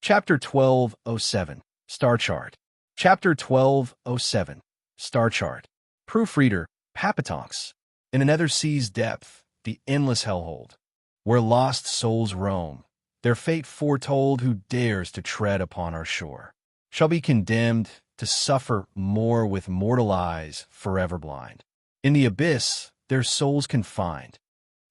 Chapter 1207, Star Chart. Chapter 1207, Star Chart. Proofreader, Papatonks. In another sea's depth, the endless hellhole, where lost souls roam, their fate foretold, who dares to tread upon our shore, shall be condemned to suffer more with mortal eyes forever blind. In the abyss, their souls confined.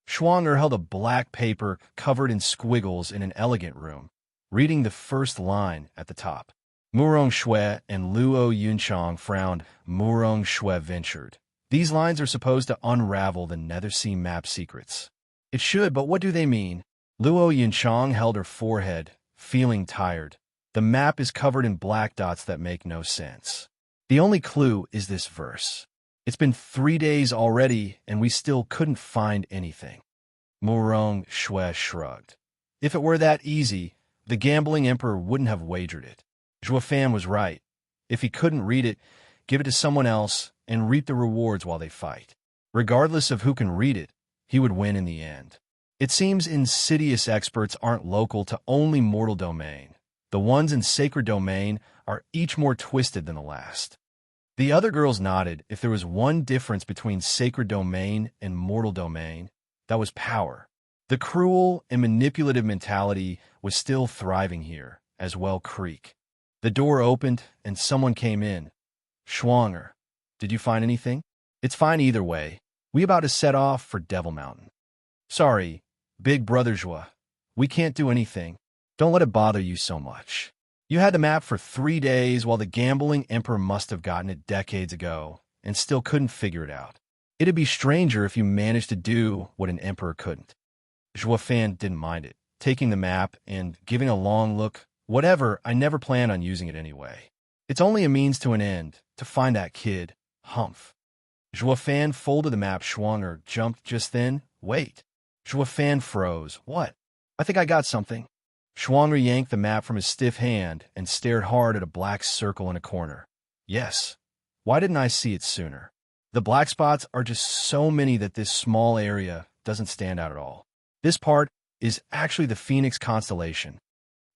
Schwanger held a black paper covered in squiggles in an elegant room, reading the first line at the top. Murong Shui and Luo Yunchang frowned. Murong Shui ventured. These lines are supposed to unravel the Nethersea map secrets. It should, but what do they mean? Luo Yunchang held her forehead, feeling tired. The map is covered in black dots that make no sense. The only clue is this verse. It's been 3 days already, and we still couldn't find anything. Murong Shui shrugged. If it were that easy, the gambling emperor wouldn't have wagered it. Zhuofan was right. If he couldn't read it, give it to someone else and reap the rewards while they fight. Regardless of who can read it, he would win in the end. It seems insidious experts aren't local to only mortal domain. The ones in sacred domain are each more twisted than the last. The other girls nodded. If there was one difference between sacred domain and mortal domain, that was power. The cruel and manipulative mentality was still thriving here, as well creek. The door opened, and someone came in. Schwanger, did you find anything? It's fine either way. We about to set off for Devil Mountain. Sorry, Big Brother Zhua. We can't do anything. Don't let it bother you so much. You had the map for 3 days, while the gambling emperor must have gotten it decades ago, and still couldn't figure it out. It'd be stranger if you managed to do what an emperor couldn't. Zhuofan didn't mind it, taking the map and giving a long look. Whatever, I never planned on using it anyway. It's only a means to an end, to find that kid, Humph. Zhuofan folded the map. Schwanger jumped just then. Wait. Zhuofan froze. What? I think I got something. Schwanger yanked the map from his stiff hand and stared hard at a black circle in a corner. Yes. Why didn't I see it sooner? The black spots are just so many that this small area doesn't stand out at all. This part is actually the Phoenix constellation.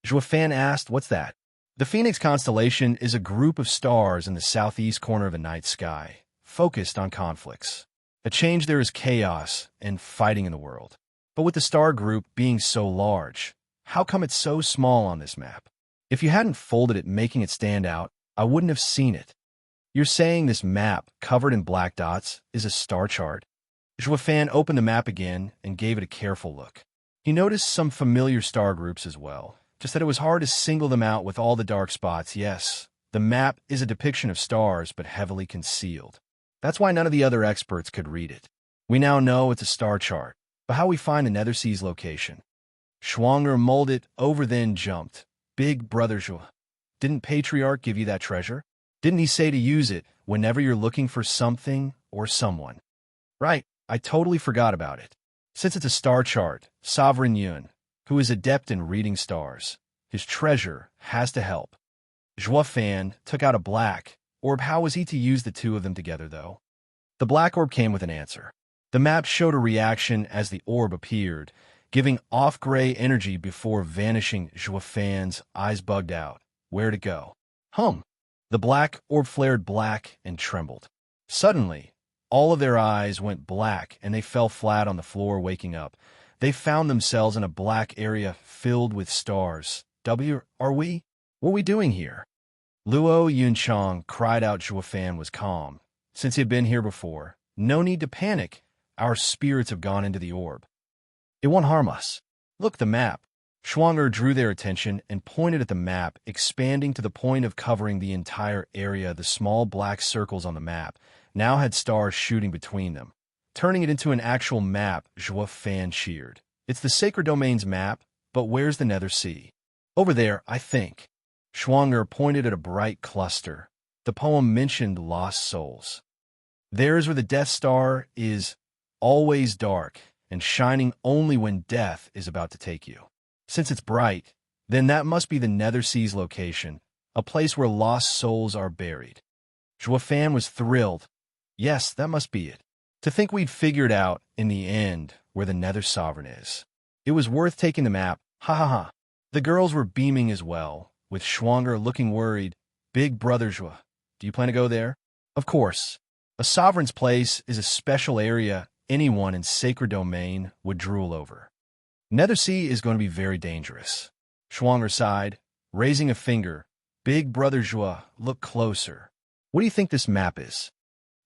Zhuofan asked, what's that? The Phoenix constellation is a group of stars in the southeast corner of the night sky, focused on conflicts. A change there is chaos and fighting in the world. But with the star group being so large, how come it's so small on this map? If you hadn't folded it, making it stand out, I wouldn't have seen it. You're saying this map, covered in black dots, is a star chart? Zhuofan opened the map again and gave it a careful look. He noticed some familiar star groups as well, just that it was hard to single them out with all the dark spots. Yes, the map is a depiction of stars, but heavily concealed. That's why none of the other experts could read it. We now know it's a star chart, but how we find the Nethersea's location? Schwanger mulled it over, then jumped. Big Brother Zhua, didn't Patriarch give you that treasure? Didn't he say to use it whenever you're looking for something or someone? Right, I totally forgot about it. Since it's a star chart, Sovereign Yun, who is adept in reading stars, his treasure has to help. Zhuofan took out a black orb. How was he to use the two of them together, though? The black orb came with an answer. The map showed a reaction as the orb appeared, giving off gray energy before vanishing. Zhuofan's eyes bugged out. Where'd it go? The black orb flared black and trembled. Suddenly, all of their eyes went black and they fell flat on the floor. Waking up, they found themselves in a black area filled with stars. What are we doing here? Luo Yunchang cried out. Zhuofan was calm. Since he had been here before, no need to panic. Our spirits have gone into the orb. It won't harm us. Look, the map. Schwanger drew their attention and pointed at the map, expanding to the point of covering the entire area. The small black circles on the map now had stars shooting between them, turning it into an actual map. Zhuofan cheered. It's the Sacred Domain's map, but where's the Nethersea? Over there, I think. Schwanger pointed at a bright cluster. The poem mentioned lost souls. There's where the Death Star is, always dark and shining only when death is about to take you. Since it's bright, then that must be the Nethersea's location, a place where lost souls are buried. Zhuofan was thrilled. Yes, that must be it. To think we'd figured out, in the end, where the Nether Sovereign is. It was worth taking the map. Ha ha ha. The girls were beaming as well, with Schwanger looking worried. Big brother Zhua, do you plan to go there? Of course. A sovereign's place is a special area anyone in sacred domain would drool over. Nether Sea is going to be very dangerous. Schwanger sighed, raising a finger. Big brother Zhua, look closer. What do you think this map is?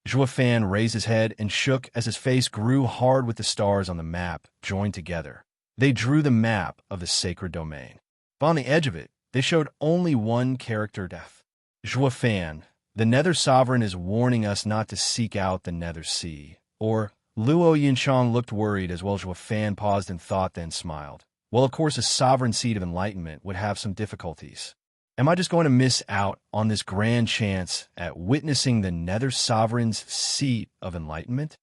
Zhua Fan raised his head and shook as his face grew hard with the stars on the map joined together. They drew the map of the sacred domain. But on the edge of it, they showed only one character death. Zhua Fan, the Nether Sovereign is warning us not to seek out the Nether Sea. Or, Luo Yinchang looked worried as well. Zhua Fan paused in thought, then smiled. Well, of course, a sovereign seat of enlightenment would have some difficulties. Am I just going to miss out on this grand chance at witnessing the Nether Sovereign's seat of enlightenment?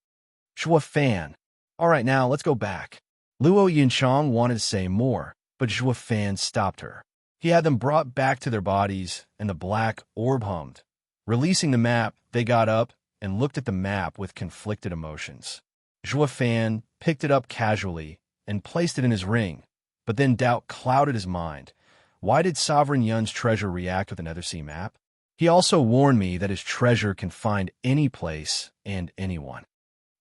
Zhua Fan. All right, now let's go back. Luo Yinchang wanted to say more, but Zhua Fan stopped her. He had them brought back to their bodies, and the black orb hummed. Releasing the map, they got up and looked at the map with conflicted emotions. Zhua Fan picked it up casually and placed it in his ring, but then doubt clouded his mind. Why did Sovereign Yun's treasure react with the Nether Sea map? He also warned me that his treasure can find any place and anyone.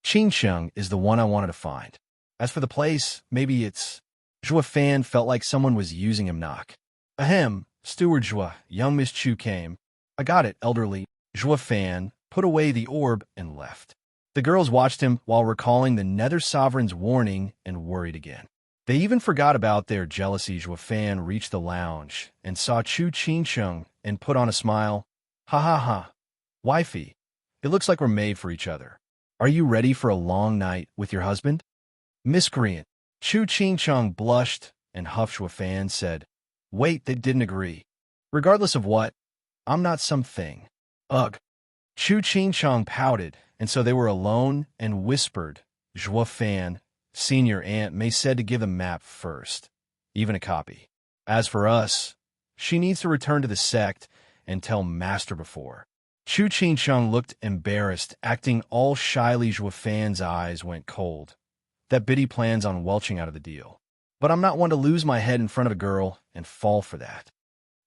Qingsheng is the one I wanted to find. As for the place, maybe it's... Zhua Fan felt like someone was using him knock. Ahem, Steward Zhua, young Miss Chu came. I got it, elderly. Zhua Fan put away the orb and left. The girls watched him while recalling the Nether Sovereign's warning and worried again. They even forgot about their jealousy. Zhua Fan reached the lounge and saw Chu Qingsheng and put on a smile. Ha ha ha. Wifey, it looks like we're made for each other. Are you ready for a long night with your husband? Miscreant. Chu Qingsheng blushed and huffed. Zhua Fan said, wait, they didn't agree. Regardless of what, I'm not something. Ugh. Chu Qingsheng pouted, and so they were alone and whispered. Zhua Fan, Senior Aunt May said to give the map first, even a copy. As for us, she needs to return to the sect and tell Master before. Chu Qingsheng looked embarrassed, acting all shyly. Zhua Fan's eyes went cold. That Biddy plans on welching out of the deal. But I'm not one to lose my head in front of a girl and fall for that.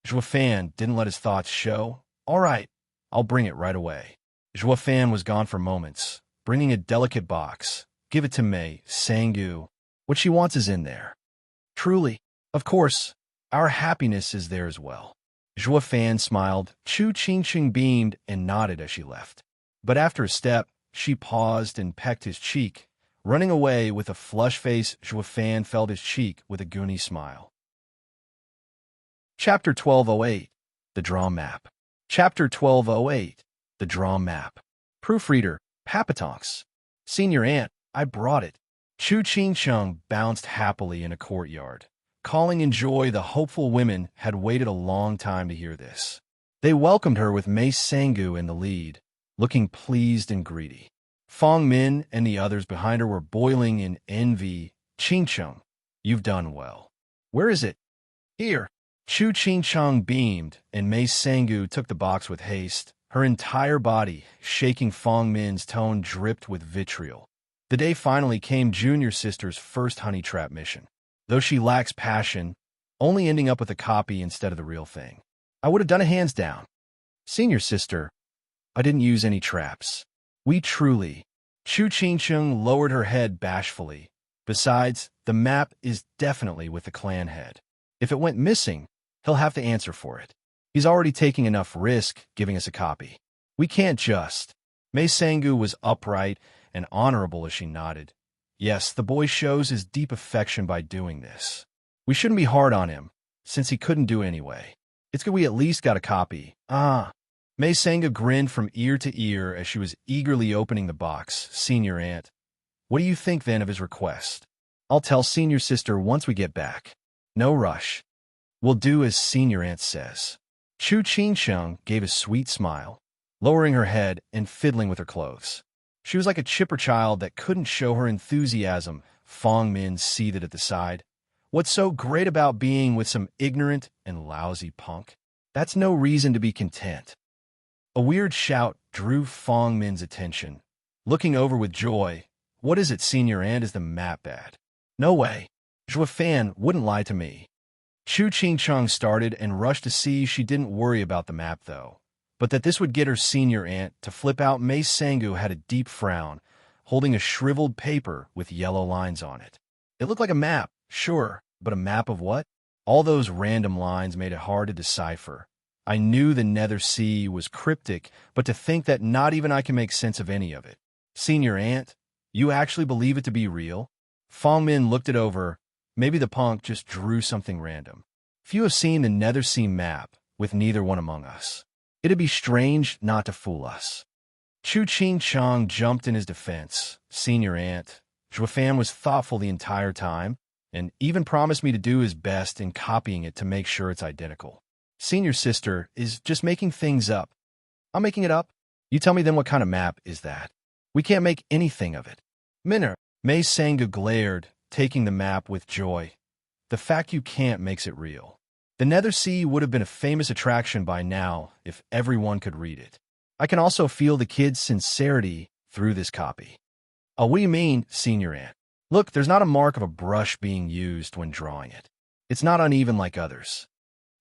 Zhua Fan didn't let his thoughts show. All right, I'll bring it right away. Zhua Fan was gone for moments, bringing a delicate box. Give it to Mei, Sanggu. What she wants is in there. Truly. Of course, our happiness is there as well. Zhua Fan smiled. Chu Qingsheng beamed and nodded as she left. But after a step, she paused and pecked his cheek. Running away with a flushed face, Zhua Fan felt his cheek with a goony smile. Chapter 1208. The Draw Map. Chapter 1208. The Draw Map. Proofreader, Papatonks. Senior Aunt, I brought it. Chu Qingsheng bounced happily in a courtyard. Calling in joy, the hopeful women had waited a long time to hear this. They welcomed her with Mei Sanggu in the lead, looking pleased and greedy. Fong Min and the others behind her were boiling in envy. Qingsheng, you've done well. Where is it? Here. Chu Qingsheng beamed, and Mei Sanggu took the box with haste. Her entire body, shaking. Fong Min's tone dripped with vitriol. The day finally came. Junior sister's first honey trap mission. Though she lacks passion, only ending up with a copy instead of the real thing. I would have done it hands down. Senior sister, I didn't use any traps. We truly... Chu Qingsheng lowered her head bashfully. Besides, the map is definitely with the clan head. If it went missing, he'll have to answer for it. He's already taking enough risk giving us a copy. We can't just... Mei Sanggu was upright and honorable as she nodded. Yes, the boy shows his deep affection by doing this. We shouldn't be hard on him, since he couldn't do anyway. It's good we at least got a copy. Ah. Mei Sanggu grinned from ear to ear as she was eagerly opening the box. Senior Aunt, what do you think then of his request? I'll tell Senior Sister once we get back. No rush. We'll do as Senior Aunt says. Chu Qingsheng gave a sweet smile, lowering her head and fiddling with her clothes. She was like a chipper child that couldn't show her enthusiasm. Fong Min seethed at the side. What's so great about being with some ignorant and lousy punk? That's no reason to be content. A weird shout drew Fong Min's attention. Looking over with joy, what is it, Senior Aunt? Is the map bad? No way. Zhua Fan wouldn't lie to me. Chu Ching-chung started and rushed to see she didn't worry about the map, though. But that this would get her senior aunt to flip out, Mei Sangu had a deep frown, holding a shriveled paper with yellow lines on it. It looked like a map, sure, but a map of what? All those random lines made it hard to decipher. I knew the Nether Sea was cryptic, but to think that not even I can make sense of any of it. Senior aunt, you actually believe it to be real? Fong Min looked it over. Maybe the punk just drew something random. Few have seen the Nether Sea map, with neither one among us. It'd be strange not to fool us. Chu Ching-chung jumped in his defense. Senior aunt, Zhuofan was thoughtful the entire time, and even promised me to do his best in copying it to make sure it's identical. Senior sister is just making things up. I'm making it up? You tell me then, what kind of map is that? We can't make anything of it. Minner, Mei Sanga glared, taking the map with joy. The fact you can't makes it real. The Nether Sea would have been a famous attraction by now if everyone could read it. I can also feel the kid's sincerity through this copy. Oh, what do you mean, Senior Aunt? Look, there's not a mark of a brush being used when drawing it. It's not uneven like others.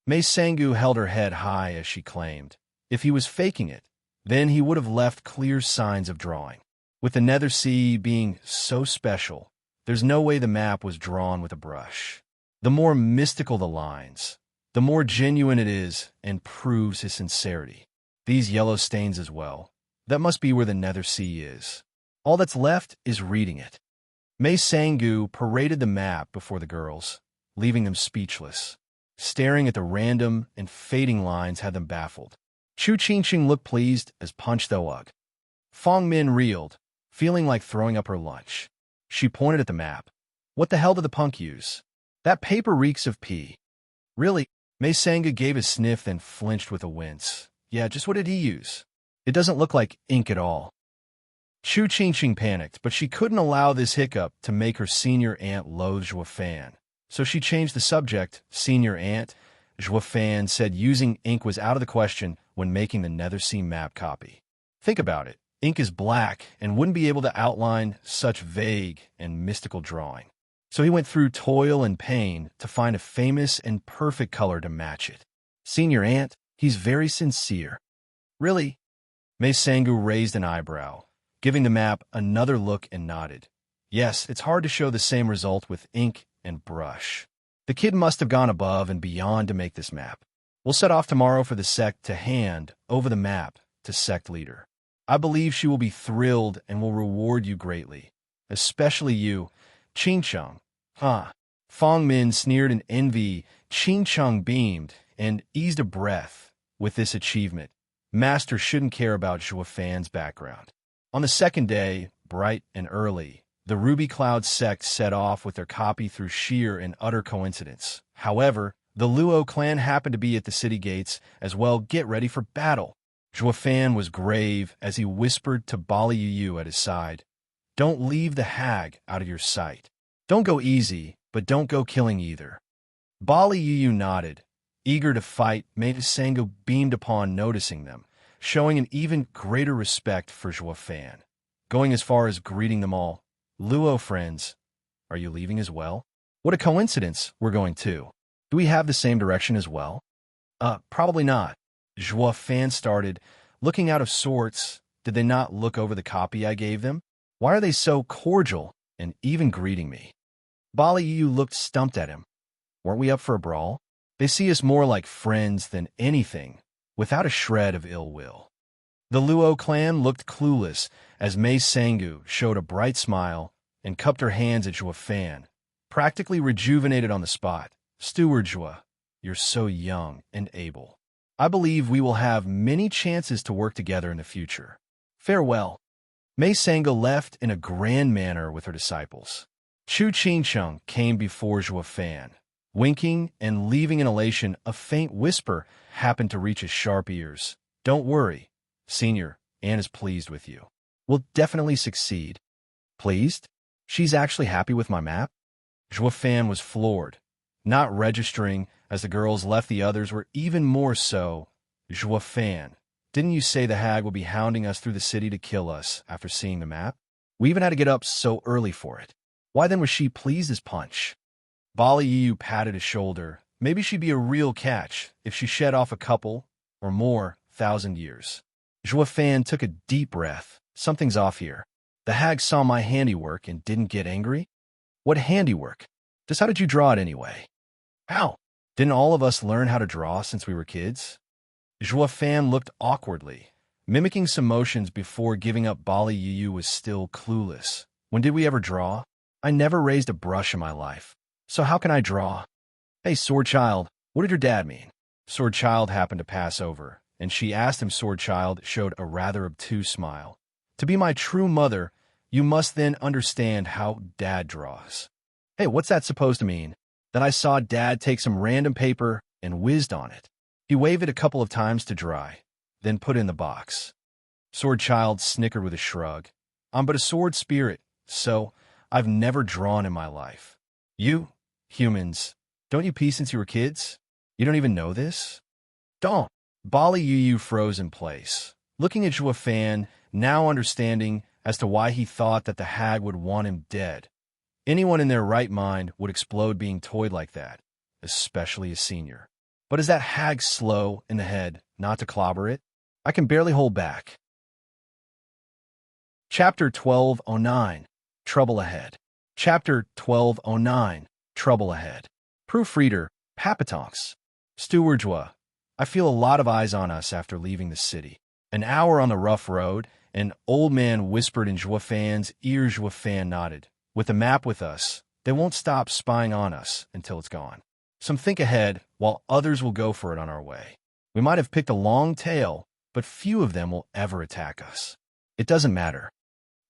Mei Sangu held her head high as she claimed. If he was faking it, then he would have left clear signs of drawing. With the Nether Sea being so special, there's no way the map was drawn with a brush. The more mystical the lines, the more genuine it is and proves his sincerity. These yellow stains as well. That must be where the Nether Sea is. All that's left is reading it. Mei Sangu paraded the map before the girls, leaving them speechless. Staring at the random and fading lines had them baffled. Chu Qingqing looked pleased as Punch the Ugg. Fong Min reeled, feeling like throwing up her lunch. She pointed at the map. What the hell did the punk use? That paper reeks of pee. Really? Mei Sanga gave a sniff, then flinched with a wince. Yeah, just what did he use? It doesn't look like ink at all. Chu Qingqing panicked, but she couldn't allow this hiccup to make her senior aunt loathe Zhuofan. So she changed the subject. Senior aunt, Zhuofan said using ink was out of the question when making the Nether Sea map copy. Think about it. Ink is black and wouldn't be able to outline such vague and mystical drawing. So he went through toil and pain to find a famous and perfect color to match it. Senior aunt, he's very sincere. Really? Mei Sangu raised an eyebrow, giving the map another look and nodded. Yes, it's hard to show the same result with ink and brush. The kid must have gone above and beyond to make this map. We'll set off tomorrow for the sect to hand over the map to sect leader. I believe she will be thrilled and will reward you greatly. Especially you, Qingcheng. Huh. Fong Min sneered in envy. Qingcheng beamed and eased a breath with this achievement. Master shouldn't care about Zhuofan's background. On the second day, bright and early, the Ruby Cloud sect set off with their copy through sheer and utter coincidence. However, the Luo clan happened to be at the city gates as well. Get ready for battle. Zhuofan was grave as he whispered to Bali Yu at his side. Don't leave the hag out of your sight. Don't go easy, but don't go killing either. Bali Yu nodded, eager to fight. Mei Sangu beamed upon noticing them, showing an even greater respect for Zhuofan, going as far as greeting them all. Luo friends, are you leaving as well? What a coincidence, we're going too. Do we have the same direction as well? Probably not. Zhuofan started, looking out of sorts. Did they not look over the copy I gave them? Why are they so cordial and even greeting me? Bali Yu looked stumped at him. Weren't we up for a brawl? They see us more like friends than anything, without a shred of ill will. The Luo clan looked clueless as Mei Sangu showed a bright smile and cupped her hands at Zhuofan, practically rejuvenated on the spot. Steward Zhuo, you're so young and able. I believe we will have many chances to work together in the future. Farewell. Mei Sangu left in a grand manner with her disciples. Chu Qingcheng came before Zhuofan, winking and leaving an elation. A faint whisper happened to reach his sharp ears. Don't worry, Senior, Anne is pleased with you. We'll definitely succeed. Pleased? She's actually happy with my map? Zhuofan was floored, not registering as the girls left. The others were even more so. Zhuofan, didn't you say the hag will be hounding us through the city to kill us after seeing the map? We even had to get up so early for it. Why then was she pleased as punch? Bali Yu patted his shoulder, Maybe she'd be a real catch if she shed off a couple or more 1,000 years. Fan took a deep breath. Something's off here. The hag saw my handiwork and didn't get angry? What handiwork? Just how did you draw it anyway? How? Didn't all of us learn how to draw since we were kids? Fan looked awkwardly, mimicking some motions before giving up. Bali Yu was still clueless. When did we ever draw? I never raised a brush in my life. So how can I draw? Hey, Sword Child, what did your dad mean? Sword Child happened to pass over, and she asked him. Sword Child showed a rather obtuse smile. To be my true mother, you must then understand how Dad draws. Hey, what's that supposed to mean? Then I saw Dad take some random paper and whizzed on it. He waved it a couple of times to dry, then put it in the box. Sword Child snickered with a shrug. I'm but a sword spirit, so I've never drawn in my life. You, humans, don't you pee since you were kids? You don't even know this? Don't. Bali Yu froze in place, looking at Fan, now understanding as to why he thought that the hag would want him dead. Anyone in their right mind would explode being toyed like that, especially a senior. But is that hag slow in the head not to clobber it? I can barely hold back. Chapter 1209, Trouble Ahead. Chapter 1209, Trouble Ahead. Proofreader, Papatonks. Stewardjua. I feel a lot of eyes on us after leaving the city. An hour on the rough road, an old man whispered in Fan's ear. Fan nodded. With the map with us, they won't stop spying on us until it's gone. Some think ahead, while others will go for it on our way. We might have picked a long tail, but few of them will ever attack us. It doesn't matter.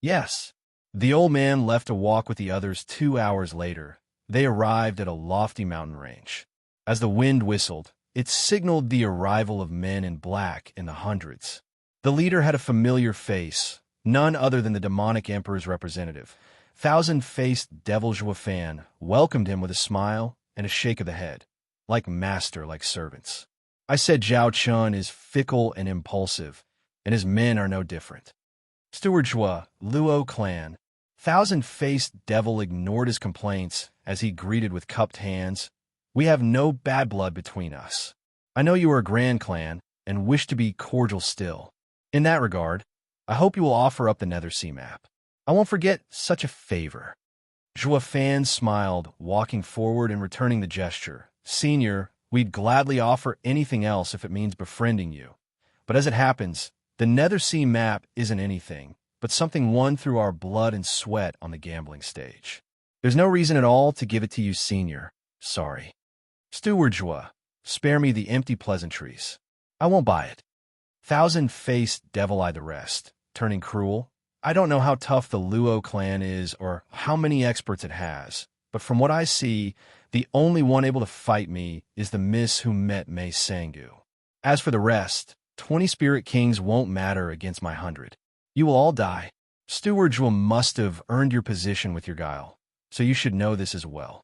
Yes. The old man left to walk with the others. 2 hours later, they arrived at a lofty mountain range. As the wind whistled, it signaled the arrival of men in black in the hundreds. The leader had a familiar face, none other than the demonic emperor's representative. Thousand-faced devil Fan welcomed him with a smile and a shake of the head, like master, like servants. I said Zhao Chun is fickle and impulsive, and his men are no different. Stewardjua, Luo clan. Thousand-faced devil ignored his complaints as he greeted with cupped hands. We have no bad blood between us. I know you are a grand clan and wish to be cordial still. In that regard, I hope you will offer up the Nethersea map. I won't forget such a favor. Fan smiled, walking forward and returning the gesture. Senior, we'd gladly offer anything else if it means befriending you. But as it happens, the Nethersea map isn't anything, but something won through our blood and sweat on the gambling stage. There's no reason at all to give it to you, Senior. Sorry. Stewardjua, spare me the empty pleasantries. I won't buy it. Thousand-faced devil-eyed the rest, turning cruel. I don't know how tough the Luo clan is or how many experts it has, but from what I see, the only one able to fight me is the miss who met Mei Sangu. As for the rest, 20 spirit kings won't matter against my 100. You will all die. Stewardjua must have earned your position with your guile, so you should know this as well.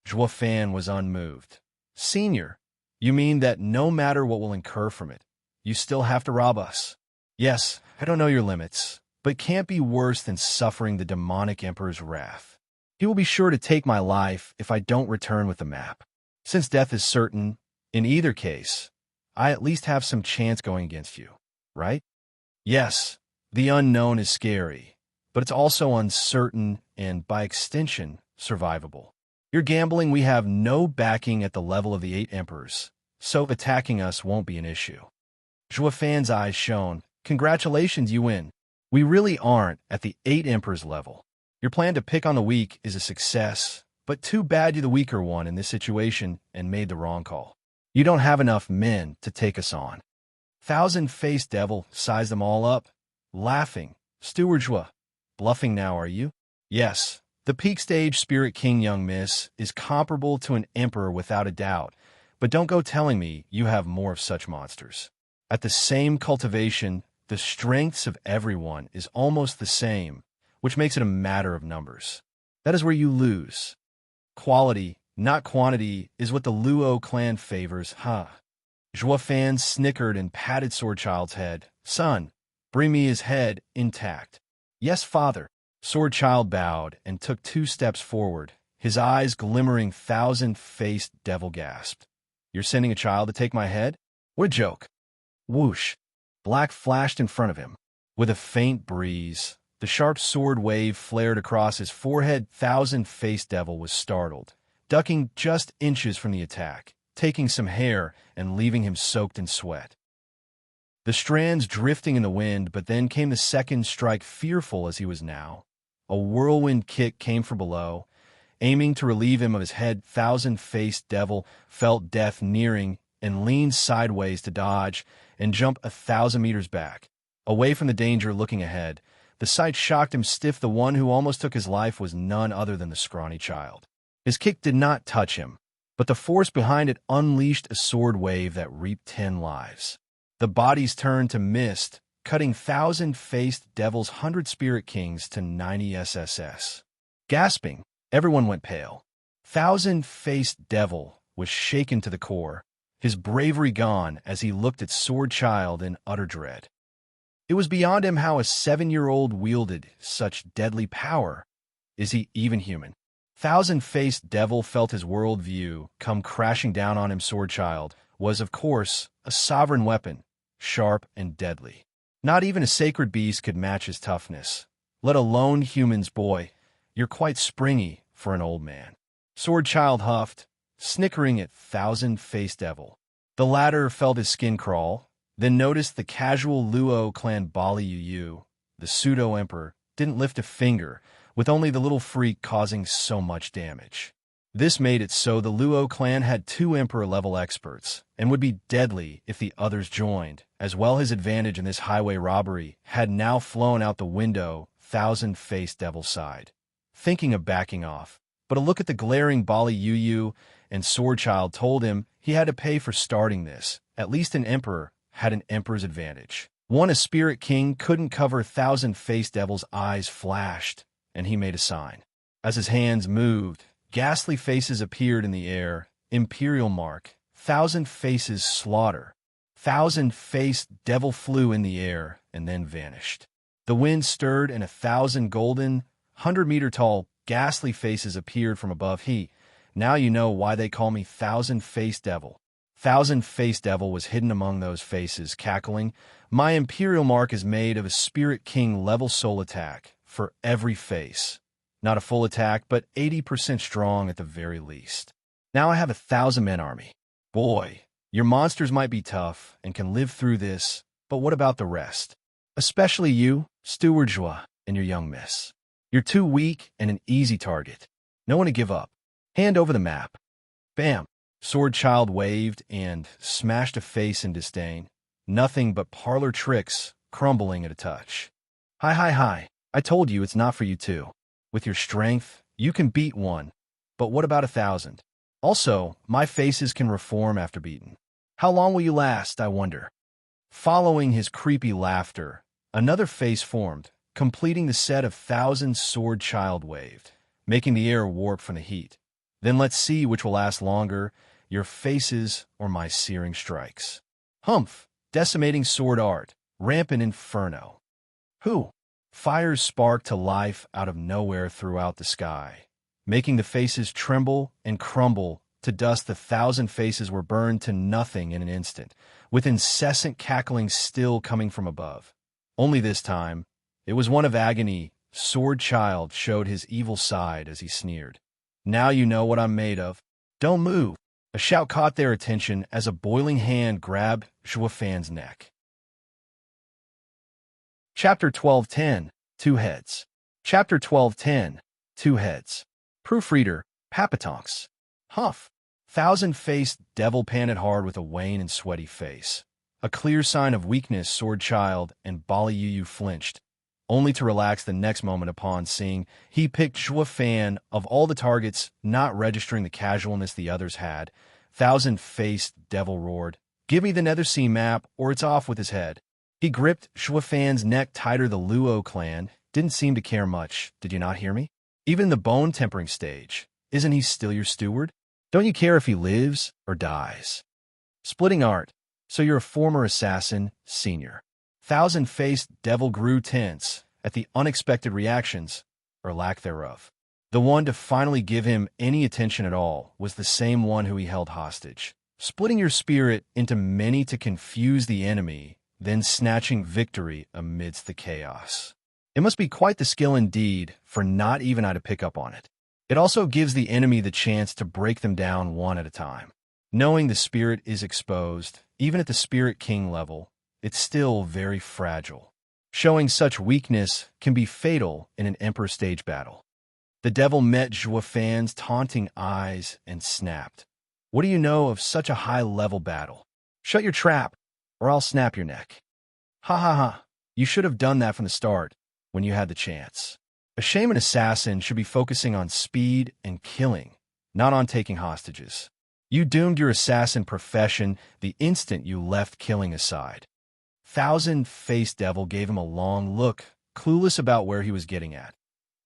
Fan was unmoved. Senior, you mean that no matter what we'll incur from it, you still have to rob us? Yes, I don't know your limits, but it can't be worse than suffering the demonic emperor's wrath. He will be sure to take my life if I don't return with the map. Since death is certain, in either case, I at least have some chance going against you, right? Yes, the unknown is scary, but it's also uncertain and, by extension, survivable. You're gambling we have no backing at the level of the 8 emperors, so attacking us won't be an issue. Fan's eyes shone. Congratulations, you win. We really aren't at the 8 emperors level. Your plan to pick on the weak is a success, but too bad you're the weaker one in this situation and made the wrong call. You don't have enough men to take us on. Thousand-faced devil sized them all up, laughing. Stewardjua, bluffing now, are you? Yes. The peak stage Spirit King, young miss, is comparable to an emperor without a doubt, but don't go telling me you have more of such monsters. At the same cultivation, the strengths of everyone is almost the same, which makes it a matter of numbers. That is where you lose. Quality, not quantity, is what the Luo clan favors, huh? Fan snickered and patted Swordchild's head. Son, bring me his head intact. Yes, father. Swordchild bowed and took 2 steps forward. His eyes glimmering. Thousand-faced devil gasped. You're sending a child to take my head? What a joke. Whoosh. Black flashed in front of him. With a faint breeze, the sharp sword wave flared across his forehead. Thousand-faced devil was startled, ducking just inches from the attack, taking some hair and leaving him soaked in sweat. The strands drifting in the wind, but then came the second strike, fearful as he was now. A whirlwind kick came from below, aiming to relieve him of his head. Thousand-faced devil felt death nearing and leaned sideways to dodge and jump 1,000 meters back, away from the danger looking ahead. The sight shocked him stiff. The one who almost took his life was none other than the scrawny child. His kick did not touch him, but the force behind it unleashed a sword wave that reaped 10 lives. The bodies turned to mist, cutting thousand-faced devil's 100 spirit kings to 90 SSS. Gasping, everyone went pale. Thousand-faced devil was shaken to the core, his bravery gone as he looked at sword child in utter dread. It was beyond him how a 7-year-old wielded such deadly power. Is he even human? Thousand-faced devil felt his world view come crashing down on him. Sword child was, of course, a sovereign weapon, sharp and deadly. Not even a sacred beast could match his toughness, let alone humans. Boy, you're quite springy for an old man. Sword child huffed, snickering at thousand-faced devil. The latter felt his skin crawl, then noticed the casual Luo clan Bali Yu, the pseudo-emperor, didn't lift a finger, with only the little freak causing so much damage. This made it so the Luo clan had 2 emperor-level experts, and would be deadly if the others joined, as well. His advantage in this highway robbery had now flown out the window. Thousand-faced devil sighed, thinking of backing off, but a look at the glaring Bali Yu and sword child told him he had to pay for starting this. At least an emperor had an emperor's advantage. One, a spirit king, couldn't cover. Thousand-faced devil's eyes flashed, and he made a sign. As his hands moved, ghastly faces appeared in the air. Imperial mark, thousand faces slaughter. Thousand-faced devil flew in the air and then vanished. The wind stirred and 1,000 golden, 100-meter-tall, ghastly faces appeared from above. Now you know why they call me Thousand-faced devil. Thousand-faced devil was hidden among those faces, cackling. My imperial mark is made of a spirit king level soul attack for every face. Not a full attack, but 80% strong at the very least. Now I have 1,000-man army. Boy, your monsters might be tough and can live through this, but what about the rest? Especially you, Steward Joie, and your young miss. You're too weak and an easy target. No one to give up. Hand over the map. Bam! Sword child waved and smashed a face in disdain. Nothing but parlor tricks, crumbling at a touch. Hi. I told you it's not for you too. With your strength, you can beat one. But what about 1,000? Also, my faces can reform after beaten. How long will you last, I wonder? Following his creepy laughter, another face formed, completing the set of 1,000. Sword child waved, making the air warp from the heat. Then let's see which will last longer, your faces or my searing strikes. Humph! Decimating sword art, rampant inferno. Who? Fires sparked to life out of nowhere throughout the sky, making the faces tremble and crumble to dust. 1,000 faces were burned to nothing in an instant, with incessant cackling still coming from above. Only this time, it was one of agony. Sword child showed his evil side as he sneered. Now you know what I'm made of. Don't move. A shout caught their attention as a boiling hand grabbed Shuafan's neck. Chapter 12:10, 2 Heads. Chapter 12:10, 2 Heads. Proofreader, Papatonks. Huff. Thousand-faced devil panted hard with a wan and sweaty face. A clear sign of weakness. Sword child and Bali Yu flinched, only to relax the next moment upon seeing he picked Shuafan of all the targets, not registering the casualness the others had. Thousand-faced devil roared, "Give me the Nether Sea map, or it's off with his head." He gripped Shuafan's neck tighter. The Luo clan didn't seem to care much. Did you not hear me? Even the bone-tempering stage, isn't he still your steward? Don't you care if he lives or dies? Splitting art, so you're a former assassin, senior. Thousand-faced devil grew tense at the unexpected reactions, or lack thereof. The one to finally give him any attention at all was the same one who he held hostage, splitting your spirit into many to confuse the enemy, then snatching victory amidst the chaos. It must be quite the skill indeed for not even I to pick up on it. It also gives the enemy the chance to break them down one at a time. Knowing the spirit is exposed, even at the spirit king level, it's still very fragile. Showing such weakness can be fatal in an Emperor stage battle. The devil met Zhuofan's taunting eyes and snapped. What do you know of such a high-level battle? Shut your trap, or I'll snap your neck. Ha ha ha, you should have done that from the start, when you had the chance. A shaman assassin should be focusing on speed and killing, not on taking hostages. You doomed your assassin profession the instant you left killing aside. Thousand-faced devil gave him a long look, clueless about where he was getting at.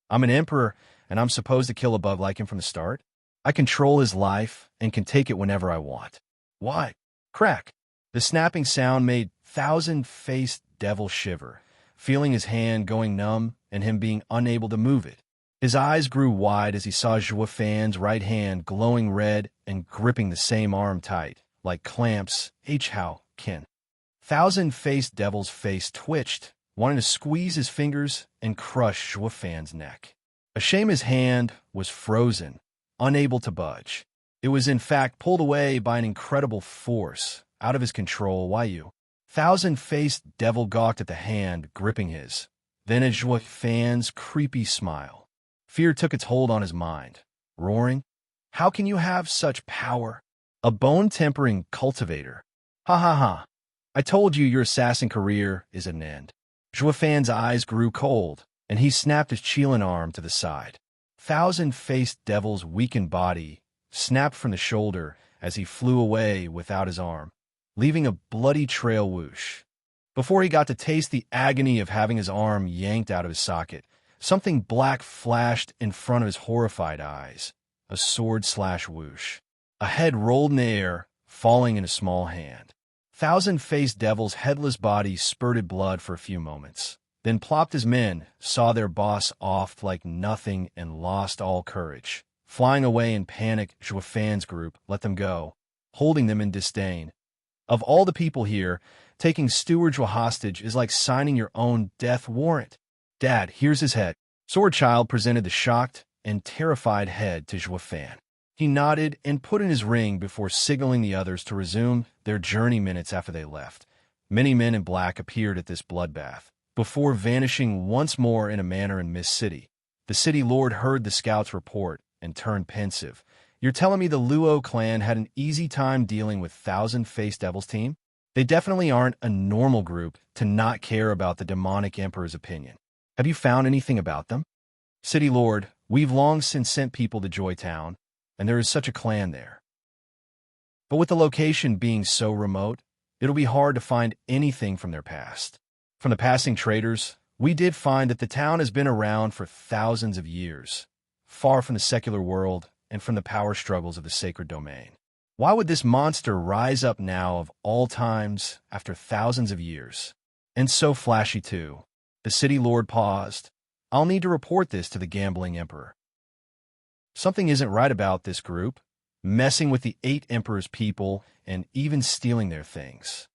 I'm an emperor, and I'm supposed to kill a bug like him from the start? I control his life and can take it whenever I want. Why? Crack. The snapping sound made thousand-faced devil shiver, feeling his hand going numb and him being unable to move it. His eyes grew wide as he saw Zhuofan's right hand glowing red and gripping the same arm tight, like clamps. How can? Thousand-faced devil's face twitched, wanting to squeeze his fingers and crush Zhuofan's neck. A shame his hand was frozen, unable to budge. It was in fact pulled away by an incredible force, out of his control. Why you? Thousand-faced devil gawked at the hand gripping his, then at Zhuofan's creepy smile. Fear took its hold on his mind, roaring, "How can you have such power? A bone-tempering cultivator. Ha ha ha. I told you your assassin career is at an end." Zhuofan's eyes grew cold, and he snapped his Qilin arm to the side. Thousand-faced devil's weakened body snapped from the shoulder as he flew away without his arm, leaving a bloody trail whoosh. Before he got to taste the agony of having his arm yanked out of his socket, something black flashed in front of his horrified eyes, a sword/whoosh. A head rolled in the air, falling in a small hand. Thousand-faced devil's headless body spurted blood for a few moments, then plopped his men, saw their boss off like nothing and lost all courage. Flying away in panic, Zhuofan's group let them go, holding them in disdain. Of all the people here, taking Steward Zhuo hostage is like signing your own death warrant. Dad, here's his head. Sword Child presented the shocked and terrified head to Zhuofan. He nodded and put in his ring before signaling the others to resume their journey minutes after they left. Many men in black appeared at this bloodbath, before vanishing once more in a manner in Mist City. The city lord heard the scouts' report and turned pensive. You're telling me the Luo clan had an easy time dealing with Thousand-Faced Devil's team? They definitely aren't a normal group to not care about the demonic emperor's opinion. Have you found anything about them? City lord, we've long since sent people to Joy Town, and there is such a clan there. But with the location being so remote, it'll be hard to find anything from their past. From the passing traders, we did find that the town has been around for thousands of years, far from the secular world and from the power struggles of the sacred domain. Why would this monster rise up now of all times after thousands of years? And so flashy too. The city lord paused. I'll need to report this to the gambling emperor. Something isn't right about this group, messing with the 8 emperor's people and even stealing their things.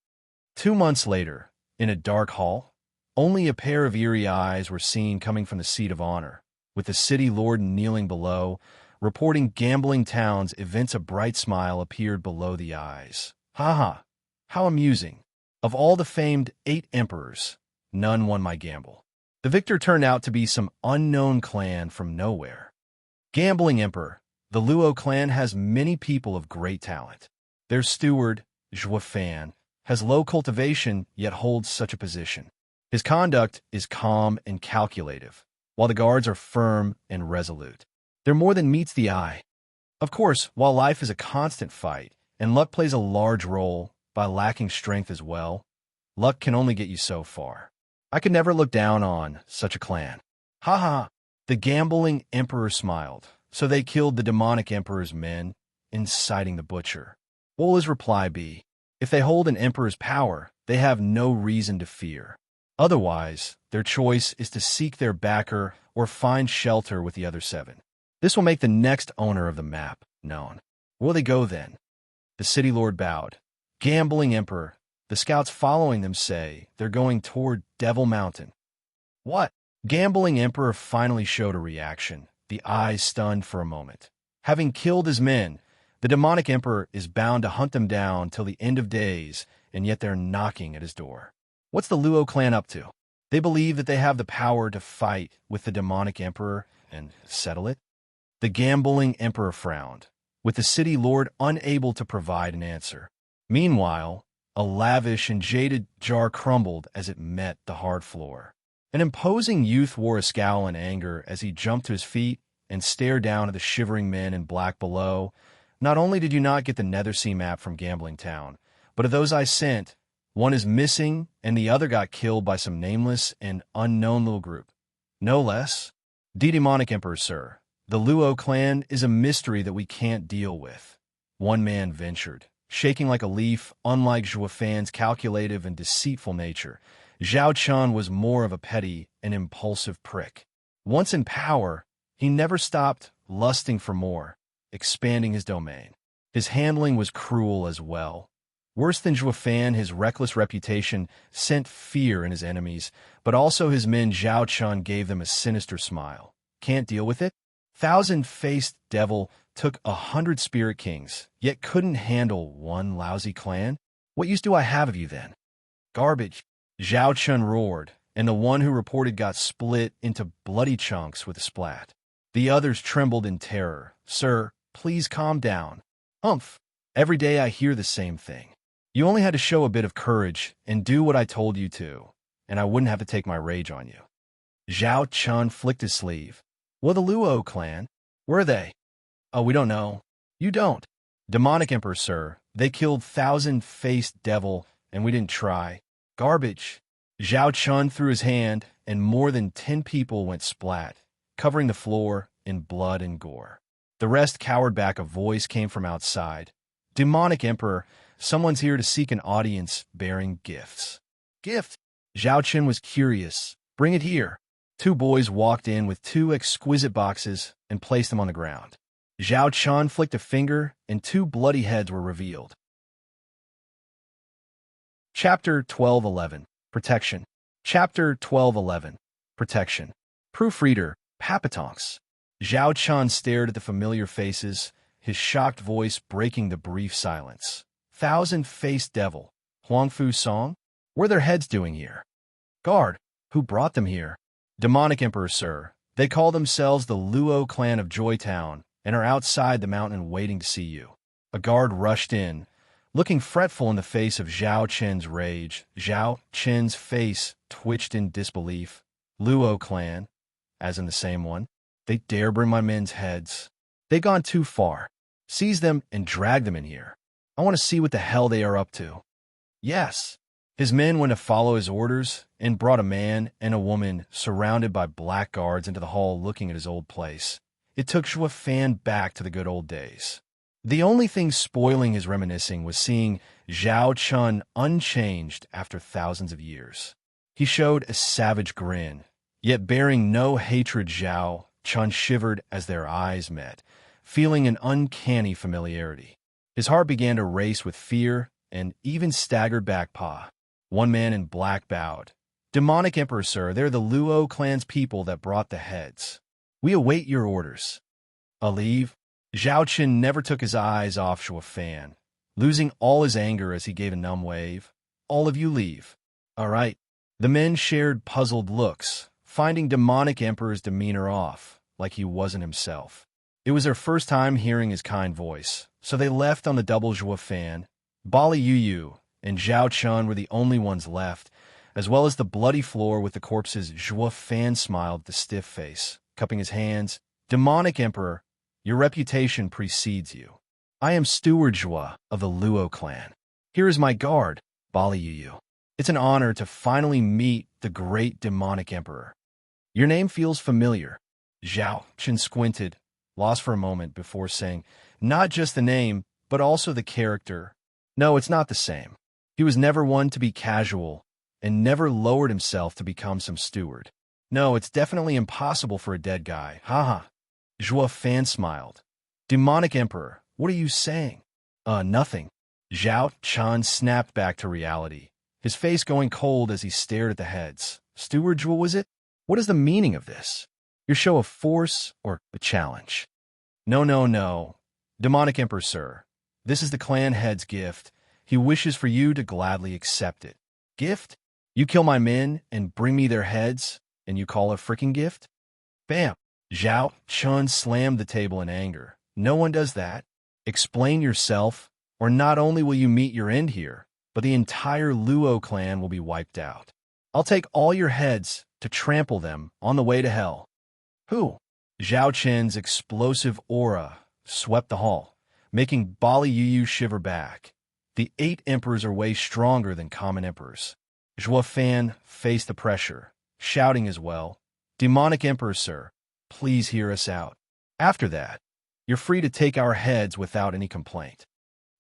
2 months later, in a dark hall, only a pair of eerie eyes were seen coming from the seat of honor, with the city lord kneeling below, reporting gambling town's events. A bright smile appeared below the eyes. Ha ha, how amusing. Of all the famed 8 emperors, none won my gamble. The victor turned out to be some unknown clan from nowhere. Gambling Emperor, the Luo clan has many people of great talent. Their steward, Zhuofan, has low cultivation yet holds such a position. His conduct is calm and calculative, while the guards are firm and resolute. They're more than meets the eye. Of course, while life is a constant fight, and luck plays a large role by lacking strength as well, luck can only get you so far. I could never look down on such a clan. Ha ha! The gambling emperor smiled. So they killed the demonic emperor's men, inciting the butcher. What will his reply be? If they hold an emperor's power, they have no reason to fear. Otherwise, their choice is to seek their backer or find shelter with the other 7. This will make the next owner of the map known. Where will they go then? The city lord bowed. Gambling Emperor. The scouts following them say they're going toward Devil Mountain. What? Gambling Emperor finally showed a reaction, the eyes stunned for a moment. Having killed his men, the demonic emperor is bound to hunt them down till the end of days, and yet they're knocking at his door. What's the Luo clan up to? They believe that they have the power to fight with the demonic emperor and settle it? The gambling emperor frowned, with the city lord unable to provide an answer. Meanwhile, a lavish and jaded jar crumbled as it met the hard floor. An imposing youth wore a scowl in anger as he jumped to his feet and stared down at the shivering men in black below. Not only did you not get the Nethersea map from Gambling Town, but of those I sent, one is missing and the other got killed by some nameless and unknown little group. No less. Demonic Emperor, sir, the Luo clan is a mystery that we can't deal with. One man ventured, shaking like a leaf, unlike Zhou Fan's calculative and deceitful nature. Zhao Chun was more of a petty and impulsive prick. Once in power, he never stopped lusting for more, expanding his domain. His handling was cruel as well. Worse than Zhou Fan, his reckless reputation sent fear in his enemies, but also his men Zhao Chun gave them a sinister smile. Can't deal with it? Thousand-faced devil took 100 spirit kings, yet couldn't handle one lousy clan? What use do I have of you then? Garbage. Zhao Chun roared, and the one who reported got split into bloody chunks with a splat. The others trembled in terror. Sir, please calm down. Humph. Every day I hear the same thing. You only had to show a bit of courage and do what I told you to, and I wouldn't have to take my rage on you. Zhao Chun flicked his sleeve. Well, the Luo clan, where are they? Oh, we don't know. You don't. Demonic Emperor, sir. They killed thousand-faced devil, and we didn't try. Garbage. Zhao Chun threw his hand, and more than 10 people went splat, covering the floor in blood and gore. The rest cowered back. A voice came from outside. Demonic Emperor, someone's here to seek an audience bearing gifts. Gift? Zhao Chun was curious. Bring it here. 2 boys walked in with 2 exquisite boxes and placed them on the ground. Zhao Chun flicked a finger, and 2 bloody heads were revealed. Chapter 12:11. Protection. Chapter 12:11. Protection. Proofreader, Papatonks. Zhao Chun stared at the familiar faces, his shocked voice breaking the brief silence. Thousand-faced devil. Huangfu Song? What are their heads doing here? Guard, who brought them here? Demonic Emperor, sir. They call themselves the Luo clan of Joytown and are outside the mountain waiting to see you. A guard rushed in, looking fretful in the face of Zhao Chen's rage. Zhao Chen's face twitched in disbelief. Luo clan, as in the same one. They dare bring my men's heads. They've gone too far. Seize them and drag them in here. I want to see what the hell they are up to. Yes. His men went to follow his orders and brought a man and a woman surrounded by black guards into the hall looking at his old place. It took Zhou Fan back to the good old days. The only thing spoiling his reminiscing was seeing Zhao Chun unchanged after thousands of years. He showed a savage grin, yet bearing no hatred. Zhao Chun shivered as their eyes met, feeling an uncanny familiarity. His heart began to race with fear and even staggered back. One man in black bowed. Demonic Emperor, sir, they're the Luo clan's people that brought the heads. We await your orders. A leave? Zhao Chun never took his eyes off Zhou Fan, losing all his anger as he gave a numb wave. All of you leave. All right. The men shared puzzled looks, finding Demonic Emperor's demeanor off, like he wasn't himself. It was their first time hearing his kind voice, so they left on the double. Zhou Fan, Bali Yu, and Zhao Chun were the only ones left, as well as the bloody floor with the corpses. Zhou Fan smiled at the stiff face, cupping his hands. Demonic Emperor, your reputation precedes you. I am Steward Zhua of the Luo clan. Here is my guard, Bali Yu. It's an honor to finally meet the great Demonic Emperor. Your name feels familiar. Zhao Chun squinted, lost for a moment before saying, not just the name, but also the character. No, it's not the same. He was never one to be casual and never lowered himself to become some steward. No, it's definitely impossible for a dead guy. Haha. Zhou Fan smiled. Demonic Emperor, what are you saying? Nothing. Zhao Chun snapped back to reality, his face going cold as he stared at the heads. Steward Jewel, was it? What is the meaning of this? Your show of force or a challenge? No, no, no. Demonic Emperor, sir. This is the clan head's gift. He wishes for you to gladly accept it. Gift? You kill my men and bring me their heads, and you call a freaking gift? Bam! Zhao Chun slammed the table in anger. No one does that. Explain yourself, or not only will you meet your end here, but the entire Luo clan will be wiped out. I'll take all your heads to trample them on the way to hell. Who? Zhao Chen's explosive aura swept the hall, making Bali Yu shiver back. The 8 emperors are way stronger than common emperors. Zhuo Fan faced the pressure, shouting as well, Demonic Emperor, sir, please hear us out. After that, you're free to take our heads without any complaint.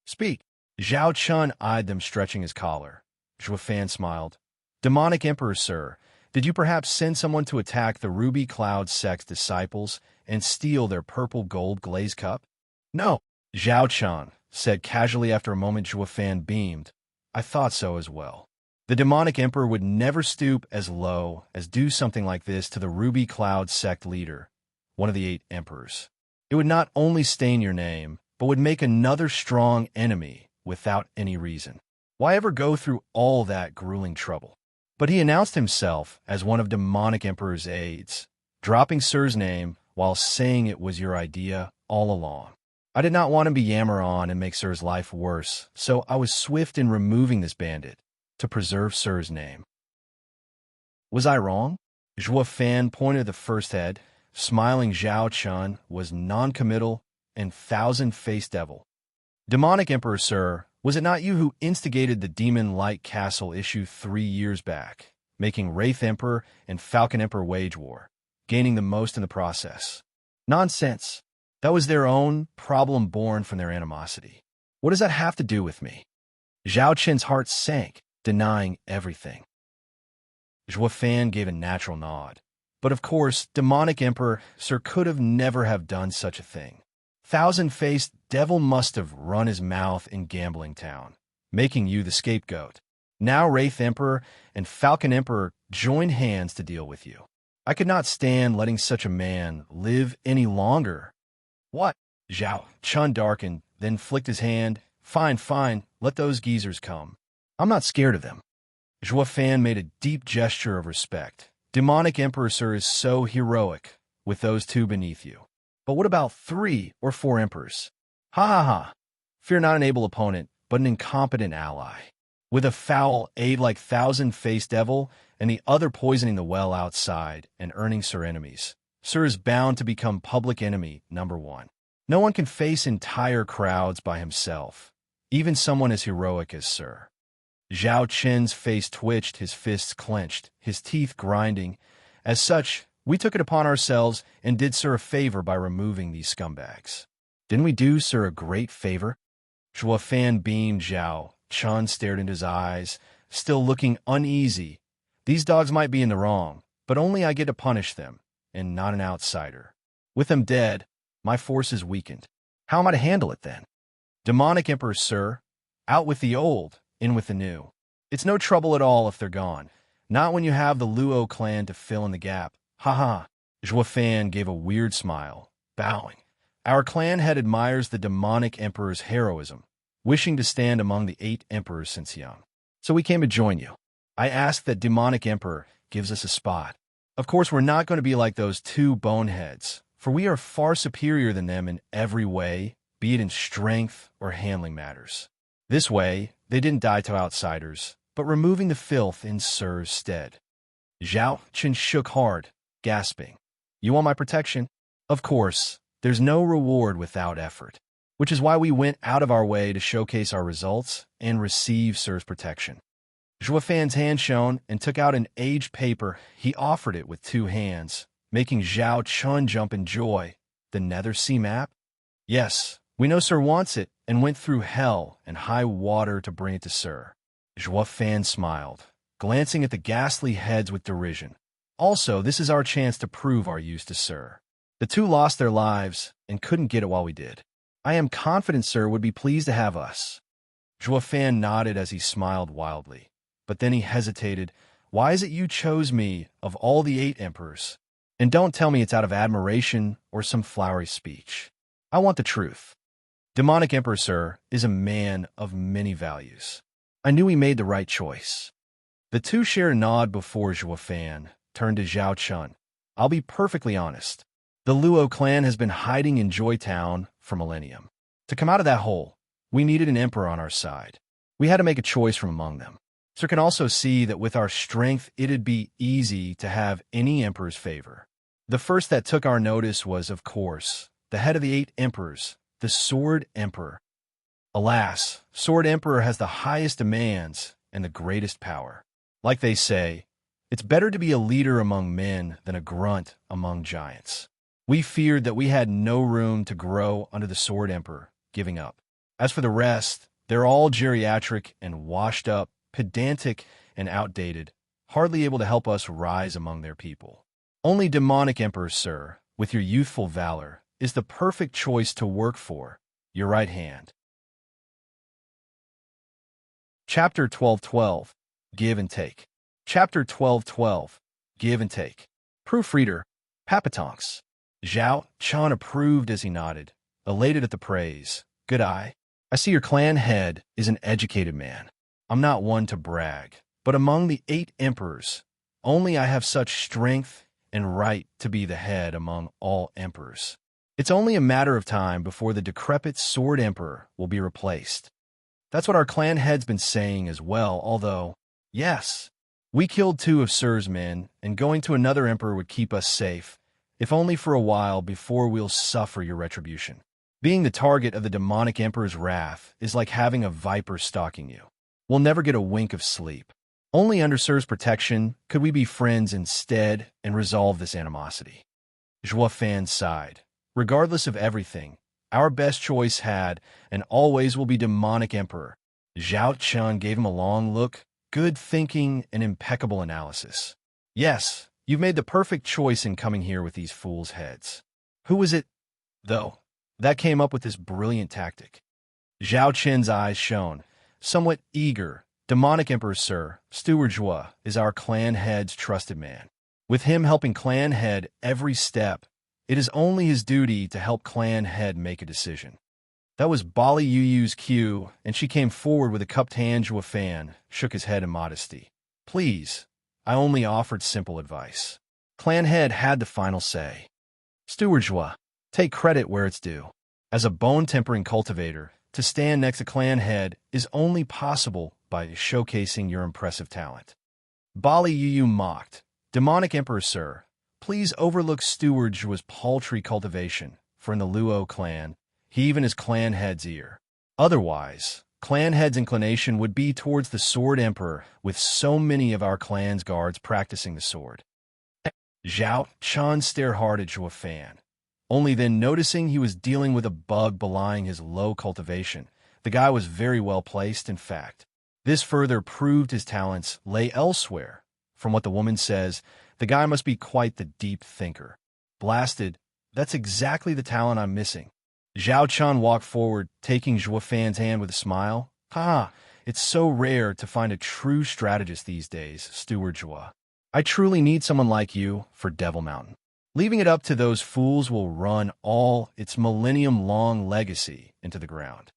Speak. Zhao Chun eyed them, stretching his collar. Zhuo Fan smiled. Demonic Emperor, sir, did you perhaps send someone to attack the Ruby Cloud sect's disciples and steal their purple gold glazed cup? No, Zhao Chun said casually. After a moment, Zhuo Fan beamed. I thought so as well. The demonic emperor would never stoop as low as do something like this to the Ruby Cloud sect leader, one of the 8 emperors. It would not only stain your name, but would make another strong enemy without any reason. Why ever go through all that grueling trouble? But he announced himself as one of demonic emperor's aides, dropping Sir's name while saying it was your idea all along. I did not want him to yammer on and make Sir's life worse, so I was swift in removing this bandit to preserve Sir's name. Was I wrong? Zhuo Fan pointed the first head. Smiling Zhao Chun was non-committal and thousand-faced devil. Demonic Emperor, sir, was it not you who instigated the Demon Light Castle issue 3 years back, making Wraith Emperor and Falcon Emperor wage war, gaining the most in the process? Nonsense. That was their own problem born from their animosity. What does that have to do with me? Zhao Chen's heart sank, denying everything. Zhuo Fan gave a natural nod. But of course, Demonic Emperor, sir, could have never have done such a thing. Thousand-faced devil must have run his mouth in Gambling Town, making you the scapegoat. Now Wraith Emperor and Falcon Emperor join hands to deal with you. I could not stand letting such a man live any longer. What? Zhao Chun darkened, then flicked his hand. Fine, fine, let those geezers come. I'm not scared of them. Zhuo Fan made a deep gesture of respect. Demonic Emperor, sir, is so heroic, with those 2 beneath you. But what about 3 or 4 emperors? Ha ha ha. Fear not an able opponent, but an incompetent ally. With a foul aid like thousand-faced devil, and the other poisoning the well outside and earning Sir enemies, Sir is bound to become public enemy number 1. No one can face entire crowds by himself, even someone as heroic as Sir. Zhao Chen's face twitched, his fists clenched, his teeth grinding. As such, we took it upon ourselves and did Sir a favor by removing these scumbags. Didn't we do Sir a great favor? Zhuo Fan beamed. Zhao Chun stared into his eyes, still looking uneasy. These dogs might be in the wrong, but only I get to punish them, and not an outsider. With them dead, my force is weakened. How am I to handle it then? Demonic Emperor, sir, out with the old, in with the new. It's no trouble at all if they're gone. Not when you have the Luo clan to fill in the gap. Ha ha. Zhuo Fan gave a weird smile, bowing. Our clan head admires the demonic emperor's heroism, wishing to stand among the 8 emperors since young. So we came to join you. I ask that demonic emperor gives us a spot. Of course, we're not going to be like those 2 boneheads, for we are far superior than them in every way, be it in strength or handling matters. This way, they didn't die to outsiders, but removing the filth in Sir's stead. Zhao Chen shook hard, gasping. You want my protection? Of course, there's no reward without effort, which is why we went out of our way to showcase our results and receive Sir's protection. Zhuo Fan's hand shone and took out an aged paper. He offered it with 2 hands, making Zhao Chun jump in joy. The Nether Sea map? Yes, we know Sir wants it, and went through hell and high water to bring it to Sir. Zhuo Fan smiled, glancing at the ghastly heads with derision. Also, this is our chance to prove our use to Sir. The 2 lost their lives and couldn't get it while we did. I am confident sir would be pleased to have us. Zhuo Fan nodded as he smiled wildly. But then he hesitated. Why is it you chose me of all the 8 emperors? And don't tell me it's out of admiration or some flowery speech. I want the truth. Demonic Emperor, sir, is a man of many values. I knew he made the right choice. The two shared a nod before Zhuo Fan turned to Zhao Chun. I'll be perfectly honest. The Luo clan has been hiding in Joy Town for millennium. To come out of that hole, we needed an emperor on our side. We had to make a choice from among them. Sir can also see that with our strength, it'd be easy to have any emperor's favor. The first that took our notice was, of course, the head of the 8 emperors, the Sword Emperor. Alas, Sword Emperor has the highest demands and the greatest power. Like they say, it's better to be a leader among men than a grunt among giants. We feared that we had no room to grow under the Sword Emperor, giving up. As for the rest, they're all geriatric and washed up, pedantic and outdated, hardly able to help us rise among their people. Only Demonic Emperor, sir, with your youthful valor, is the perfect choice to work for, your right hand. Chapter 12:12, Give and Take. Chapter 12:12, Give and Take. Proofreader, Papatonks. Zhao Chun approved as he nodded, elated at the praise. Good eye. I see your clan head is an educated man. I'm not one to brag, but among the 8 emperors, only I have such strength and right to be the head among all emperors. It's only a matter of time before the decrepit Sword Emperor will be replaced. That's what our clan head's been saying as well, although, yes, we killed 2 of Sir's men, and going to another emperor would keep us safe, if only for a while before we'll suffer your retribution. Being the target of the Demonic Emperor's wrath is like having a viper stalking you. We'll never get a wink of sleep. Only under Sir's protection could we be friends instead and resolve this animosity. Zhuo Fan sighed. Regardless of everything, our best choice had and always will be Demonic Emperor. Zhao Chun gave him a long look, good thinking, and impeccable analysis. Yes, you've made the perfect choice in coming here with these fools' heads. Who was it, though, that came up with this brilliant tactic? Zhao Chen's eyes shone, somewhat eager. Demonic Emperor, sir, Steward Zhuo is our clan head's trusted man. With him helping clan head every step, it is only his duty to help clan head make a decision. That was Bali Yuyu's cue, and she came forward with a cupped hand. Zhuo Fan shook his head in modesty. Please, I only offered simple advice. Clan head had the final say. Steward Zhuo, take credit where it's due. As a bone-tempering cultivator, to stand next to clan head is only possible by showcasing your impressive talent. Bali Yuyu mocked. Demonic Emperor, sir, please overlook Steward Zhuo's paltry cultivation, for in the Luo clan, he even has clan head's ear. Otherwise, clan head's inclination would be towards the Sword Emperor, with so many of our clan's guards practicing the sword. Zhao Chun stared hard at Zhuo Fan. Only then, noticing he was dealing with a bug belying his low cultivation, the guy was very well placed, in fact. This further proved his talents lay elsewhere. From what the woman says, the guy must be quite the deep thinker. Blasted, that's exactly the talent I'm missing. Zhao Chun walked forward, taking Zhuo Fan's hand with a smile. Ha! It's so rare to find a true strategist these days, Steward Zhuo. I truly need someone like you for Devil Mountain. Leaving it up to those fools will run all its millennium-long legacy into the ground.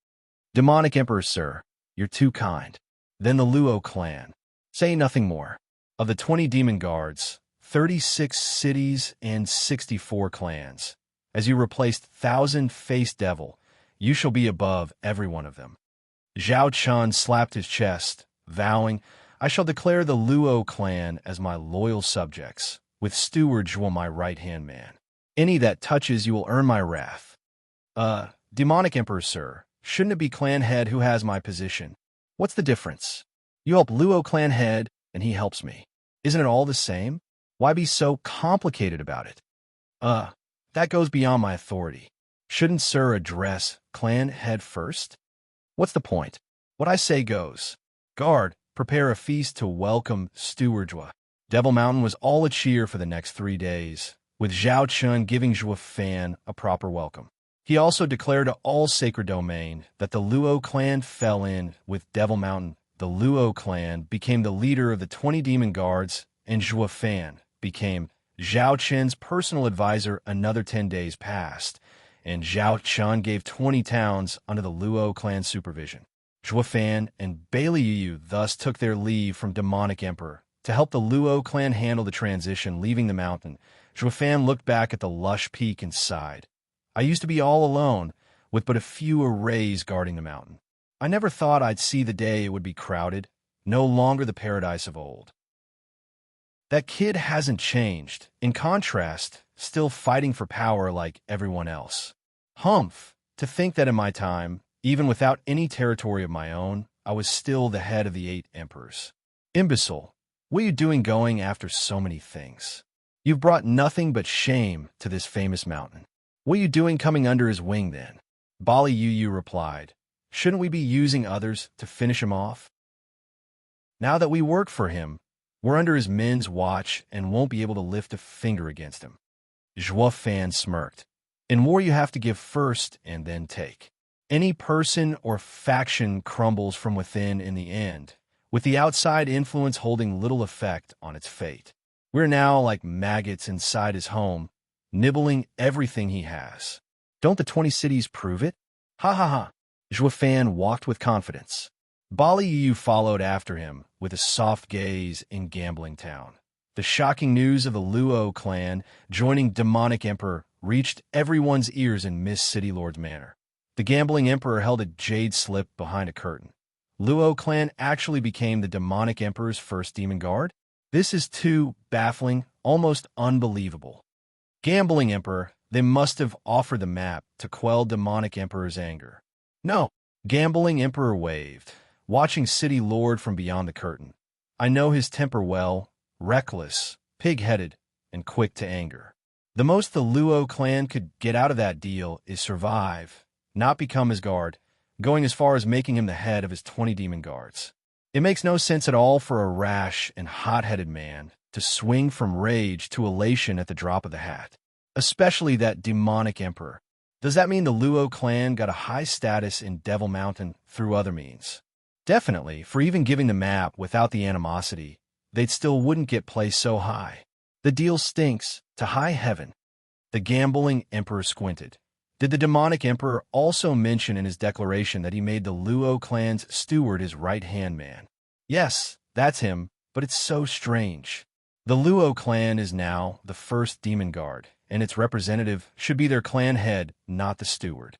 Demonic Emperor, sir, you're too kind. Then the Luo clan. Say nothing more. Of the 20 demon guards, 36 cities and 64 clans. As you replaced thousand-faced devil, you shall be above every one of them. Zhao Chun slapped his chest, vowing, I shall declare the Luo clan as my loyal subjects, with Steward Zhuo my right-hand man. Any that touches you will earn my wrath. Demonic Emperor, sir, shouldn't it be clan head who has my position? What's the difference? You help Luo clan head, and he helps me. Isn't it all the same? Why be so complicated about it? That goes beyond my authority. Shouldn't sir address clan head first? What's the point? What I say goes. Guard, prepare a feast to welcome Steward Zhuo. Devil Mountain was all a cheer for the next 3 days, with Zhao Chun giving Zhuo Fan a proper welcome. He also declared to all sacred domain that the Luo clan fell in with Devil Mountain. The Luo clan became the leader of the 20 demon guards, and Zhuo Fan became Zhao Chen's personal advisor. Another 10 days passed, and Zhao Chen gave 20 towns under the Luo clan supervision. Zhuo Fan and Bailey Yu thus took their leave from Demonic Emperor to help the Luo clan handle the transition. Leaving the mountain, Zhuo Fan looked back at the lush peak and sighed. I used to be all alone, with but a few arrays guarding the mountain. I never thought I'd see the day it would be crowded, no longer the paradise of old. That kid hasn't changed. In contrast, still fighting for power like everyone else. Humph, to think that in my time, even without any territory of my own, I was still the head of the 8 emperors. Imbecile, what are you doing going after so many things? You've brought nothing but shame to this famous mountain. What are you doing coming under his wing then? Bali Yu replied, shouldn't we be using others to finish him off? Now that we work for him, we're under his men's watch and won't be able to lift a finger against him. Zhuo Fan smirked. In war you have to give first and then take. Any person or faction crumbles from within in the end, with the outside influence holding little effect on its fate. We're now like maggots inside his home, nibbling everything he has. Don't the 20 cities prove it? Ha ha ha. Zhuo Fan walked with confidence. Bali Yu followed after him with a soft gaze in Gambling Town. The shocking news of the Luo clan joining Demonic Emperor reached everyone's ears in Miss City Lord's manor. The Gambling Emperor held a jade slip behind a curtain. Luo clan actually became the Demonic Emperor's first demon guard? This is too baffling, almost unbelievable. Gambling Emperor, they must have offered the map to quell Demonic Emperor's anger. No, Gambling Emperor waved, watching City Lord from beyond the curtain. I know his temper well, reckless, pig-headed, and quick to anger. The most the Luo clan could get out of that deal is survive, not become his guard, going as far as making him the head of his 20 demon guards. It makes no sense at all for a rash and hot-headed man to swing from rage to elation at the drop of the hat, especially that Demonic Emperor. Does that mean the Luo clan got a high status in Devil Mountain through other means? Definitely, for even giving the map without the animosity, they still wouldn't get placed so high. The deal stinks to high heaven. The Gambling Emperor squinted. Did the Demonic Emperor also mention in his declaration that he made the Luo clan's steward his right-hand man? Yes, that's him, but it's so strange. The Luo clan is now the first demon guard, and its representative should be their clan head, not the steward.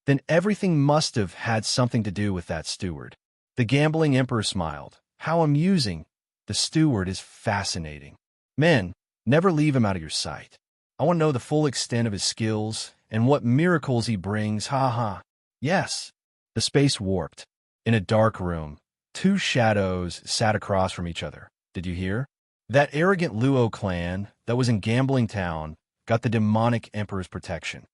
Then everything must have had something to do with that steward. The Gambling Emperor smiled. How amusing. The steward is fascinating. Men, never leave him out of your sight. I want to know the full extent of his skills and what miracles he brings. Ha ha. Yes. The space warped. In a dark room, 2 shadows sat across from each other. Did you hear? That arrogant Luo clan that was in Gambling Town got the Demonic Emperor's protection.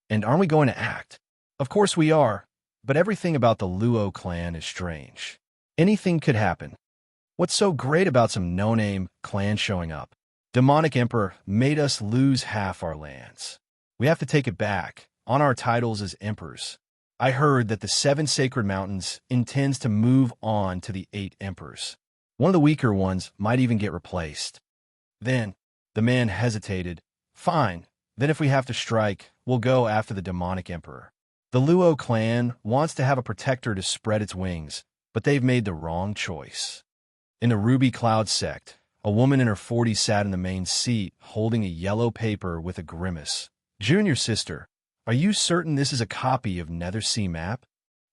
And aren't we going to act? Of course we are, but everything about the Luo clan is strange. Anything could happen. What's so great about some no-name clan showing up? Demonic Emperor made us lose half our lands. We have to take it back, on our titles as emperors. I heard that the 7 sacred mountains intends to move on to the 8 emperors. One of the weaker ones might even get replaced. Then, the man hesitated. Fine, then if we have to strike, we'll go after the Demonic Emperor. The Luo clan wants to have a protector to spread its wings, but they've made the wrong choice. In the Ruby Cloud sect, a woman in her 40s sat in the main seat, holding a yellow paper with a grimace. Junior sister, are you certain this is a copy of Nether Sea map?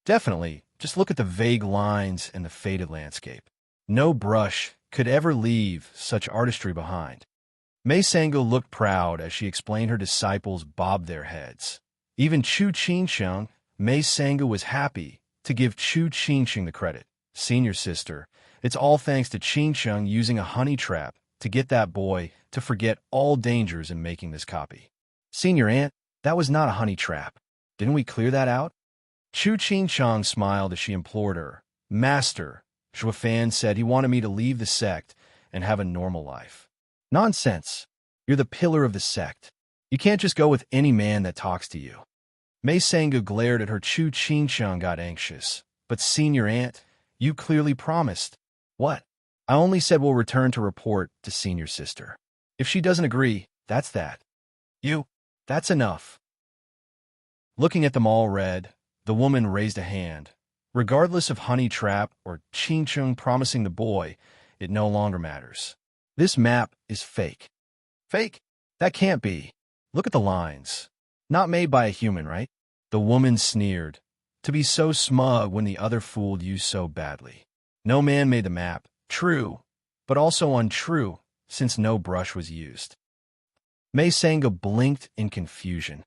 Definitely, just look at the vague lines and the faded landscape. No brush could ever leave such artistry behind. Mei Sango looked proud as she explained her disciples bobbed their heads. Even Chu Qingsheng, Mei Sango was happy to give Chu Qingsheng the credit. Senior sister, it's all thanks to Qingsheng using a honey trap to get that boy to forget all dangers in making this copy. Senior aunt, that was not a honey trap. Didn't we clear that out? Chu Qingsheng smiled as she implored her. Master, Zhuo Fan said he wanted me to leave the sect and have a normal life. Nonsense. You're the pillar of the sect. You can't just go with any man that talks to you. Mei Sanggu glared at her. Chu Qingcheng got anxious. But senior aunt, you clearly promised. What? I only said we'll return to report to senior sister. If she doesn't agree, that's that. That's enough. Looking at them all red, the woman raised a hand. Regardless of honey trap or Qingcheng promising the boy, it no longer matters. This map is fake. Fake? That can't be. Look at the lines. Not made by a human, right? The woman sneered. To be so smug when the other fooled you so badly. No man made the map. True, but also untrue, since no brush was used. Mei Sanggu blinked in confusion.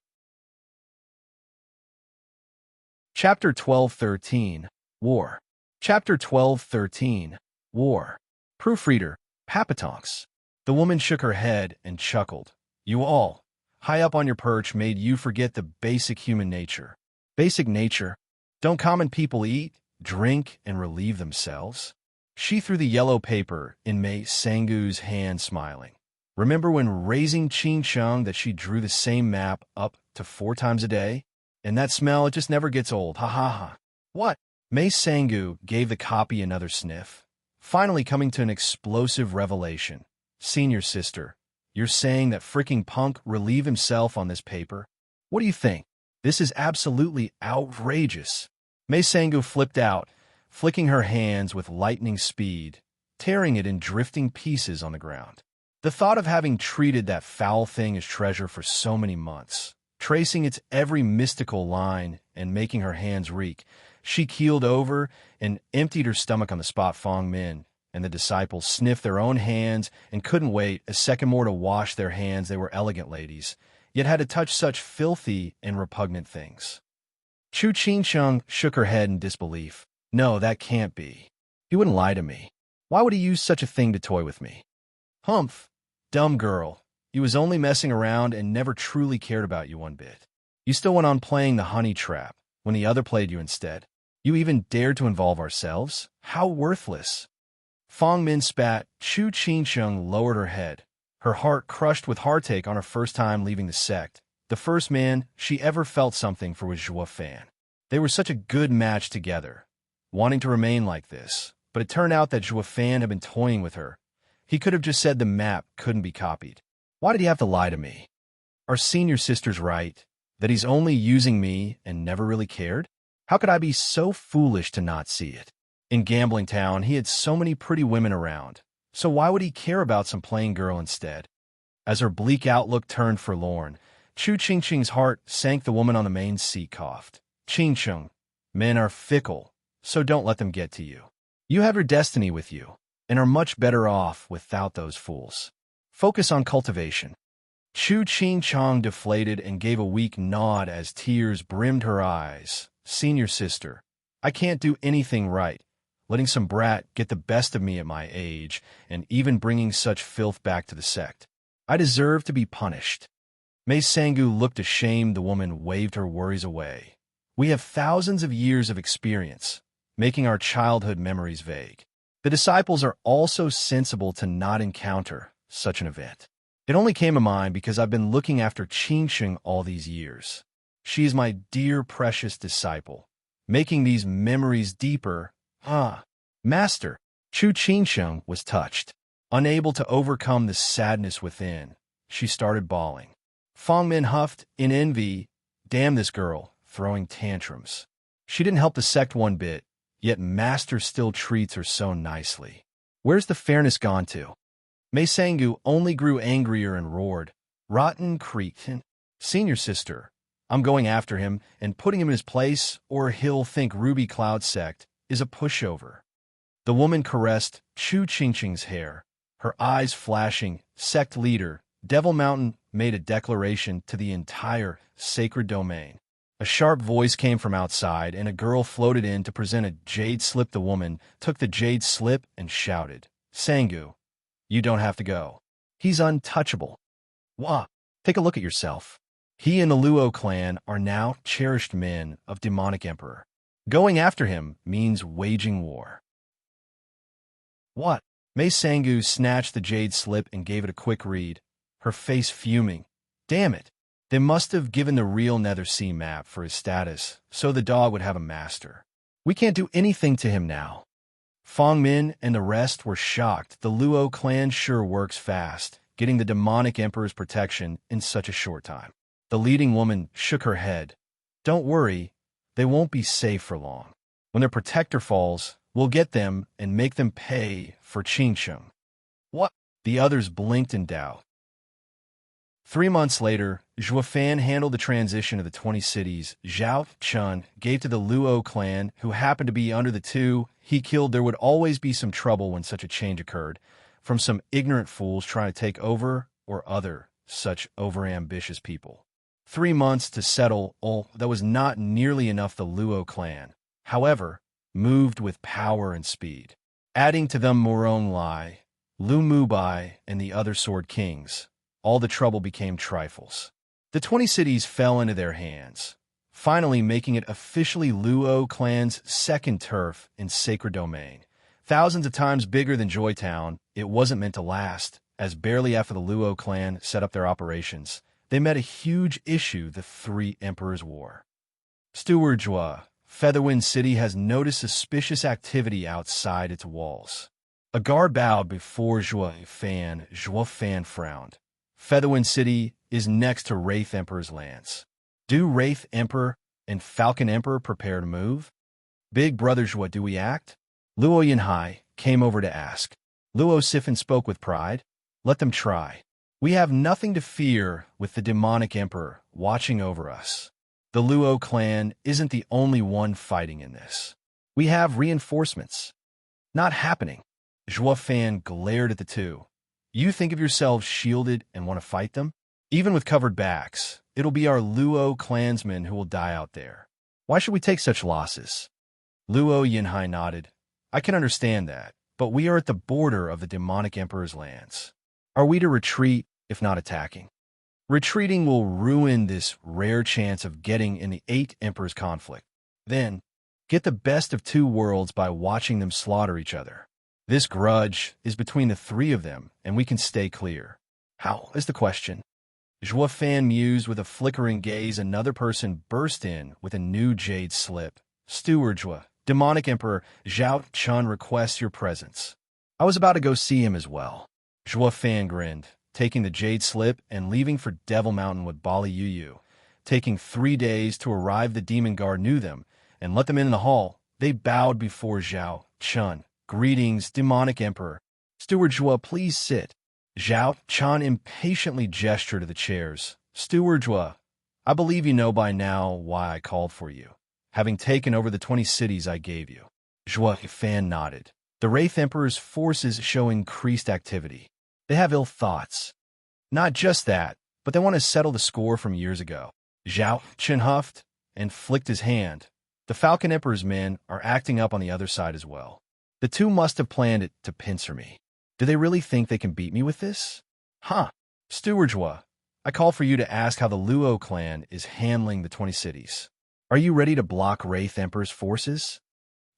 Chapter 12:13, War. Chapter 12:13, War. Proofreader, Papatonks. The woman shook her head and chuckled. You all, high up on your perch, made you forget the basic human nature. Basic nature? Don't common people eat, drink, and relieve themselves? She threw the yellow paper in Mei Sanggu's hand, smiling. Remember when raising Qingcheng that she drew the same map up to 4 times a day? And that smell, it just never gets old. Ha ha ha. What? Mei Sanggu gave the copy another sniff, finally coming to an explosive revelation. Senior sister, you're saying that fricking punk relieve himself on this paper? What do you think? This is absolutely outrageous. Mei Sanggu flipped out, flicking her hands with lightning speed, tearing it in drifting pieces on the ground. The thought of having treated that foul thing as treasure for so many months, tracing its every mystical line and making her hands reek, she keeled over and emptied her stomach on the spot. Fong Min and the disciples sniffed their own hands and couldn't wait a second more to wash their hands. They were elegant ladies, yet had to touch such filthy and repugnant things. Chu Qingcheng shook her head in disbelief. No, that can't be. He wouldn't lie to me. Why would he use such a thing to toy with me? Humph, dumb girl. He was only messing around and never truly cared about you one bit. You still went on playing the honey trap when the other played you instead. You even dared to involve ourselves? How worthless. Fong Min spat. Chu Qingcheng lowered her head, her heart crushed with heartache on her first time leaving the sect. The first man she ever felt something for was Zhuo Fan. They were such a good match together, wanting to remain like this, but it turned out that Zhuo Fan had been toying with her. He could have just said the map couldn't be copied. Why did he have to lie to me? Are senior sisters right, that he's only using me and never really cared? How could I be so foolish to not see it? In Gambling Town, he had so many pretty women around, so why would he care about some plain girl instead? As her bleak outlook turned forlorn, Chu Qingcheng's heart sank. The woman on the main seat coughed. Qingcheng, men are fickle, so don't let them get to you. You have your destiny with you, and are much better off without those fools. Focus on cultivation. Chu Qingcheng deflated and gave a weak nod as tears brimmed her eyes. Senior sister, I can't do anything right, letting some brat get the best of me at my age, and even bringing such filth back to the sect. I deserve to be punished. Mei Sanggu looked ashamed. The woman waved her worries away. We have thousands of years of experience, making our childhood memories vague. The disciples are also sensible to not encounter such an event. It only came to mind because I've been looking after Qingcheng all these years. She is my dear, precious disciple, making these memories deeper. Master, Chu Qingcheng was touched. Unable to overcome the sadness within, she started bawling. Fong Min huffed in envy. Damn this girl, throwing tantrums. She didn't help the sect one bit, yet Master still treats her so nicely. Where's the fairness gone to? Mei Sanggu only grew angrier and roared. Rotten creek. Senior sister, I'm going after him and putting him in his place, or he'll think Ruby Cloud sect is a pushover. The woman caressed Chu Qingcheng's hair, her eyes flashing. Sect leader, Devil Mountain made a declaration to the entire sacred domain. A sharp voice came from outside, and a girl floated in to present a jade slip. The woman took the jade slip and shouted, Sanggu, you don't have to go. He's untouchable. Wah! Take a look at yourself. He and the Luo clan are now cherished men of demonic emperor. Going after him means waging war. What? Mei Sanggu snatched the jade slip and gave it a quick read, her face fuming. Damn it! They must have given the real Nether Sea map for his status, so the dog would have a master. We can't do anything to him now. Fong Min and the rest were shocked. The Luo clan sure works fast, getting the demonic emperor's protection in such a short time. The leading woman shook her head. Don't worry, they won't be safe for long. When their protector falls, we'll get them and make them pay for Qingsheng. What? The others blinked in doubt. 3 months later, Zhuofan handled the transition of the 20 cities Zhao Chun gave to the Luo clan, who happened to be under the two he killed. There would always be some trouble when such a change occurred, from some ignorant fools trying to take over or other such overambitious people. 3 months to settle all that was not nearly enough. The Luo clan, however, moved with power and speed. Adding to them Morong Lai, Lu Mubai, and the other Sword Kings, all the trouble became trifles. The 20 cities fell into their hands, finally making it officially Luo clan's second turf in sacred domain. Thousands of times bigger than Joytown, it wasn't meant to last, as barely after the Luo clan set up their operations, they met a huge issue: the Three Emperors' War. Steward Jua, Featherwind City has noticed suspicious activity outside its walls. A guard bowed before Zhuofan. Zhuofan frowned. Featherwind City is next to Wraith Emperor's lands. Do Wraith Emperor and Falcon Emperor prepare to move? Big Brother Zhua, do we act? Luo Yinhai came over to ask. Luo Sifan spoke with pride. Let them try. We have nothing to fear with the demonic emperor watching over us. The Luo clan isn't the only one fighting in this. We have reinforcements. Not happening. Zhuofan glared at the two. You think of yourselves shielded and want to fight them? Even with covered backs, it'll be our Luo clansmen who will die out there. Why should we take such losses? Luo Yinhai nodded. I can understand that, but we are at the border of the demonic emperor's lands. Are we to retreat, if not attacking? Retreating will ruin this rare chance of getting in the 8 emperors conflict. Then, get the best of 2 worlds by watching them slaughter each other. This grudge is between the 3 of them, and we can stay clear. How is the question? Zhuofan mused with a flickering gaze. Another person burst in with a new jade slip. Steward Zhua, demonic emperor Zhao Chun requests your presence. I was about to go see him as well. Zhuofan grinned, taking the jade slip and leaving for Devil Mountain with Bali Yuyu. Taking 3 days to arrive, the demon guard knew them and let them in the hall. They bowed before Zhao Chun. Greetings, demonic emperor. Steward Zhua, please sit. Zhao Chun impatiently gestured to the chairs. Steward Zhua, I believe you know by now why I called for you, having taken over the 20 cities I gave you. Zhuofan nodded. The Wraith Emperor's forces show increased activity. They have ill thoughts. Not just that, but they want to settle the score from years ago. Zhao Chun huffed and flicked his hand. The Falcon Emperor's men are acting up on the other side as well. The two must have planned it to pincer me. Do they really think they can beat me with this? Huh. Steward Zhua, I call for you to ask how the Luo clan is handling the 20 cities. Are you ready to block Wraith Emperor's forces?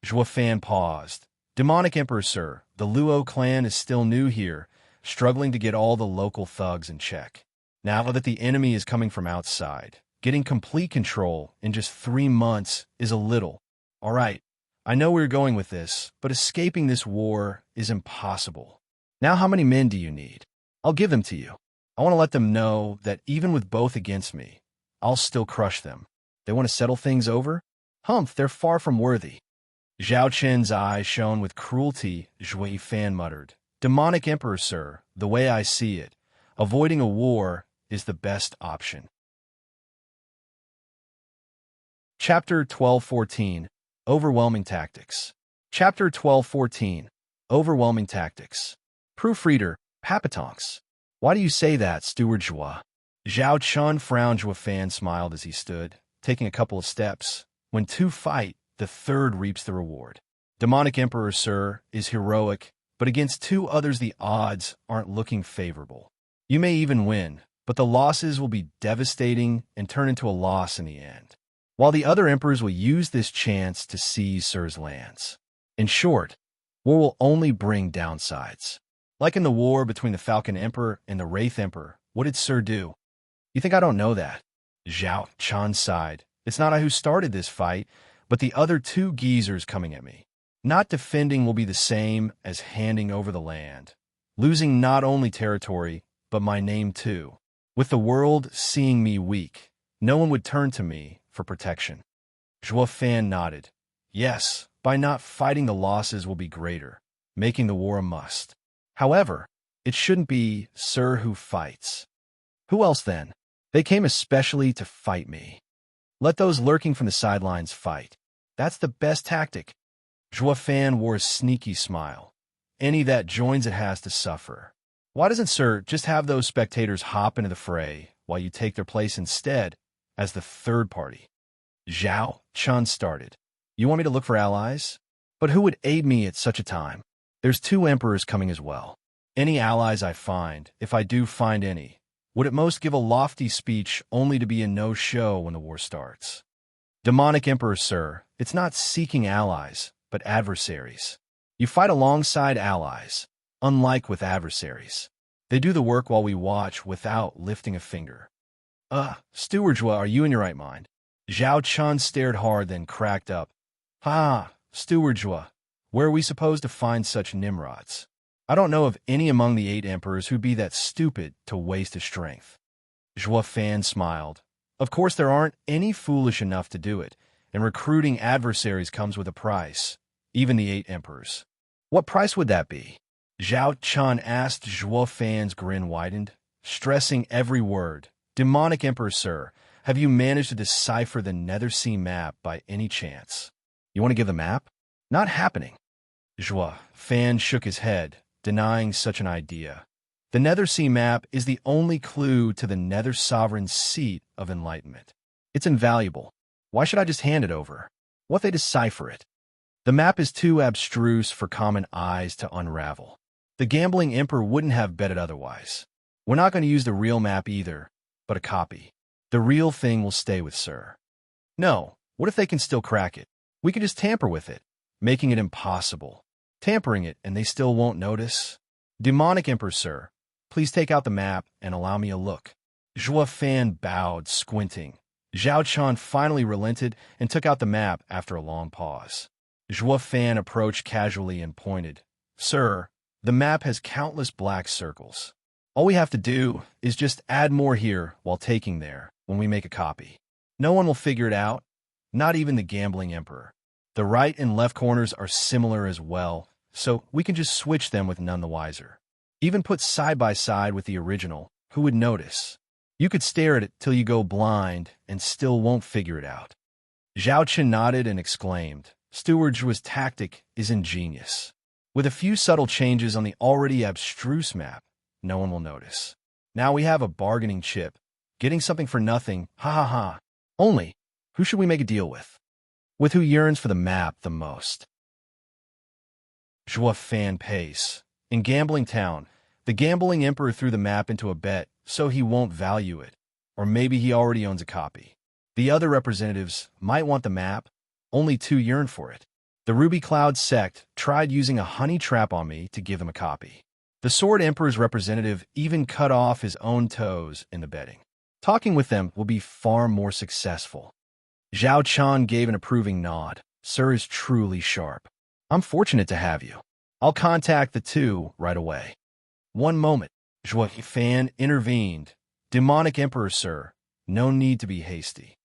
Zhuofan paused. Demonic Emperor, sir, the Luo clan is still new here, struggling to get all the local thugs in check. Now that the enemy is coming from outside, getting complete control in just 3 months is a little. All right. I know where you're going with this, but escaping this war is impossible. Now how many men do you need? I'll give them to you. I want to let them know that even with both against me, I'll still crush them. They want to settle things over? Humph, they're far from worthy. Zhao Chen's eyes shone with cruelty. Zhuofan muttered. Demonic Emperor, sir, the way I see it, avoiding a war is the best option. Chapter 12:14 Overwhelming Tactics. Chapter 12:14 Overwhelming Tactics. Proofreader, Papatonks. Why do you say that, Steward Zhua? Zhao Chun frowned. Zhuofan smiled as he stood, taking a couple of steps. When 2 fight, the 3rd reaps the reward. Demonic Emperor, sir, is heroic, but against 2 others the odds aren't looking favorable. You may even win, but the losses will be devastating and turn into a loss in the end, while the other emperors will use this chance to seize Sir's lands. In short, war will only bring downsides. Like in the war between the Falcon Emperor and the Wraith Emperor, what did Sir do? You think I don't know that? Zhao Chan sighed. It's not I who started this fight, but the other two geezers coming at me. Not defending will be the same as handing over the land. Losing not only territory, but my name too. With the world seeing me weak, no one would turn to me for protection. Zhuo Fan nodded. Yes, by not fighting the losses will be greater, making the war a must. However, it shouldn't be Sir who fights. Who else then? They came especially to fight me. Let those lurking from the sidelines fight. That's the best tactic. Zhuo Fan wore a sneaky smile. Any that joins it has to suffer. Why doesn't Sir just have those spectators hop into the fray while you take their place instead as the third party? Zhao Chun started. You want me to look for allies? But who would aid me at such a time? There's two emperors coming as well. Any allies I find, if I do find any, would at most give a lofty speech only to be a no-show when the war starts. Demonic Emperor, sir, it's not seeking allies, but adversaries. You fight alongside allies, unlike with adversaries. They do the work while we watch without lifting a finger. Steward Zhua, are you in your right mind? Zhao Chun stared hard, then cracked up. Steward Zhua, where are we supposed to find such Nimrods? I don't know of any among the 8 emperors who'd be that stupid to waste his strength. Zhua Fan smiled. Of course there aren't any foolish enough to do it, and recruiting adversaries comes with a price, even the 8 emperors. What price would that be? Zhao Chun asked. Zhua Fan's grin widened, stressing every word. Demonic Emperor, sir, have you managed to decipher the Nethersea map by any chance? You want to give the map? Not happening. Zhua Fan shook his head, denying such an idea. The Nethersea map is the only clue to the Nether Sovereign's seat of enlightenment. It's invaluable. Why should I just hand it over? What if they decipher it? The map is too abstruse for common eyes to unravel. The gambling emperor wouldn't have bet it otherwise. We're not going to use the real map either, but a copy. The real thing will stay with Sir. No, what if they can still crack it? We could just tamper with it, making it impossible. Tampering it and they still won't notice. Demonic Emperor, sir, please take out the map and allow me a look. Zhua Fan bowed, squinting. Zhao Chun finally relented and took out the map after a long pause. Zhua Fan approached casually and pointed. Sir, the map has countless black circles. All we have to do is just add more here while taking there when we make a copy. No one will figure it out, not even the gambling emperor. The right and left corners are similar as well, so we can just switch them with none the wiser. Even put side by side with the original, who would notice? You could stare at it till you go blind and still won't figure it out. Zhao Chen nodded and exclaimed, Steward Zhua's tactic is ingenious. With a few subtle changes on the already abstruse map, no one will notice. Now we have a bargaining chip. Getting something for nothing, ha ha ha. Only, who should we make a deal with? With who yearns for the map the most? Zhua Fan pace. In Gambling Town, the gambling emperor threw the map into a bet so he won't value it. Or maybe he already owns a copy. The other representatives might want the map, only 2 yearn for it. The Ruby Cloud sect tried using a honey trap on me to give them a copy. The Sword Emperor's representative even cut off his own toes in the betting. Talking with them will be far more successful. Zhao Chan gave an approving nod. Sir is truly sharp. I'm fortunate to have you. I'll contact the 2 right away. One moment. Zhua Fan intervened. Demonic Emperor, sir, no need to be hasty.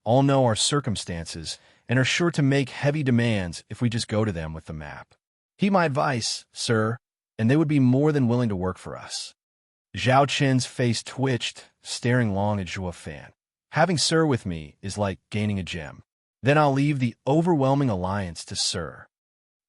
All know our circumstances and are sure to make heavy demands if we just go to them with the map. Heed my advice, sir, and they would be more than willing to work for us. Zhao Chen's face twitched, staring long at Zhua Fan. Having Sir with me is like gaining a gem. Then I'll leave the overwhelming alliance to Sir.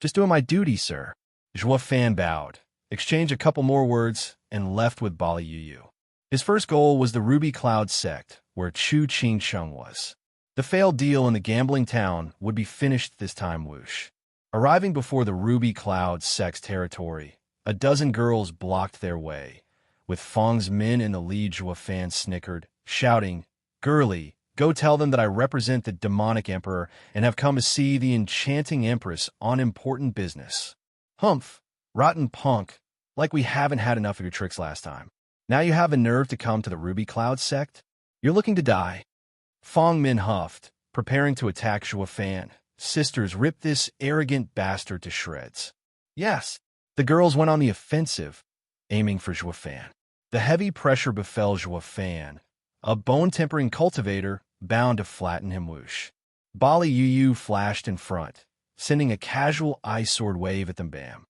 Just doing my duty, sir. Zhua Fan bowed, exchanged a couple more words, and left with Bali Yuyu. His first goal was the Ruby Cloud sect, where Chu Qing Chung was. The failed deal in the gambling town would be finished this time whoosh. Arriving before the Ruby Cloud sect's territory, a dozen girls blocked their way. With Fong's men in the lead, Zhua Fan snickered, shouting, Girlie, go tell them that I represent the demonic emperor and have come to see the enchanting empress on important business. Humph, rotten punk, like we haven't had enough of your tricks last time. Now you have a nerve to come to the Ruby Cloud sect? You're looking to die. Fong Min huffed, preparing to attack Zhuo Fan. Sisters, rip this arrogant bastard to shreds. Yes, the girls went on the offensive, aiming for Zhuo Fan. The heavy pressure befell Zhuo Fan, a bone-tempering cultivator bound to flatten him whoosh. Bali Yu flashed in front, sending a casual ice sword wave at them bam.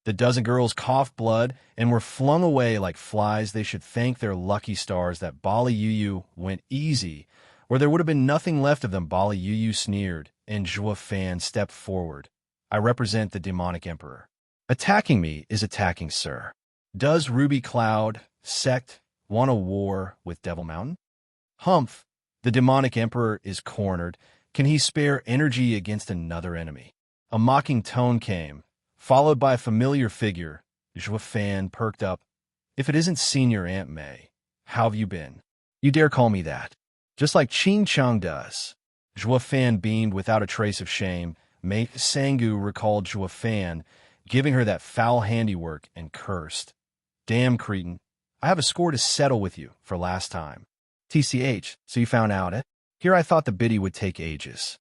The dozen girls coughed blood and were flung away like flies. They should thank their lucky stars that Bali Yu went easy, or there would have been nothing left of them. Bali Yu sneered, and Zhuo Fan stepped forward. I represent the demonic emperor. Attacking me is attacking, sir. Does Ruby Cloud sect want a war with Devil Mountain? Humph, the demonic emperor is cornered. Can he spare energy against another enemy? A mocking tone came, followed by a familiar figure. Zhuo Fan perked up. If it isn't Senior Aunt May, how have you been? You dare call me that? Just like Ching Chang does. Zhuo Fan beamed without a trace of shame. Mei Sangu recalled Zhuo Fan, giving her that foul handiwork, and cursed. Damn cretin, I have a score to settle with you for last time. TCH, so you found out, eh? Here I thought the biddy would take ages.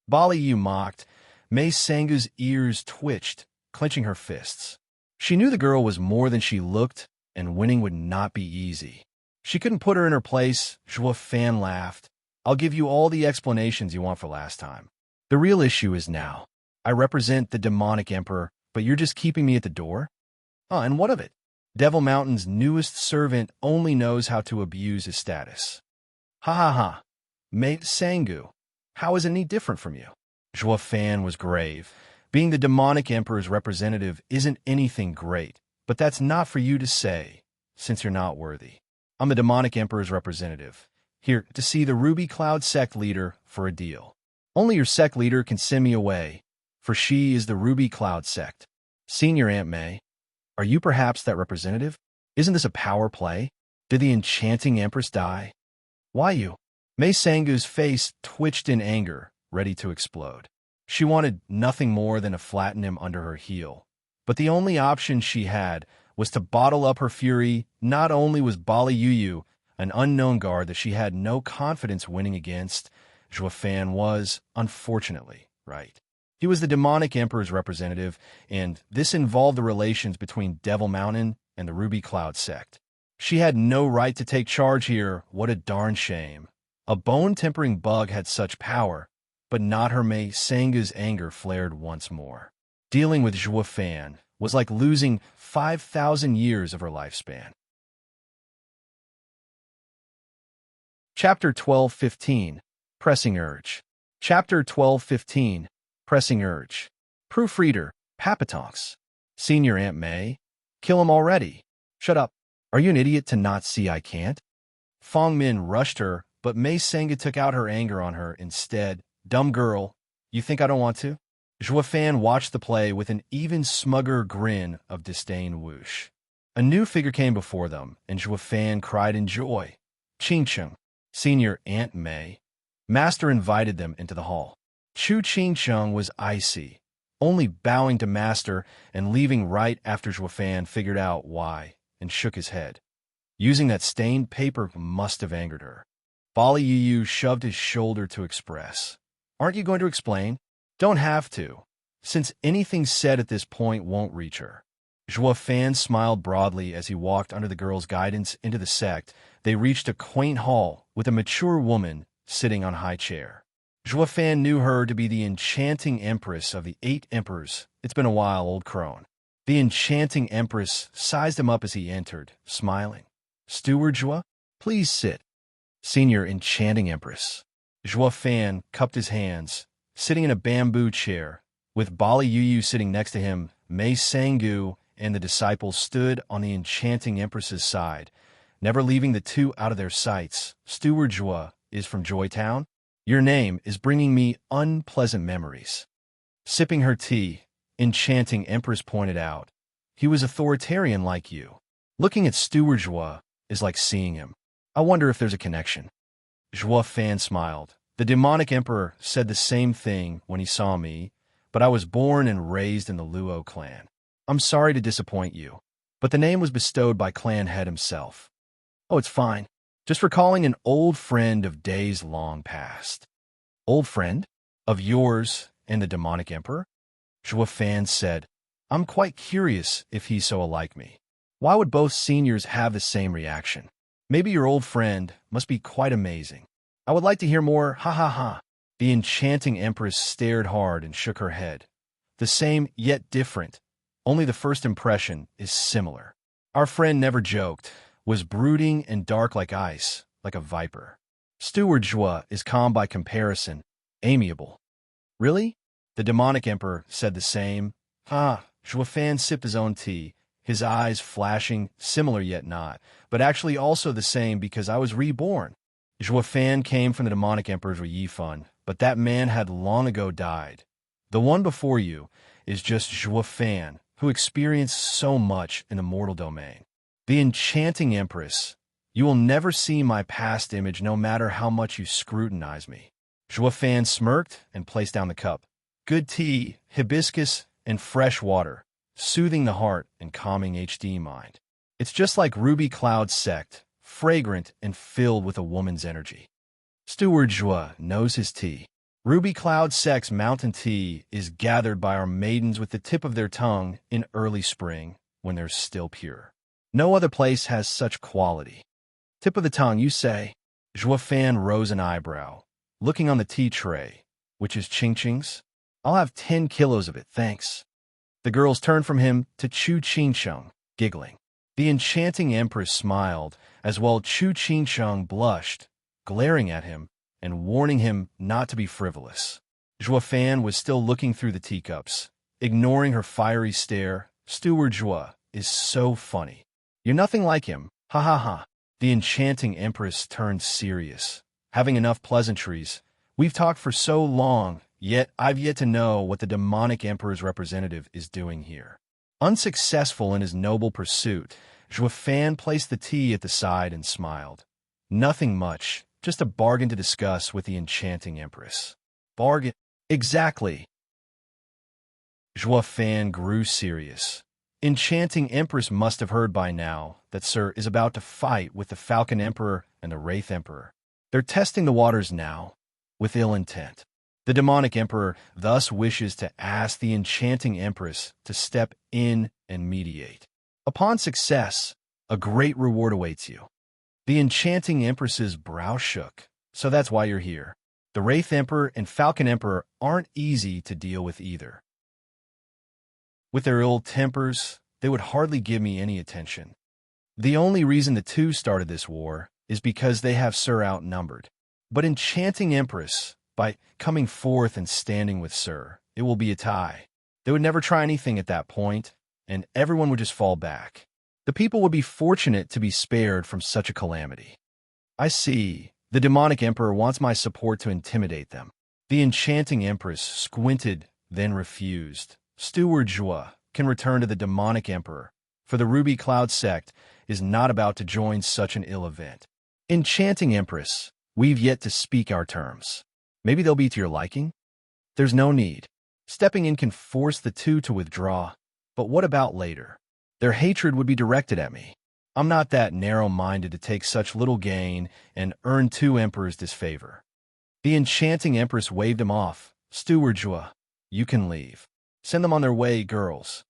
Bali Yu mocked. Mei Sangu's ears twitched, clenching her fists. She knew the girl was more than she looked, and winning would not be easy. She couldn't put her in her place. Zhuo Fan laughed. I'll give you all the explanations you want for last time. The real issue is now. I represent the demonic emperor, but you're just keeping me at the door? And what of it? Devil Mountain's newest servant only knows how to abuse his status. Ha ha ha. Mei Sangu, how is any different from you? Zhuo Fan was grave. Being the demonic emperor's representative isn't anything great, but that's not for you to say, since you're not worthy. I'm the demonic emperor's representative, here to see the Ruby Cloud sect leader for a deal. Only your sect leader can send me away, for she is the Ruby Cloud sect. Senior Aunt May, are you perhaps that representative? Isn't this a power play? Did the enchanting empress die? Why you? Mei Sangu's face twitched in anger, ready to explode. She wanted nothing more than to flatten him under her heel. But the only option she had was to bottle up her fury. Not only was Bali Yu an unknown guard that she had no confidence winning against, Zhuo Fan was, unfortunately, right. He was the demonic emperor's representative, and this involved the relations between Devil Mountain and the Ruby Cloud sect. She had no right to take charge here. What a darn shame. A bone-tempering bug had such power, but not her. Mei Sangu's anger flared once more. Dealing with Zhuo Fan was like losing 5,000 years of her lifespan. Chapter 12:15, Pressing Urge. Chapter 12:15, Pressing Urge. Proofreader, Papatonks. Senior Aunt May, kill him already. Shut up. Are you an idiot to not see I can't? Fong Min rushed her, but Mei Sangu took out her anger on her instead. Dumb girl, you think I don't want to? Zhuo Fan watched the play with an even smugger grin of disdain whoosh. A new figure came before them, and Zhuo Fan cried in joy. Ching Cheng, Senior Aunt May. Master invited them into the hall. Chu Ching Cheng was icy, only bowing to Master and leaving right after Zhuo Fan figured out why and shook his head. Using that stained paper must have angered her. Bali Yu shoved his shoulder to express. Aren't you going to explain? Don't have to, since anything said at this point won't reach her. Zhuo Fan smiled broadly as he walked under the girl's guidance into the sect. They reached a quaint hall with a mature woman sitting on a high chair. Zhuo Fan knew her to be the enchanting empress of the 8 emperors. It's been a while, old crone. The enchanting empress sized him up as he entered, smiling. Steward Zhuo, please sit. Senior enchanting empress. Zhuo Fan cupped his hands, sitting in a bamboo chair, with Bali Yu sitting next to him. Mei Sangu and the disciples stood on the enchanting empress's side, never leaving the two out of their sights. Steward Zhuo is from Joy Town? Your name is bringing me unpleasant memories. Sipping her tea, enchanting empress pointed out. He was authoritarian like you. Looking at Steward Zhuo is like seeing him. I wonder if there's a connection. Zhuo Fan smiled. The demonic emperor said the same thing when he saw me, but I was born and raised in the Luo clan. I'm sorry to disappoint you, but the name was bestowed by clan head himself. Oh, it's fine. Just recalling an old friend of days long past. Old friend? Of yours and the demonic emperor? Zhua Fan said, I'm quite curious if he's so alike me. Why would both seniors have the same reaction? Maybe your old friend must be quite amazing. I would like to hear more, ha ha ha. The enchanting empress stared hard and shook her head. The same, yet different. Only the first impression is similar. Our friend never joked, was brooding and dark like ice, like a viper. Steward Zhua is calm by comparison, amiable. Really? The demonic emperor said the same. Zhua Fan sipped his own tea, his eyes flashing, similar yet not, but actually also the same because I was reborn. Zhua Fan came from the demonic emperor's Yi Fun, but that man had long ago died. The one before you is just Zhua Fan, who experienced so much in the mortal domain. The enchanting empress. You will never see my past image no matter how much you scrutinize me. Zhua Fan smirked and placed down the cup. Good tea, hibiscus, and fresh water, soothing the heart and calming HD mind. It's just like Ruby Cloud sect, fragrant and filled with a woman's energy. Steward Zhua knows his tea. Ruby Cloud sect's mountain tea is gathered by our maidens with the tip of their tongue in early spring when they're still pure. No other place has such quality. Tip of the tongue, you say? Zhua Fan rose an eyebrow, looking on the tea tray, which is Ching Ching's. I'll have 10 kilos of it, thanks. The girls turned from him to Chu Qingsheng, giggling. The enchanting empress smiled, as well Chu Qingsheng blushed, glaring at him and warning him not to be frivolous. Zhua Fan was still looking through the teacups, ignoring her fiery stare. Steward Zhua is so funny. You're nothing like him, ha ha ha. The enchanting empress turned serious. Having enough pleasantries. We've talked for so long, yet I've yet to know what the demonic emperor's representative is doing here. Unsuccessful in his noble pursuit, Zhua Fan placed the tea at the side and smiled. Nothing much, just a bargain to discuss with the enchanting empress. Bargain? Exactly. Zhua Fan grew serious. Enchanting empress must have heard by now that Sir is about to fight with the Falcon Emperor and the Wraith Emperor. They're testing the waters now, with ill intent. The demonic emperor thus wishes to ask the enchanting empress to step in and mediate. Upon success, a great reward awaits you. The enchanting empress's brow shook, so that's why you're here. The Wraith Emperor and Falcon Emperor aren't easy to deal with either. With their ill tempers, they would hardly give me any attention. The only reason the two started this war is because they have Sir outnumbered. But enchanting empress, by coming forth and standing with Sir, it will be a tie. They would never try anything at that point, and everyone would just fall back. The people would be fortunate to be spared from such a calamity. I see. The demonic emperor wants my support to intimidate them. The enchanting empress squinted, then refused. Steward Zhua can return to the demonic emperor, for the Ruby Cloud sect is not about to join such an ill event. Enchanting empress, we've yet to speak our terms. Maybe they'll be to your liking? There's no need. Stepping in can force the two to withdraw, but what about later? Their hatred would be directed at me. I'm not that narrow-minded to take such little gain and earn two emperors' disfavor. The enchanting empress waved him off. Steward Zhua, you can leave. Send them on their way, girls.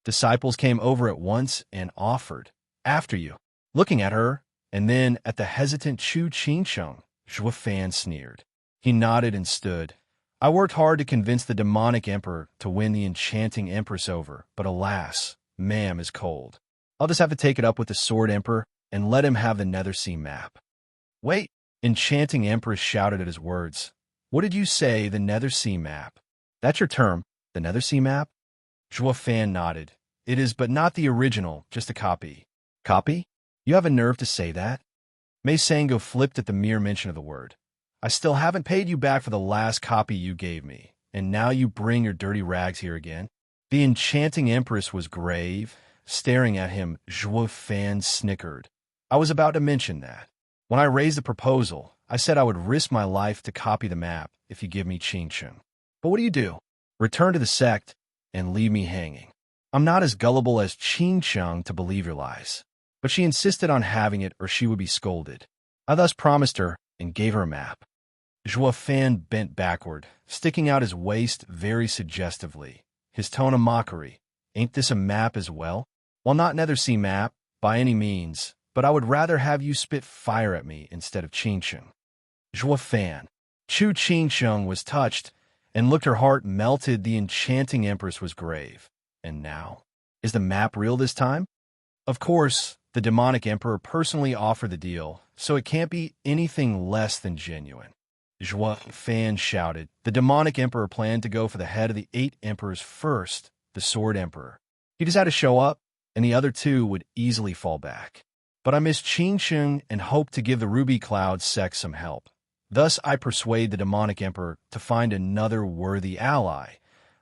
Disciples came over at once and offered, after you. Looking at her, and then at the hesitant Chu Qingsheng, Zhua Fan sneered. He nodded and stood. I worked hard to convince the demonic emperor to win the enchanting empress over, but alas, ma'am is cold. I'll just have to take it up with the sword emperor and let him have the Nethersea map. Wait, enchanting empress shouted at his words. What did you say, the Nethersea map? That's your term, the Nethersea map? Zhua Fan nodded. It is, but not the original, just a copy. Copy? You have a nerve to say that? Mei Sango flipped at the mere mention of the word. I still haven't paid you back for the last copy you gave me, and now you bring your dirty rags here again? The enchanting empress was grave. Staring at him, Zhua Fan snickered. I was about to mention that. When I raised the proposal, I said I would risk my life to copy the map if you give me Qingsheng. But what do? Return to the sect and leave me hanging. I'm not as gullible as Qin Cheng to believe your lies. But she insisted on having it or she would be scolded. I thus promised her and gave her a map. Zhuo Fan bent backward, sticking out his waist very suggestively, his tone a mockery. Ain't this a map as well? Well, not Nethersea map, by any means, but I would rather have you spit fire at me instead of Qingcheng. Zhuo Fan. Chu Qingcheng was touched, and looked her heart melted. The enchanting empress was grave. And now? Is the map real this time? Of course, the demonic emperor personally offered the deal, so it can't be anything less than genuine. Zhuo Fan shouted. The demonic emperor planned to go for the head of the 8 emperors first, the sword emperor. He just had to show up, and the other 2 would easily fall back. But I missed Qingcheng and hoped to give the Ruby Cloud sect some help. Thus I persuade the demonic emperor to find another worthy ally,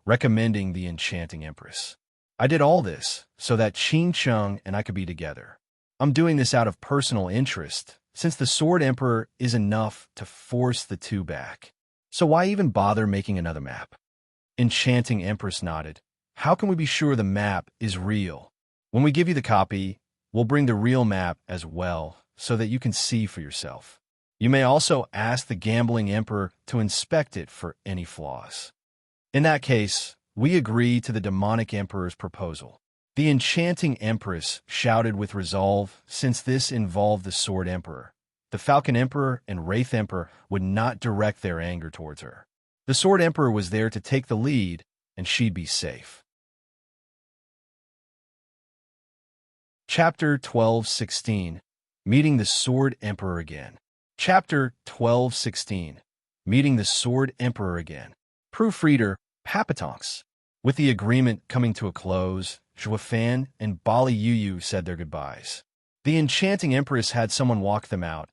recommending the enchanting empress. I did all this so that Qingcheng and I could be together. I'm doing this out of personal interest, since the Sword Emperor is enough to force the 2 back. So why even bother making another map? Enchanting Empress nodded. How can we be sure the map is real? When we give you the copy, we'll bring the real map as well, so that you can see for yourself. You may also ask the Gambling Emperor to inspect it for any flaws. In that case, we agree to the Demonic Emperor's proposal. The Enchanting Empress shouted with resolve, since this involved the Sword Emperor. The Falcon Emperor and Wraith Emperor would not direct their anger towards her. The Sword Emperor was there to take the lead, and she'd be safe. Chapter 12:16. Meeting the Sword Emperor again. Chapter 12:16. Meeting the Sword Emperor again. Proofreader, Papatonks. With the agreement coming to a close, Zhuo Fan and Bali Yuyu said their goodbyes. The Enchanting Empress had someone walk them out,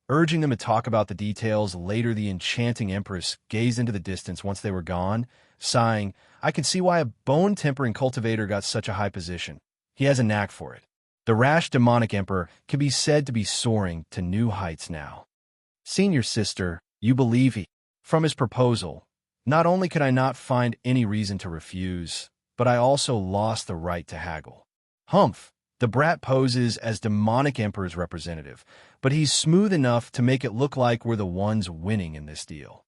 urging them to talk about the details later. The Enchanting Empress gazed into the distance once they were gone, sighing, I can see why a bone-tempering cultivator got such a high position. He has a knack for it. The rash demonic emperor can be said to be soaring to new heights now. Senior sister, you believe he? From his proposal, not only could I not find any reason to refuse, but I also lost the right to haggle. Humph, the brat poses as demonic emperor's representative, but he's smooth enough to make it look like we're the ones winning in this deal.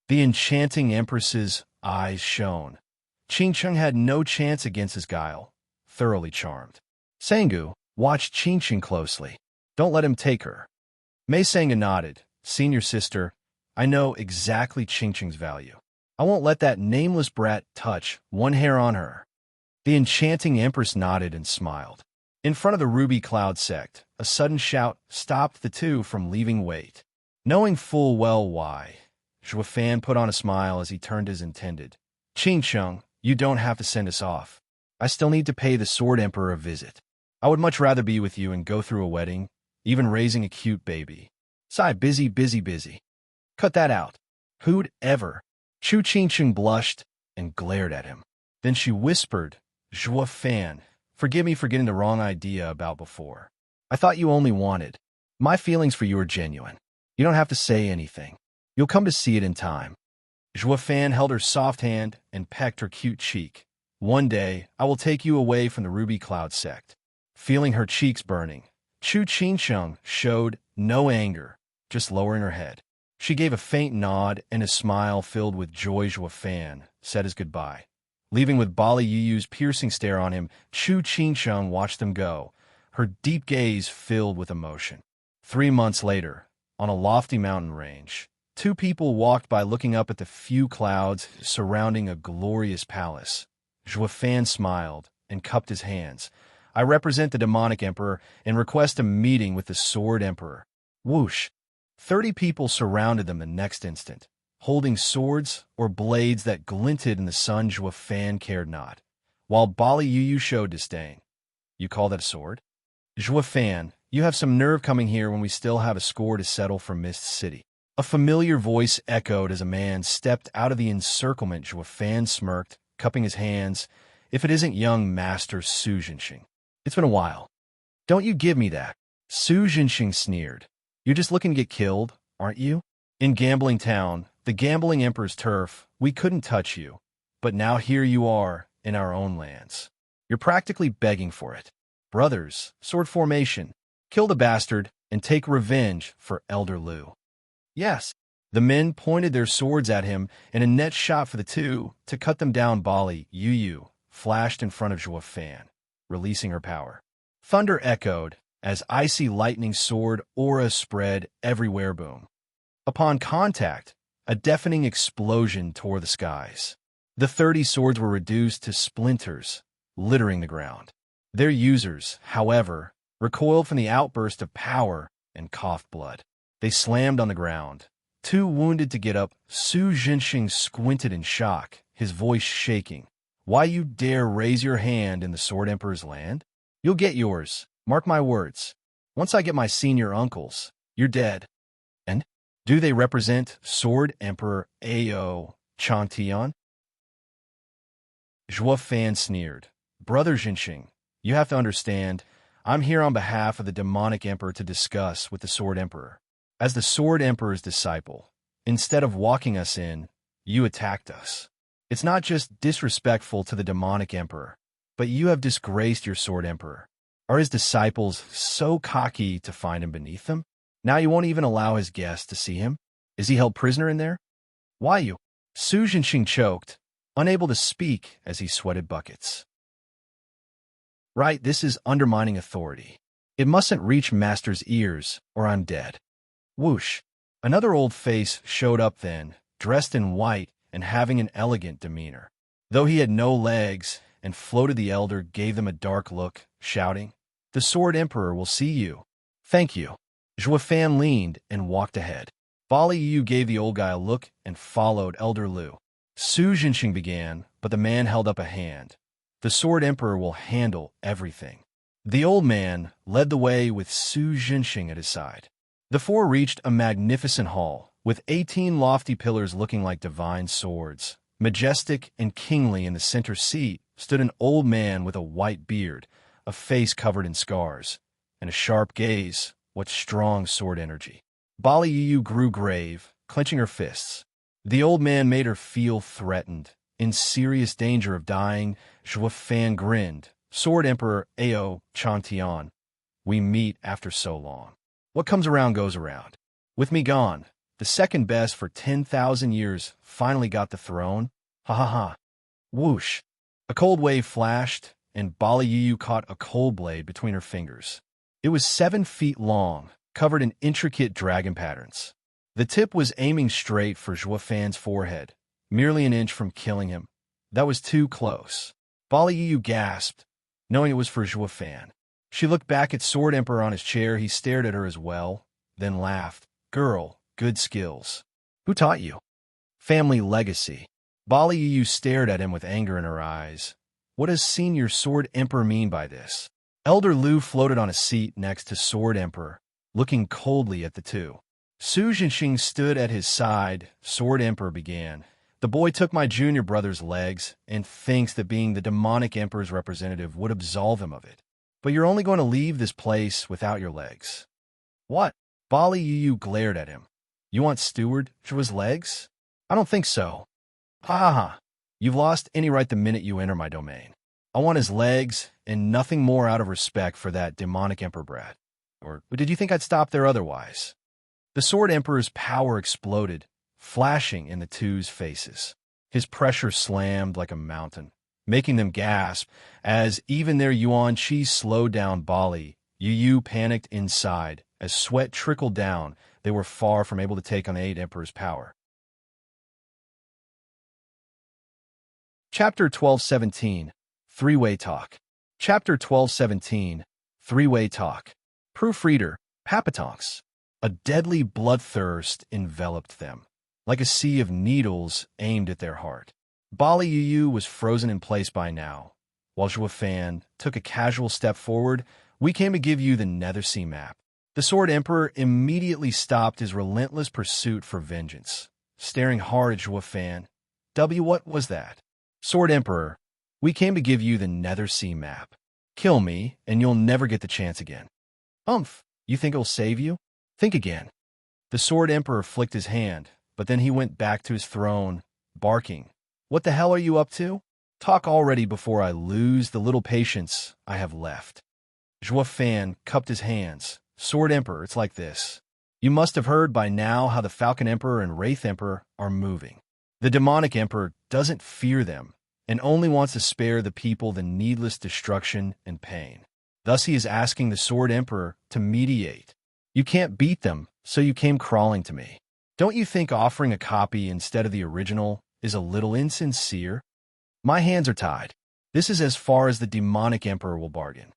The enchanting empress's eyes shone. Qingcheng had no chance against his guile, thoroughly charmed. Sangu, watch Qingcheng closely. Don't let him take her. Mei Sanga nodded. Senior sister, I know exactly Qingcheng's value. I won't let that nameless brat touch one hair on her. The enchanting empress nodded and smiled. In front of the Ruby Cloud sect, a sudden shout stopped the 2 from leaving wait. Knowing full well why, Zhuo Fan put on a smile as he turned as intended. Qingcheng, you don't have to send us off. I still need to pay the Sword Emperor a visit. I would much rather be with you and go through a wedding, even raising a cute baby. Sigh, busy. Cut that out. Who'd ever? Chu Qingcheng blushed and glared at him. Then she whispered, Zhuo Fan, forgive me for getting the wrong idea about before. I thought you only wanted. My feelings for you are genuine. You don't have to say anything. You'll come to see it in time. Zhuo Fan held her soft hand and pecked her cute cheek. One day, I will take you away from the Ruby Cloud sect. Feeling her cheeks burning, Chu Qingcheng showed no anger, just lowering her head. She gave a faint nod, and a smile filled with joy. Zhuo Fan said his goodbye. Leaving with Bali Yuyu's piercing stare on him, Chu Qingcheng watched them go, her deep gaze filled with emotion. 3 months later, on a lofty mountain range, 2 people walked by looking up at the few clouds surrounding a glorious palace. Zhuo Fan smiled and cupped his hands. I represent the demonic emperor and request a meeting with the Sword Emperor. Whoosh! 30 people surrounded them the next instant, holding swords or blades that glinted in the sun. Zhuo Fan cared not, while Bali Yuyu showed disdain. You call that a sword? Zhuo Fan, you have some nerve coming here when we still have a score to settle for Mist City. A familiar voice echoed as a man stepped out of the encirclement. Zhuo Fan smirked, cupping his hands. If it isn't young Master Su Jinxing. It's been a while. Don't you give me that. Su Jinxing sneered. You're just looking to get killed, aren't you? In Gambling Town, the Gambling Emperor's turf, we couldn't touch you. But now here you are, in our own lands. You're practically begging for it. Brothers, sword formation. Kill the bastard and take revenge for Elder Lu. Yes. The men pointed their swords at him, and a net shot for the two to cut them down. Bali Yu flashed in front of Zhuo Fan, releasing her power. Thunder echoed as icy lightning sword aura spread everywhere. Boom. Upon contact, a deafening explosion tore the skies. The 30 swords were reduced to splinters, littering the ground. Their users, however, recoiled from the outburst of power and coughed blood. They slammed on the ground. Too wounded to get up, Su Jinxing squinted in shock, his voice shaking. Why you dare raise your hand in the Sword Emperor's land? You'll get yours, mark my words. Once I get my senior uncles, you're dead. And do they represent Sword Emperor Ao Chantian? Zhuo Fan sneered. Brother Jinxing, you have to understand, I'm here on behalf of the demonic emperor to discuss with the Sword Emperor. As the Sword Emperor's disciple, instead of walking us in, you attacked us. It's not just disrespectful to the demonic emperor, but you have disgraced your Sword Emperor. Are his disciples so cocky to find him beneath them? Now you won't even allow his guests to see him? Is he held prisoner in there? Why you? Su Jinxing choked, unable to speak as he sweated buckets. Right, this is undermining authority. It mustn't reach Master's ears, or I'm dead. Whoosh! Another old face showed up then, dressed in white and having an elegant demeanor. Though he had no legs and floated, the elder gave them a dark look, shouting, The Sword Emperor will see you. Thank you. Zhuo Fan leaned and walked ahead. Bali Yu gave the old guy a look and followed Elder Lu. Su Jinxing began, but the man held up a hand. The Sword Emperor will handle everything. The old man led the way with Su Jinxing at his side. The four reached a magnificent hall, with 18 lofty pillars looking like divine swords. Majestic and kingly in the center seat stood an old man with a white beard, a face covered in scars, and a sharp gaze. What strong sword energy. Bali Yu grew grave, clenching her fists. The old man made her feel threatened, in serious danger of dying. Zhuo Fan grinned. Sword Emperor Ao Chantian, we meet after so long. What comes around goes around. With me gone, the second best for 10,000 years finally got the throne. Ha ha ha. Whoosh. A cold wave flashed, and Bali Yu caught a cold blade between her fingers. It was 7 feet long, covered in intricate dragon patterns. The tip was aiming straight for Zhuo Fan's forehead, merely an inch from killing him. That was too close. Bali Yu gasped, knowing it was for Zhuo Fan. She looked back at Sword Emperor on his chair. He stared at her as well, then laughed. Girl, good skills. Who taught you? Family legacy. Bali Yu stared at him with anger in her eyes. What does Senior Sword Emperor mean by this? Elder Lu floated on a seat next to Sword Emperor, looking coldly at the two. Su Jinxing stood at his side. Sword Emperor began. The boy took my junior brother's legs and thinks that being the demonic emperor's representative would absolve him of it. But you're only going to leave this place without your legs. What? Bali Yu glared at him. You want Steward Zhuo's legs? I don't think so. Ha ha ha. You've lost any right the minute you enter my domain. I want his legs and nothing more out of respect for that demonic emperor brat. Or did you think I'd stop there otherwise? The Sword Emperor's power exploded, flashing in the two's faces. His pressure slammed like a mountain, making them gasp as even their yuan qi slowed down. Bali Yu panicked inside. As sweat trickled down, they were far from able to take on the 8 Emperor's power. Chapter 12:17 Three-Way Talk. Chapter 12:17 Three-Way Talk. Proofreader, Papatonks. A deadly bloodthirst enveloped them, like a sea of needles aimed at their heart. Bali Yu was frozen in place by now, while Zhuo Fan took a casual step forward. We came to give you the Nethersea map. The Sword Emperor immediately stopped his relentless pursuit for vengeance, staring hard at Zhuo Fan. What was that? Sword Emperor, we came to give you the Nethersea map. Kill me, and you'll never get the chance again. You think it'll save you? Think again. The Sword Emperor flicked his hand, but then he went back to his throne, barking. What the hell are you up to? Talk already before I lose the little patience I have left. Zhua Fan cupped his hands. Sword Emperor, it's like this. You must have heard by now how the Falcon Emperor and Wraith Emperor are moving. The Demonic Emperor doesn't fear them and only wants to spare the people the needless destruction and pain. Thus he is asking the Sword Emperor to mediate. You can't beat them, so you came crawling to me. Don't you think offering a copy instead of the original is a little insincere? My hands are tied. This is as far as the Demonic Emperor will bargain.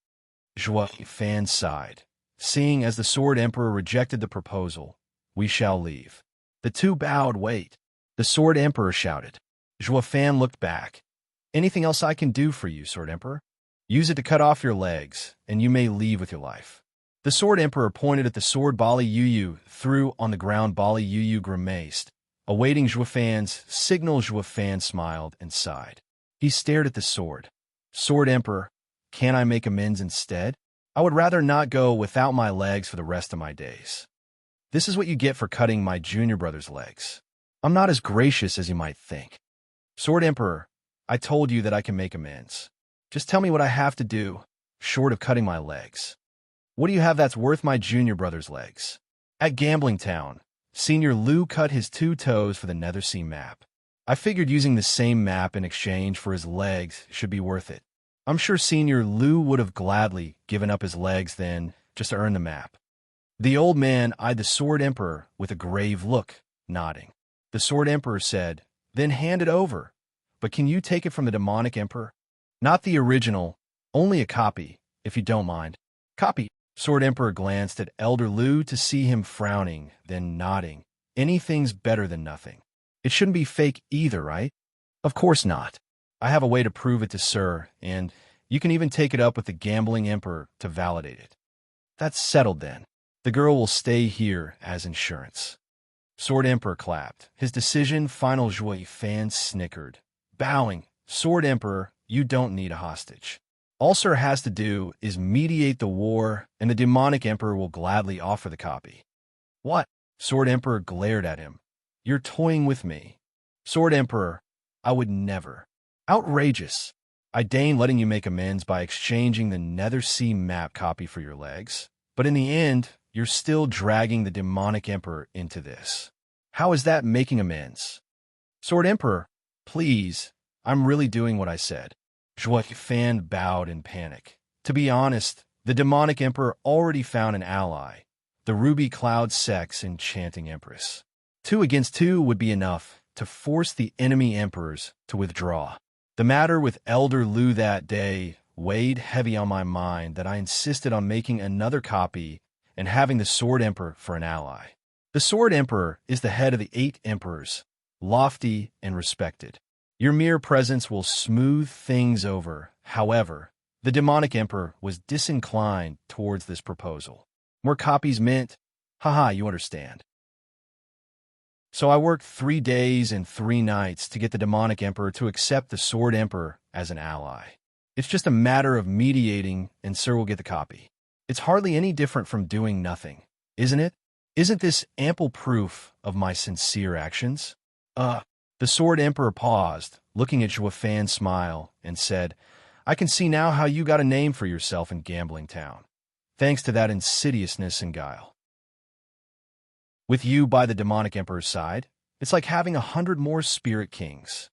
Zhua Fan sighed. Seeing as the Sword Emperor rejected the proposal, we shall leave. The two bowed. Wait. The Sword Emperor shouted. Zhua Fan looked back. Anything else I can do for you, Sword Emperor? Use it to cut off your legs, and you may leave with your life. The Sword Emperor pointed at the sword. Bali Yuyu threw on the ground. Bali Yuyu grimaced. Awaiting Zhua Fan's signal, Zhua Fan smiled and sighed. He stared at the sword. Sword Emperor, can I make amends instead? I would rather not go without my legs for the rest of my days. This is what you get for cutting my junior brother's legs. I'm not as gracious as you might think. Sword Emperor, I told you that I can make amends. Just tell me what I have to do, short of cutting my legs. What do you have that's worth my junior brother's legs? At Gambling Town, Senior Liu cut his 2 toes for the Nethersea map. I figured using the same map in exchange for his legs should be worth it. I'm sure Senior Liu would have gladly given up his legs then, just to earn the map. The old man eyed the Sword Emperor with a grave look, nodding. The Sword Emperor said, then hand it over. But can you take it from the Demonic Emperor? Not the original, only a copy, if you don't mind. Copy. Sword Emperor glanced at Elder Liu to see him frowning, then nodding. Anything's better than nothing. It shouldn't be fake either, right? Of course not. I have a way to prove it to Sir, and you can even take it up with the Gambling Emperor to validate it. That's settled then. The girl will stay here as insurance. Sword Emperor clapped. His decision final. Zhua Fan snickered. Bowing, Sword Emperor, you don't need a hostage. All Sir has to do is mediate the war, and the Demonic Emperor will gladly offer the copy. What? Sword Emperor glared at him. You're toying with me. Sword Emperor, I would never. Outrageous. I deign letting you make amends by exchanging the Nethersea map copy for your legs, but in the end, you're still dragging the Demonic Emperor into this. How is that making amends? Sword Emperor, please, I'm really doing what I said. Zhua Fan bowed in panic. To be honest, the Demonic Emperor already found an ally, the Ruby Cloud Sex Enchanting Empress. 2 against 2 would be enough to force the enemy emperors to withdraw. The matter with Elder Liu that day weighed heavy on my mind that I insisted on making another copy and having the Sword Emperor for an ally. The Sword Emperor is the head of the 8 emperors, lofty and respected. Your mere presence will smooth things over. However, the Demonic Emperor was disinclined towards this proposal. More copies meant, haha, you understand. So I worked 3 days and 3 nights to get the Demonic Emperor to accept the Sword Emperor as an ally. It's just a matter of mediating, and Sir will get the copy. It's hardly any different from doing nothing, isn't it? Isn't this ample proof of my sincere actions? The Sword Emperor paused, looking at Zhua Fan smile, and said, I can see now how you got a name for yourself in Gambling Town, thanks to that insidiousness and guile. With you by the Demonic Emperor's side, it's like having 100 more Spirit Kings.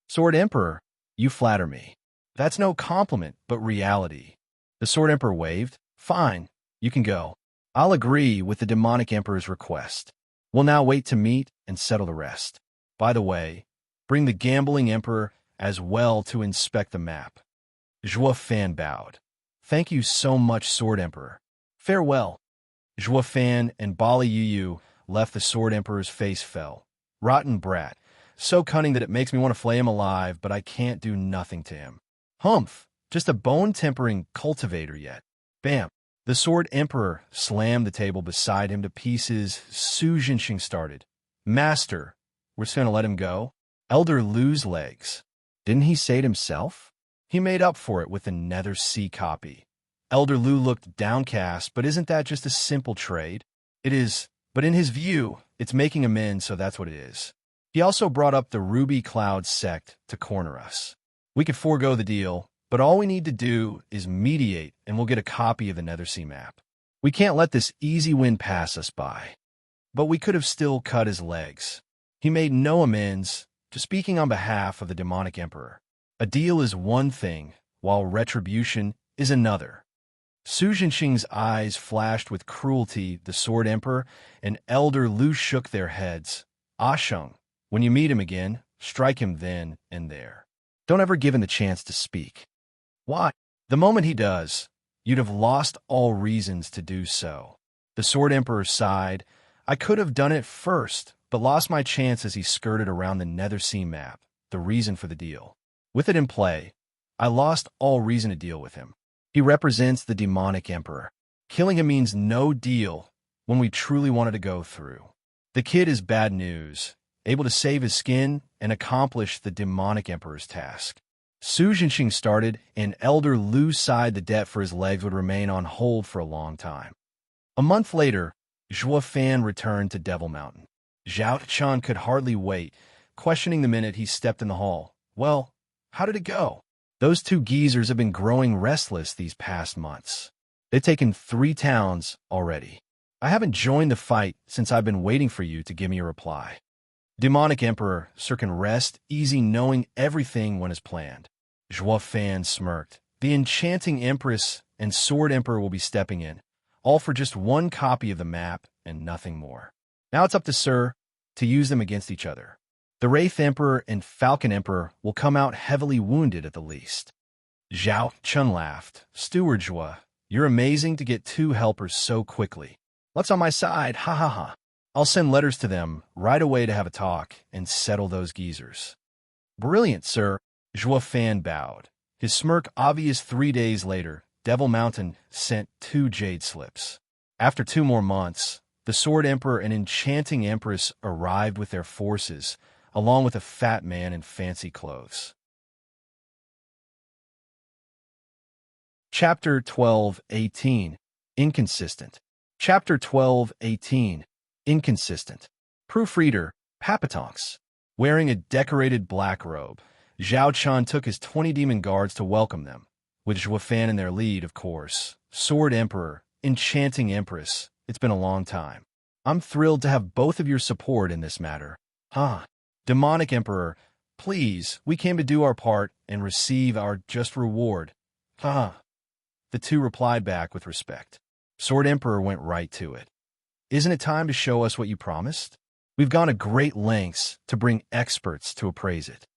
Sword Emperor, you flatter me. That's no compliment, but reality. The Sword Emperor waved. Fine, you can go. I'll agree with the Demonic Emperor's request. We'll now wait to meet and settle the rest. By the way, bring the Gambling Emperor as well to inspect the map. Zhua Fan bowed. Thank you so much, Sword Emperor. Farewell. Zhua Fan and Bali Yuyu left. The Sword Emperor's face fell. Rotten brat. So cunning that it makes me want to flay him alive, but I can't do nothing to him. Humph. Just a bone-tempering cultivator yet. Bam. The Sword Emperor slammed the table beside him to pieces. Su Jinxing started. Master, we're just going to let him go? Elder Liu's legs. Didn't he say it himself? He made up for it with the Nethersea copy. Elder Liu looked downcast, but isn't that just a simple trade? It is, but in his view, it's making amends, so that's what it is. He also brought up the Ruby Cloud sect to corner us. We could forego the deal, but all we need to do is mediate and we'll get a copy of the Nethersea map. We can't let this easy win pass us by. But we could have still cut his legs. He made no amends, just speaking on behalf of the demonic emperor. A deal is one thing, while retribution is another. Su Jinxing's eyes flashed with cruelty. The Sword Emperor and Elder Lu shook their heads. Ah Sheng, when you meet him again, strike him then and there. Don't ever give him the chance to speak. Why? The moment he does, you'd have lost all reasons to do so. The Sword Emperor sighed. I could have done it first, but lost my chance as he skirted around the Nethersea map, the reason for the deal. With it in play, I lost all reason to deal with him. He represents the demonic emperor. Killing him means no deal when we truly wanted to go through. The kid is bad news, able to save his skin and accomplish the demonic emperor's task. Su Jinxing started, and Elder Lu sighed the debt for his legs would remain on hold for a long time. A month later, Zhuo Fan returned to Devil Mountain. Zhao Chun could hardly wait, questioning the minute he stepped in the hall. Well, how did it go? Those two geezers have been growing restless these past months. They've taken 3 towns already. I haven't joined the fight since I've been waiting for you to give me a reply. Demonic Emperor, sir, can rest easy knowing everything went as planned. Zhuo Fan smirked. The Enchanting Empress and Sword Emperor will be stepping in, all for just 1 copy of the map and nothing more. Now it's up to Sir to use them against each other. The Wraith Emperor and Falcon Emperor will come out heavily wounded at the least. Zhao Chun laughed. Steward Zhuo, you're amazing to get 2 helpers so quickly. What's on my side? Ha ha ha. I'll send letters to them right away to have a talk and settle those geezers. Brilliant, sir. Zhuo Fan bowed. His smirk obvious 3 days later. Devil Mountain sent 2 jade slips. After 2 more months, the Sword Emperor and Enchanting Empress arrived with their forces, along with a fat man in fancy clothes. Chapter 12:18. Inconsistent. Chapter 12:18. Inconsistent. Proofreader, Papatonks. Wearing a decorated black robe, Zhao Chun took his 20 demon guards to welcome them, with Zhuo Fan in their lead, of course. Sword Emperor, Enchanting Empress, it's been a long time. I'm thrilled to have both of your support in this matter. Demonic Emperor, please, we came to do our part and receive our just reward. The 2 replied back with respect. Sword Emperor went right to it. Isn't it time to show us what you promised? We've gone to great lengths to bring experts to appraise it.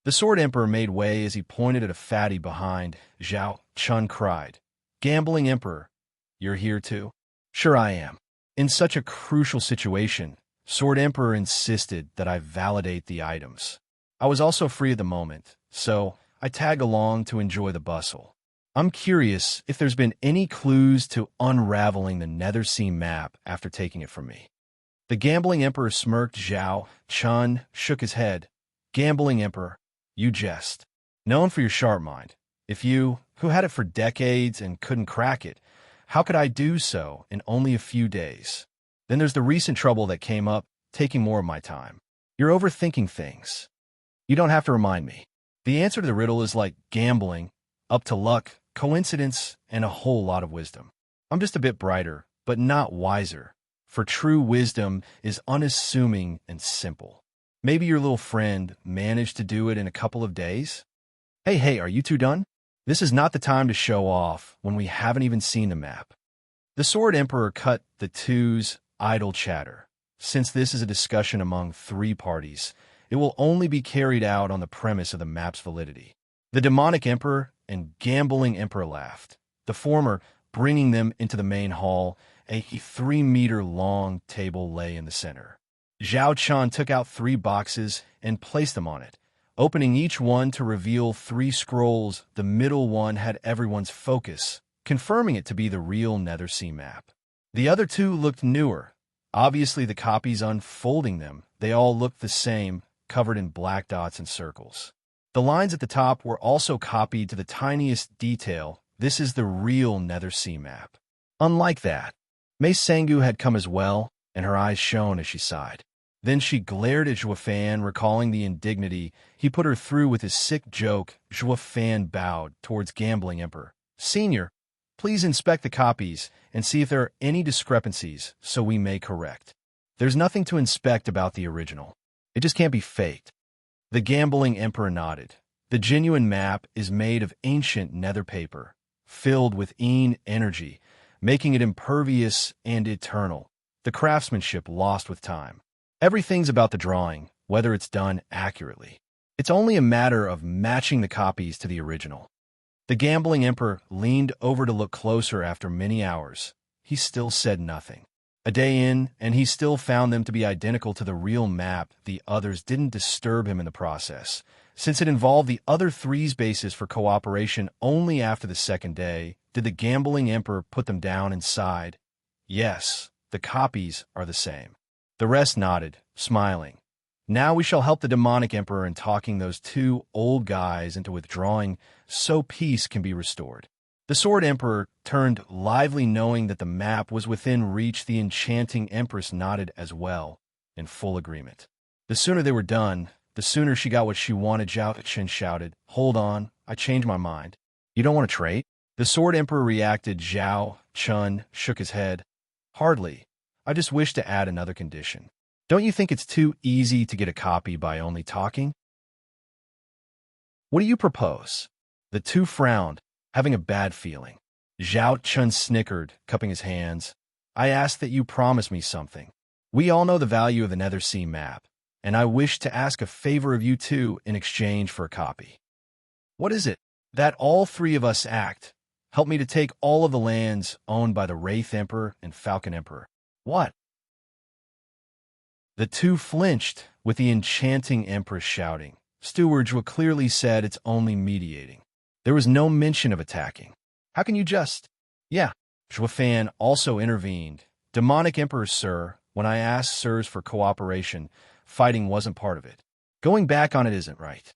The Sword Emperor made way as he pointed at a fatty behind. Zhao Chun cried, Gambling Emperor, you're here too? Sure I am. In such a crucial situation, Sword Emperor insisted that I validate the items. I was also free at the moment, so I tag along to enjoy the bustle. I'm curious if there's been any clues to unraveling the Nethersea map after taking it from me. The Gambling Emperor smirked. Zhao Chun shook his head. Gambling Emperor, you jest. Known for your sharp mind. If you, who had it for decades and couldn't crack it, how could I do so in only a few days? Then there's the recent trouble that came up, taking more of my time. You're overthinking things. You don't have to remind me. The answer to the riddle is like gambling, up to luck, coincidence, and a whole lot of wisdom. I'm just a bit brighter, but not wiser, for true wisdom is unassuming and simple. Maybe your little friend managed to do it in a couple of days? Hey, are you 2 done? This is not the time to show off when we haven't even seen the map. The Sword Emperor cut the 2's idle chatter. Since this is a discussion among 3 parties, it will only be carried out on the premise of the map's validity. The Demonic Emperor and Gambling Emperor laughed, the former bringing them into the main hall. A 3-meter-long table lay in the center. Zhao Chun took out 3 boxes and placed them on it, opening each one to reveal 3 scrolls. The middle one had everyone's focus, confirming it to be the real Nethersea map. The other 2 looked newer. Obviously, the copies unfolding them, they all looked the same, covered in black dots and circles. The lines at the top were also copied to the tiniest detail. This is the real Nethersea map. Unlike that, Mei Sangu had come as well, and her eyes shone as she sighed. Then she glared at Juefan, recalling the indignity he put her through with his sick joke. Juefan bowed towards Gambling Emperor. Senior, please inspect the copies and see if there are any discrepancies so we may correct. There's nothing to inspect about the original. It just can't be faked. The Gambling Emperor nodded. The genuine map is made of ancient nether paper, filled with energy, making it impervious and eternal. The craftsmanship lost with time. Everything's about the drawing, whether it's done accurately. It's only a matter of matching the copies to the original. The Gambling Emperor leaned over to look closer after many hours. He still said nothing. A day in, and he still found them to be identical to the real map. The others didn't disturb him in the process, since it involved the other three's basis for cooperation. Only after the second day did the Gambling Emperor put them down and sighed. Yes, the copies are the same. The rest nodded, smiling. Now we shall help the Demonic Emperor in talking those two old guys into withdrawing so peace can be restored. The Sword Emperor turned lively, knowing that the map was within reach. The Enchanting Empress nodded as well, in full agreement. The sooner they were done, the sooner she got what she wanted. Zhao Chen shouted, "Hold on, I changed my mind. You don't want to trade?" The Sword Emperor reacted. Zhao Chun shook his head. "Hardly. I just wish to add another condition. Don't you think it's too easy to get a copy by only talking?" "What do you propose?" The two frowned, having a bad feeling. Zhao Chun snickered, cupping his hands. "I ask that you promise me something. We all know the value of the Nether Sea map, and I wish to ask a favor of you two in exchange for a copy." "What is it?" "That all three of us act. Help me to take all of the lands owned by the Wraith Emperor and Falcon Emperor." "What?" The two flinched, with the Enchanting Empress shouting. Steward Zhua clearly said it's only mediating. There was no mention of attacking. "How can you just—" "Yeah." Zhuefan also intervened. "Demonic Emperor, sir, when I asked sirs for cooperation, fighting wasn't part of it. Going back on it isn't right."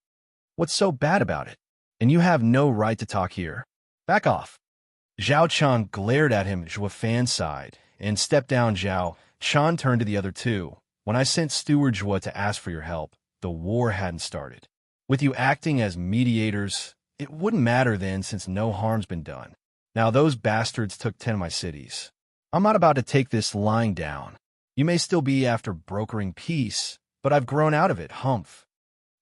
"What's so bad about it? And you have no right to talk here. Back off." Zhao Chan glared at him. Zhuefan sighed and stepped down. Zhao Chan turned to the other two. "When I sent Steward Zhua to ask for your help, the war hadn't started. With you acting as mediators, it wouldn't matter then, since no harm's been done. Now those bastards took 10 of my cities. I'm not about to take this lying down. You may still be after brokering peace, but I've grown out of it, humph."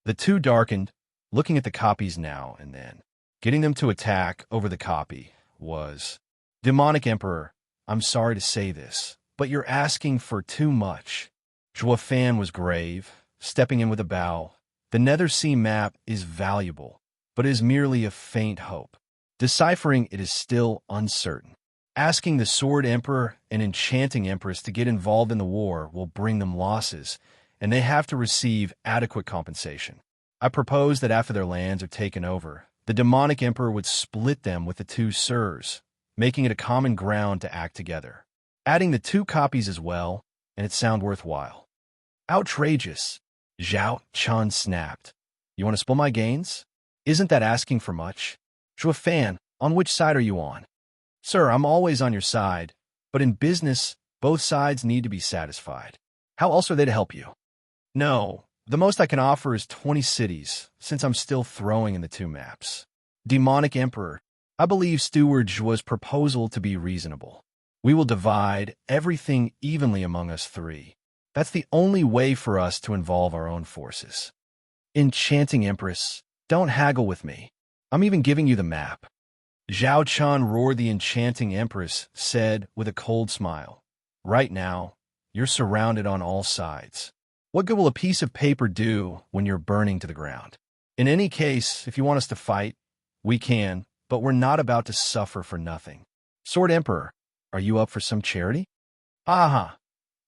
The two darkened, looking at the copies now and then. Getting them to attack over the copy was... "Demonic Emperor, I'm sorry to say this, but you're asking for too much." Zhuefan was grave, stepping in with a bow. "The Nether Sea map is valuable, but is merely a faint hope. Deciphering it is still uncertain. Asking the Sword Emperor and Enchanting Empress to get involved in the war will bring them losses, and they have to receive adequate compensation. I propose that after their lands are taken over, the Demonic Emperor would split them with the two sirs, making it a common ground to act together. Adding the two copies as well, and it sound worthwhile." "Outrageous!" Zhao Chun snapped. "You want to split my gains? Isn't that asking for much?" "Zhuefan, on which side are you on?" "Sir, I'm always on your side, but in business, both sides need to be satisfied. How else are they to help you?" "No, the most I can offer is 20 cities, since I'm still throwing in the two maps." "Demonic Emperor, I believe Steward Zhua's proposal to be reasonable. We will divide everything evenly among us three. That's the only way for us to involve our own forces." "Enchanting Empress, don't haggle with me. I'm even giving you the map." Zhao Chan roared. The Enchanting Empress said with a cold smile, "Right now, you're surrounded on all sides. What good will a piece of paper do when you're burning to the ground? In any case, if you want us to fight, we can, but we're not about to suffer for nothing. Sword Emperor, are you up for some charity?" "Aha!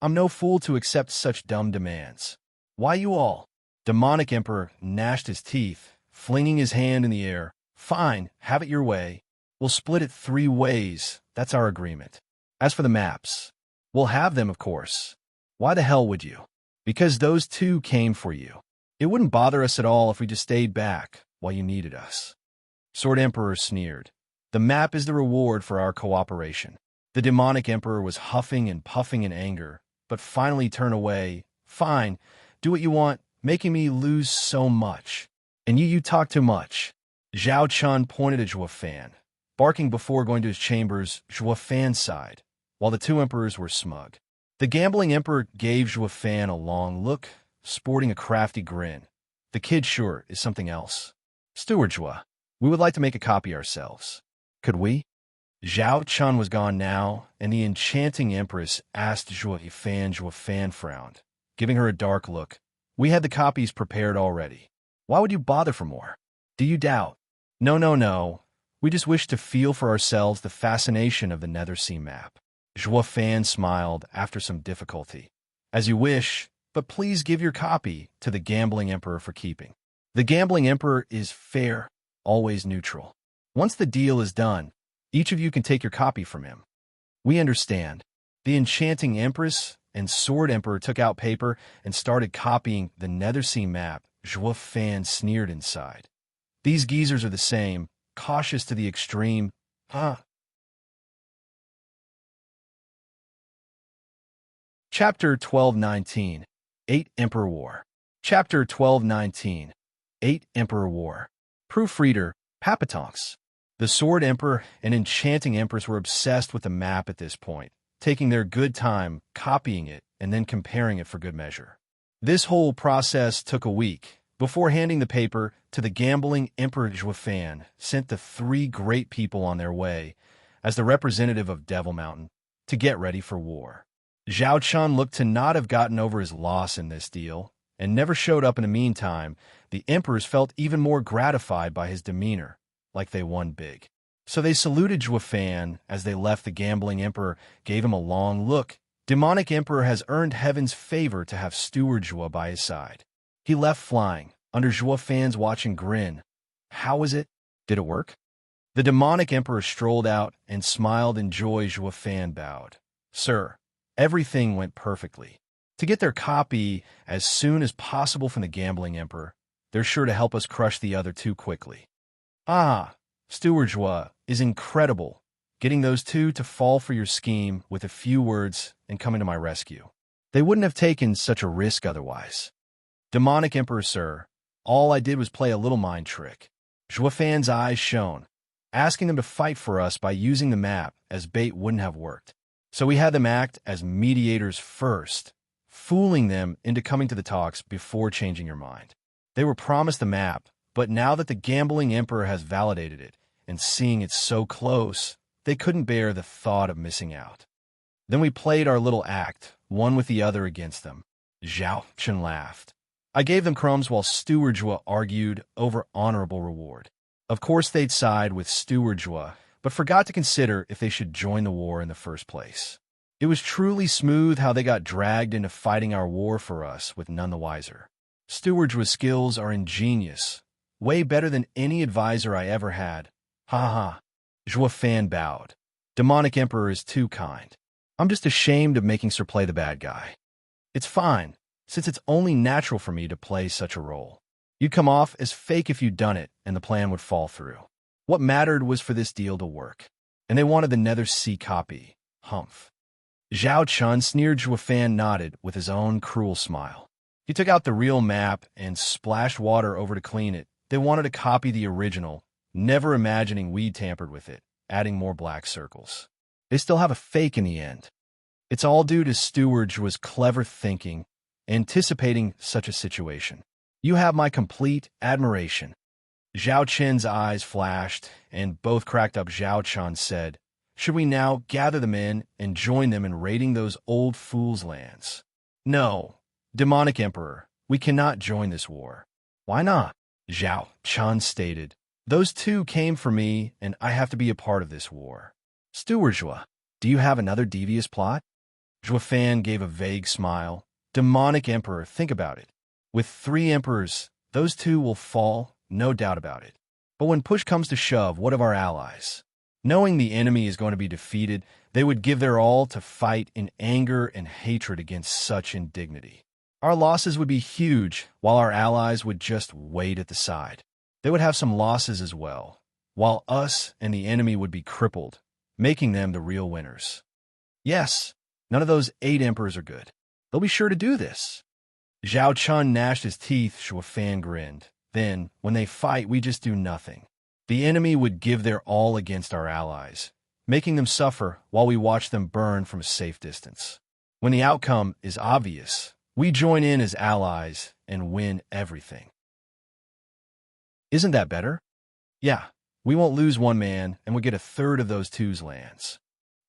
I'm no fool to accept such dumb demands. Why you all?" Demonic Emperor gnashed his teeth, flinging his hand in the air. "Fine, have it your way. We'll split it 3 ways. That's our agreement. As for the maps, we'll have them, of course. Why the hell would you? Because those two came for you. It wouldn't bother us at all if we just stayed back while you needed us." Sword Emperor sneered. "The map is the reward for our cooperation." The Demonic Emperor was huffing and puffing in anger, but finally turned away, Fine, do what you want, making me lose so much. And you talk too much. Zhao Chun pointed at Zhuo Fan. Barking before going to his chambers, Zhuo Fan sighed, while the two emperors were smug. The gambling emperor gave Zhuo Fan a long look, sporting a crafty grin. The kid sure is something else. Steward Zhuo, we would like to make a copy ourselves. Could we? Zhao Chun was gone now, and the enchanting empress asked Zhuo Fan. Zhuo Fan frowned, giving her a dark look. We had the copies prepared already. Why would you bother for more? Do you doubt? No. We just wish to feel for ourselves the fascination of the Nether Sea map. Zhuo Fan smiled after some difficulty. As you wish, but please give your copy to the gambling emperor for keeping. The gambling emperor is fair, always neutral. Once the deal is done, each of you can take your copy from him. We understand. The enchanting empress and sword emperor took out paper and started copying the Nether Sea map. Zhuo Fan sneered inside. These geezers are the same, cautious to the extreme. Chapter 1219, 8 Emperor War. Chapter 1219, 8 Emperor War. Proofreader, Papatonks. The Sword Emperor and Enchanting Empress were obsessed with the map at this point, taking their good time, copying it, and then comparing it for good measure. This whole process took a week. Before handing the paper to the gambling Emperor, Zhuo Fan sent the three great people on their way, as the representative of Devil Mountain, to get ready for war. Zhao Chun looked to not have gotten over his loss in this deal, and never showed up in the meantime. The emperors felt even more gratified by his demeanor, like they won big. So they saluted Zhuo Fan as they left. The gambling emperor gave him a long look. Demonic Emperor has earned heaven's favor to have Steward Zhuo by his side. He left flying, under Zhuo Fan's watching grin. How was it? Did it work? The demonic emperor strolled out and smiled in joy. Zhuo Fan bowed. Sir, everything went perfectly. To get their copy as soon as possible from the gambling emperor, they're sure to help us crush the other two quickly. Steward Zhuo is incredible, getting those two to fall for your scheme with a few words and coming to my rescue. They wouldn't have taken such a risk otherwise. Demonic Emperor, sir, all I did was play a little mind trick. Zhuo Fan's eyes shone. Asking them to fight for us by using the map as bait wouldn't have worked. So we had them act as mediators first, fooling them into coming to the talks before changing your mind. They were promised the map, but now that the gambling emperor has validated it, and seeing it so close, they couldn't bear the thought of missing out. Then we played our little act, one with the other against them. Zhao Chun laughed. I gave them crumbs while Steward Zhuo argued over honorable reward. Of course they'd side with Steward Zhuo, but forgot to consider if they should join the war in the first place. It was truly smooth how they got dragged into fighting our war for us, with none the wiser. Steward Zhuo's skills are ingenious, way better than any advisor I ever had. Zhuo Fan bowed. Demonic Emperor is too kind. I'm just ashamed of making Sir play the bad guy. It's fine, since it's only natural for me to play such a role. You'd come off as fake if you'd done it, and the plan would fall through. What mattered was for this deal to work, and they wanted the Nether Sea copy. Humph. Zhao Chun sneered. Zhuo Fan nodded with his own cruel smile. He took out the real map and splashed water over to clean it. They wanted to copy the original, never imagining we'd tampered with it, adding more black circles. They still have a fake in the end. It's all due to Steward Zhuo's clever thinking, anticipating such a situation. You have my complete admiration. Zhao Chen's eyes flashed, and both cracked up. Zhao Chun said, should we now gather the men and join them in raiding those old fools' lands? No, Demonic Emperor, we cannot join this war. Why not? Zhao Chun stated. Those two came for me, and I have to be a part of this war. Steward Zhuo, do you have another devious plot? Zhuo Fan gave a vague smile. Demonic Emperor, think about it. With 3 emperors, those 2 will fall, no doubt about it. But when push comes to shove, what of our allies? Knowing the enemy is going to be defeated, they would give their all to fight in anger and hatred against such indignity. Our losses would be huge, while our allies would just wait at the side. They would have some losses as well, while us and the enemy would be crippled, making them the real winners. Yes, none of those 8 emperors are good. They'll be sure to do this. Zhao Chun gnashed his teeth, Shui Fan grinned. Then, when they fight, we just do nothing. The enemy would give their all against our allies, making them suffer while we watch them burn from a safe distance. When the outcome is obvious, we join in as allies and win everything. Isn't that better? Yeah, we won't lose one man, and we get a third of those two's lands.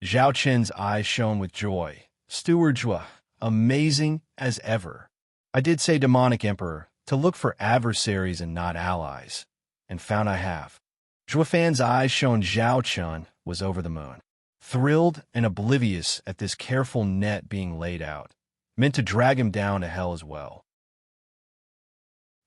Zhao Chen's eyes shone with joy. Steward Zhua, amazing as ever. I did say, Demonic Emperor, to look for adversaries and not allies, and found I have. Zhua Fan's eyes shone. Zhao Chun was over the moon, thrilled and oblivious at this careful net being laid out, meant to drag him down to hell as well.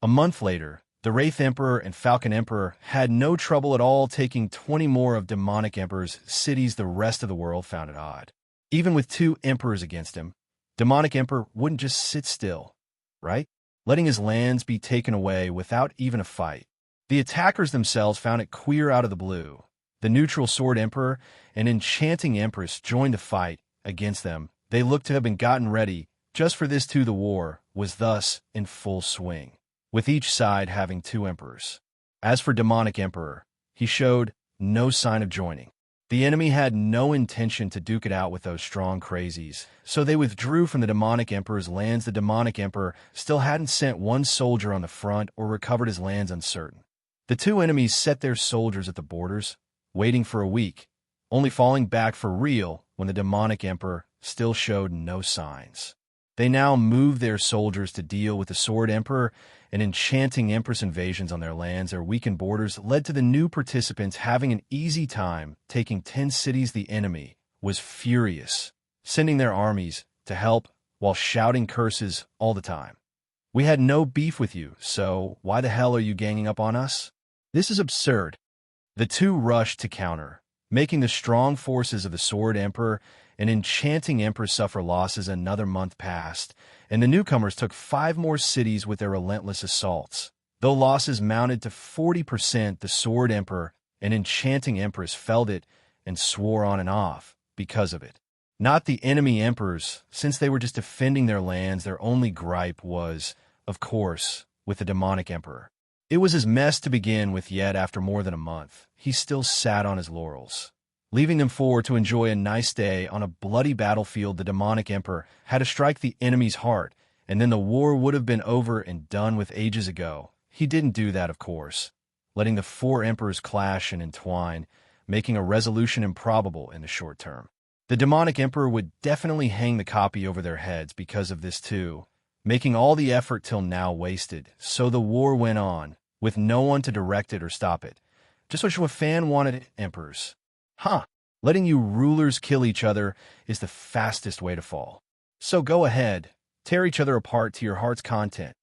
A month later, the Wraith Emperor and Falcon Emperor had no trouble at all taking 20 more of Demonic Emperor's cities. The rest of the world found it odd. Even with 2 emperors against him, Demonic Emperor wouldn't just sit still, right? Letting his lands be taken away without even a fight. The attackers themselves found it queer out of the blue. The neutral Sword Emperor and Enchanting Empress joined the fight against them. They looked to have been gotten ready just for this too. The war was thus in full swing, with each side having 2 emperors. As for Demonic Emperor, he showed no sign of joining. The enemy had no intention to duke it out with those strong crazies, so they withdrew from the Demonic Emperor's lands. The Demonic Emperor still hadn't sent 1 soldier on the front or recovered his lands. Uncertain. The 2 enemies set their soldiers at the borders, waiting for a week, only falling back for real when the Demonic Emperor still showed no signs. They now moved their soldiers to deal with the Sword Emperor and Enchanting Empress invasions on their lands. Their weakened borders led to the new participants having an easy time taking 10 cities. The enemy was furious, sending their armies to help while shouting curses all the time. We had no beef with you, so why the hell are you ganging up on us? This is absurd. The 2 rushed to counter, making the strong forces of the Sword Emperor and Enchanting Empress suffer losses. Another month passed, and the newcomers took 5 more cities with their relentless assaults. Though losses mounted to 40%, the Sword Emperor and Enchanting Empress felt it and swore on and off because of it. Not the enemy emperors, since they were just defending their lands. Their only gripe was, of course, with the Demonic Emperor. It was his mess to begin with, yet after more than a month, he still sat on his laurels, leaving them forward to enjoy a nice day on a bloody battlefield. The Demonic Emperor had to strike the enemy's heart, and then the war would have been over and done with ages ago. He didn't do that, of course, letting the 4 emperors clash and entwine, making a resolution improbable in the short term. The Demonic Emperor would definitely hang the copy over their heads because of this too, making all the effort till now wasted. So the war went on, with no one to direct it or stop it. Just what Shui Fan wanted emperors. Letting you rulers kill each other is the fastest way to fall. So go ahead, tear each other apart to your heart's content.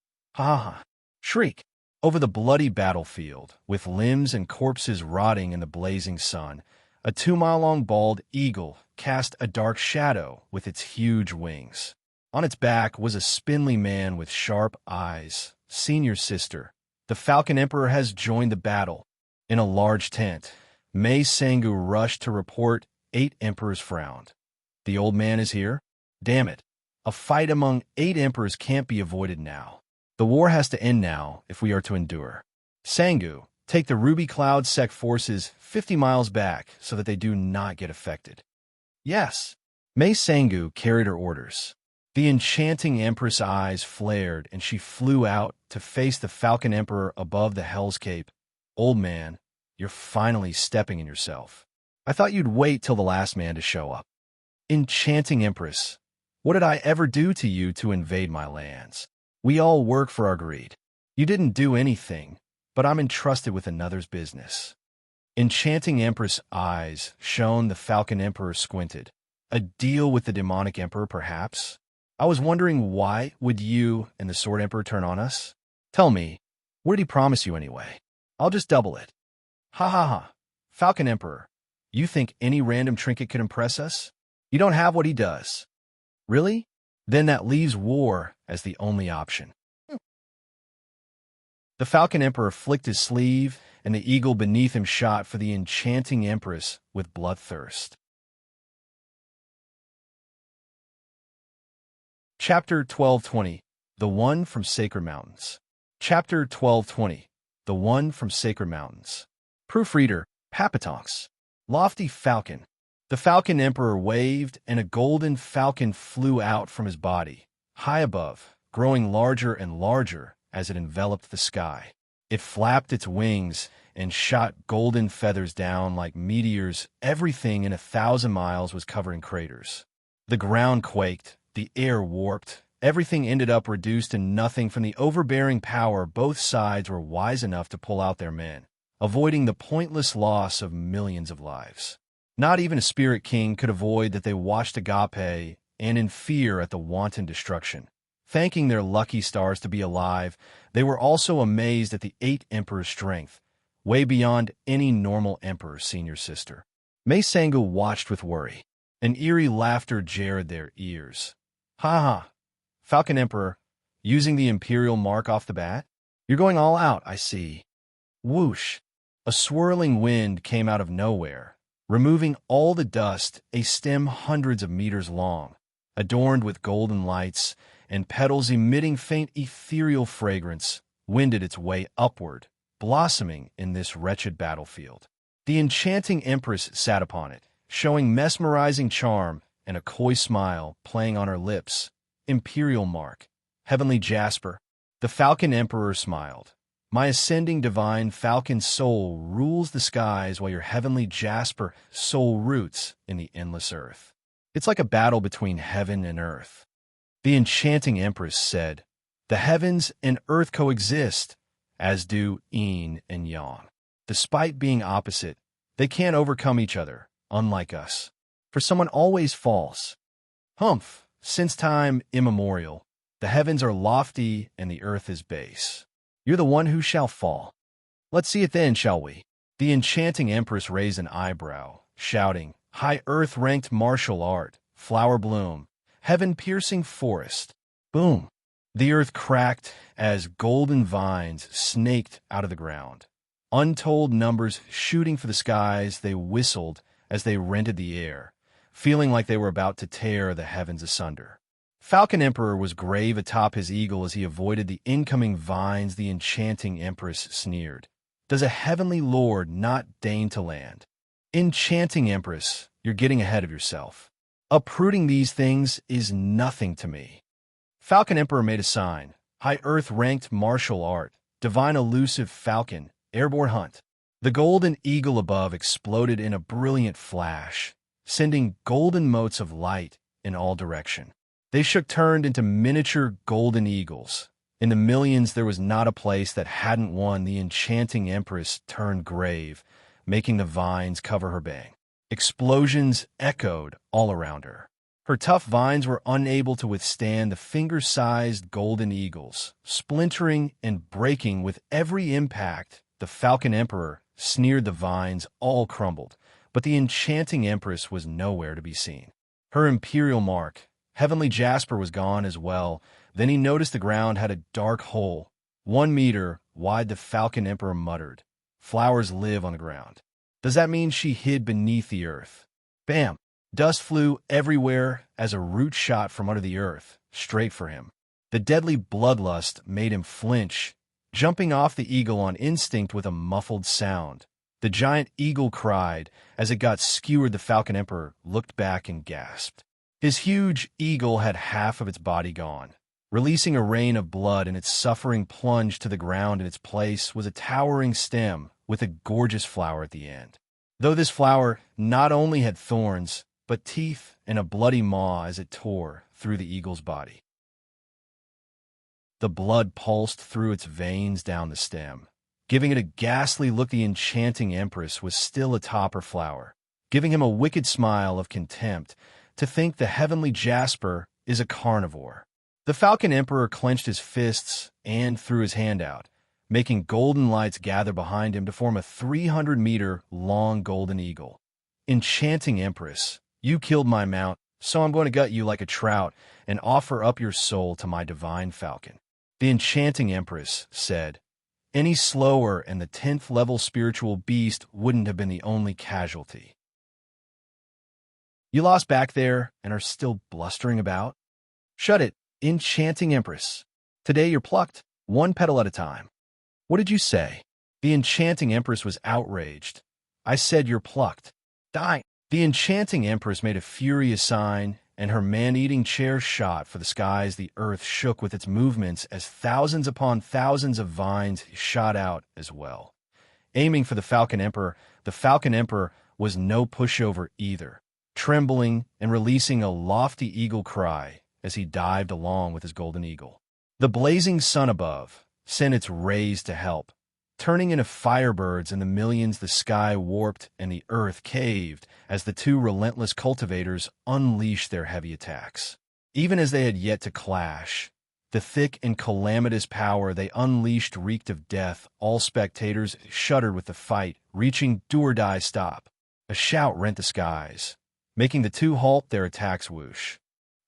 Shriek. Over the bloody battlefield, with limbs and corpses rotting in the blazing sun, a 2-mile-long bald eagle cast a dark shadow with its huge wings. On its back was a spindly man with sharp eyes. Senior sister, the Falcon Emperor has joined the battle. In a large tent, Mei Sangu rushed to report. 8 emperors frowned. The old man is here? Damn it. A fight among 8 emperors can't be avoided now. The war has to end now if we are to endure. Sangu, take the Ruby Cloud Sect forces 50 miles back so that they do not get affected. Yes. Mei Sangu carried her orders. The Enchanting Empress' eyes flared, and she flew out to face the Falcon Emperor above the Hell's Cape. Old man, you're finally stepping in yourself. I thought you'd wait till the last man to show up. Enchanting Empress, what did I ever do to you to invade my lands? We all work for our greed. You didn't do anything, but I'm entrusted with another's business. Enchanting Empress' eyes shone. The Falcon Emperor squinted. A deal with the Demonic Emperor, perhaps? I was wondering, why would you and the Sword Emperor turn on us? Tell me, what did he promise you anyway? I'll just double it. Falcon Emperor, you think any random trinket could impress us? You don't have what he does. Really? Then that leaves war as the only option. The Falcon Emperor flicked his sleeve, and the eagle beneath him shot for the Enchanting Empress with bloodthirst. Chapter 1220. The One from Sacred Mountains. Chapter 1220. The One from Sacred Mountains. Proofreader, Papatonks. Lofty falcon. The falcon emperor waved, and a golden falcon flew out from his body, high above, growing larger and larger as it enveloped the sky. It flapped its wings and shot golden feathers down like meteors. Everything in 1,000 miles was covered in craters. The ground quaked, the air warped. Everything ended up reduced to nothing from the overbearing power. Both sides were wise enough to pull out their men, avoiding the pointless loss of millions of lives. Not even a spirit king could avoid that. They watched agape and in fear at the wanton destruction. Thanking their lucky stars to be alive, they were also amazed at the 8 emperor's strength, way beyond any normal emperor's senior sister. Mei Sangu watched with worry. An eerie laughter jarred their ears. Ha ha, Falcon Emperor, using the imperial mark off the bat? You're going all out, I see. Whoosh! A swirling wind came out of nowhere, removing all the dust. A stem hundreds of meters long, adorned with golden lights and petals emitting faint ethereal fragrance, wended its way upward, blossoming in this wretched battlefield. The enchanting empress sat upon it, showing mesmerizing charm and a coy smile playing on her lips. Imperial mark, heavenly jasper. The falcon emperor smiled. My ascending divine falcon soul rules the skies, while your heavenly jasper soul roots in the endless earth. It's like a battle between heaven and earth. The enchanting empress said, the heavens and earth coexist, as do yin and yang. Despite being opposite, they can't overcome each other, unlike us. For someone always falls. Humph, since time immemorial, the heavens are lofty and the earth is base. You're the one who shall fall. Let's see it then, shall we? The enchanting empress raised an eyebrow, shouting, high earth-ranked martial art, flower bloom, heaven-piercing forest. Boom! The earth cracked as golden vines snaked out of the ground. Untold numbers shooting for the skies, they whistled as they rented the air, feeling like they were about to tear the heavens asunder. Falcon Emperor was grave atop his eagle as he avoided the incoming vines. The enchanting empress sneered. Does a heavenly lord not deign to land? Enchanting empress, you're getting ahead of yourself. Uprooting these things is nothing to me. Falcon Emperor made a sign. High earth-ranked martial art, divine elusive falcon, airborne hunt. The golden eagle above exploded in a brilliant flash, sending golden motes of light in all direction. They turned into miniature golden eagles. In the millions, there was not a place that hadn't one. The enchanting empress turned grave, making the vines cover her bang. Explosions echoed all around her. Her tough vines were unable to withstand the finger-sized golden eagles, splintering and breaking with every impact. The Falcon Emperor sneered. The vines all crumbled, but the enchanting empress was nowhere to be seen. Her imperial mark, heavenly jasper, was gone as well. Then he noticed the ground had a dark hole, 1 meter wide. The Falcon Emperor muttered, flowers live on the ground. Does that mean she hid beneath the earth? Bam! Dust flew everywhere as a root shot from under the earth, straight for him. The deadly bloodlust made him flinch, jumping off the eagle on instinct with a muffled sound. The giant eagle cried. As it got skewered, the Falcon Emperor looked back and gasped. His huge eagle had half of its body gone, releasing a rain of blood, and its suffering plunged to the ground. In its place was a towering stem with a gorgeous flower at the end. Though this flower not only had thorns, but teeth and a bloody maw as it tore through the eagle's body. The blood pulsed through its veins down the stem, giving it a ghastly look. The enchanting empress was still atop her flower, giving him a wicked smile of contempt. To think the heavenly jasper is a carnivore. The Falcon Emperor clenched his fists and threw his hand out, making golden lights gather behind him to form a 300-meter-long golden eagle. Enchanting empress, you killed my mount, so I'm going to gut you like a trout and offer up your soul to my divine falcon. The enchanting empress said, any slower and the 10th level spiritual beast wouldn't have been the only casualty. You lost back there and are still blustering about? Shut it, enchanting empress. Today you're plucked, one petal at a time. What did you say? The enchanting empress was outraged. I said you're plucked. Die. The enchanting empress made a furious sign, and her man-eating chair shot for the skies. The earth shook with its movements as thousands upon thousands of vines shot out as well. Aiming for the Falcon Emperor was no pushover either, trembling and releasing a lofty eagle cry as he dived along with his golden eagle. The blazing sun above sent its rays to help, turning into firebirds in the millions. The sky warped and the earth caved as the two relentless cultivators unleashed their heavy attacks. Even as they had yet to clash, the thick and calamitous power they unleashed reeked of death. All spectators shuddered with the fight, reaching do-or-die stop. A shout rent the skies, making the two halt their attacks. Whoosh.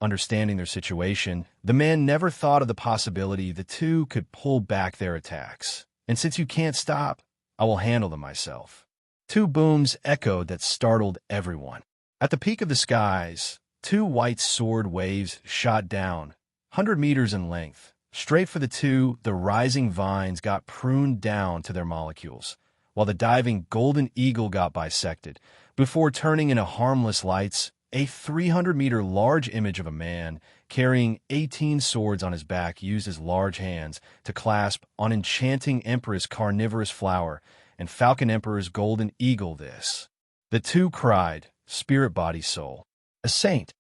Understanding their situation, the man never thought of the possibility the two could pull back their attacks. And since you can't stop, I will handle them myself. Two booms echoed that startled everyone. At the peak of the skies, two white sword waves shot down, 100 meters in length. Straight for the two, the rising vines got pruned down to their molecules, while the diving golden eagle got bisected, before turning into harmless lights. A 300-meter large image of a man carrying 18 swords on his back used his large hands to clasp on enchanting empress carnivorous flower and Falcon Emperor's golden eagle. This. The two cried, spirit, body, soul. A saint.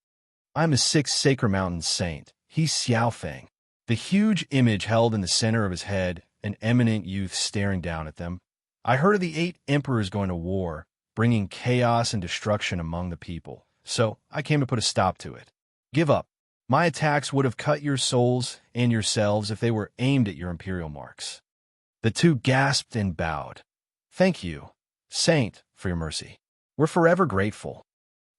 I'm a sixth sacred mountain saint. He's Xiaofeng. The huge image held in the center of his head, an eminent youth staring down at them. I heard of the 8 emperors going to war, bringing chaos and destruction among the people. So I came to put a stop to it. Give up. My attacks would have cut your souls and yourselves if they were aimed at your imperial marks. The two gasped and bowed. Thank you, Saint, for your mercy. We're forever grateful.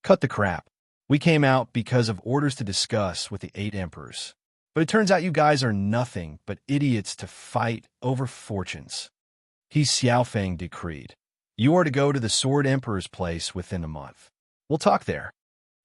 Cut the crap. We came out because of orders to discuss with the 8 emperors. But it turns out you guys are nothing but idiots to fight over fortunes. He Xiaofeng decreed. You are to go to the Sword Emperor's place within a month. We'll talk there.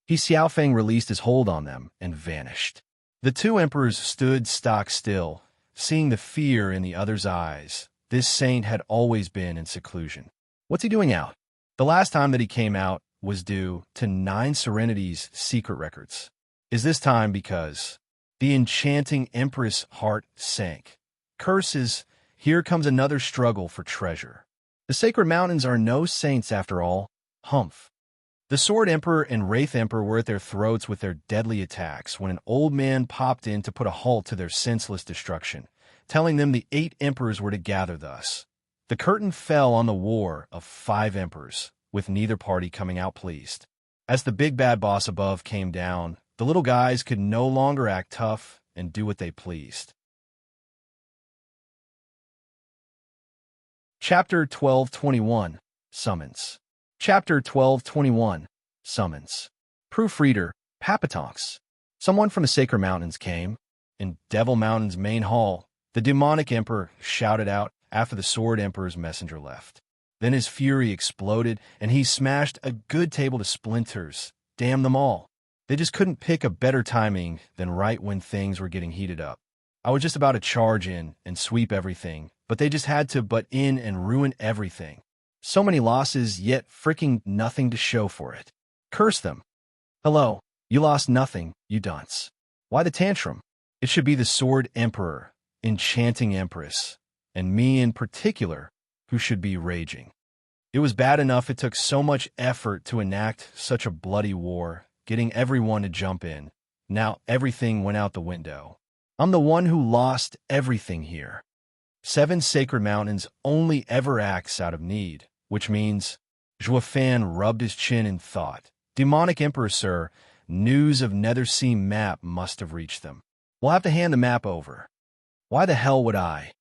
He Xiaofeng released his hold on them and vanished. The 2 emperors stood stock still, seeing the fear in the other's eyes. This saint had always been in seclusion. What's he doing out? The last time that he came out was due to 9 Serenity's secret records. Is this time because the enchanting empress' heart sank? Curses, here comes another struggle for treasure. The sacred mountains are no saints after all. Humph. The Sword Emperor and Wraith Emperor were at their throats with their deadly attacks when an old man popped in to put a halt to their senseless destruction, telling them the 8 emperors were to gather thus. The curtain fell on the war of 5 emperors, with neither party coming out pleased. As the big bad boss above came down, the little guys could no longer act tough and do what they pleased. Chapter 1221, Summons. Chapter 1221, Summons. Proofreader, Papatonks. Someone from the Sacred Mountains came. In Devil Mountain's main hall, the demonic emperor shouted out after the Sword Emperor's messenger left. Then his fury exploded, and he smashed a good table to splinters. Damn them all. They just couldn't pick a better timing than right when things were getting heated up. I was just about to charge in and sweep everything, but they just had to butt in and ruin everything. So many losses, yet fricking nothing to show for it. Curse them. Hello, you lost nothing, you dunce. Why the tantrum? It should be the Sword Emperor, Enchanting Empress, and me in particular, who should be raging. It was bad enough it took so much effort to enact such a bloody war, getting everyone to jump in. Now everything went out the window. I'm the one who lost everything here. 7 sacred mountains only ever acts out of need, which means Zhuofan rubbed his chin in thought. Demonic Emperor, sir, news of Nethersea map must have reached them. We'll have to hand the map over. Why the hell would I?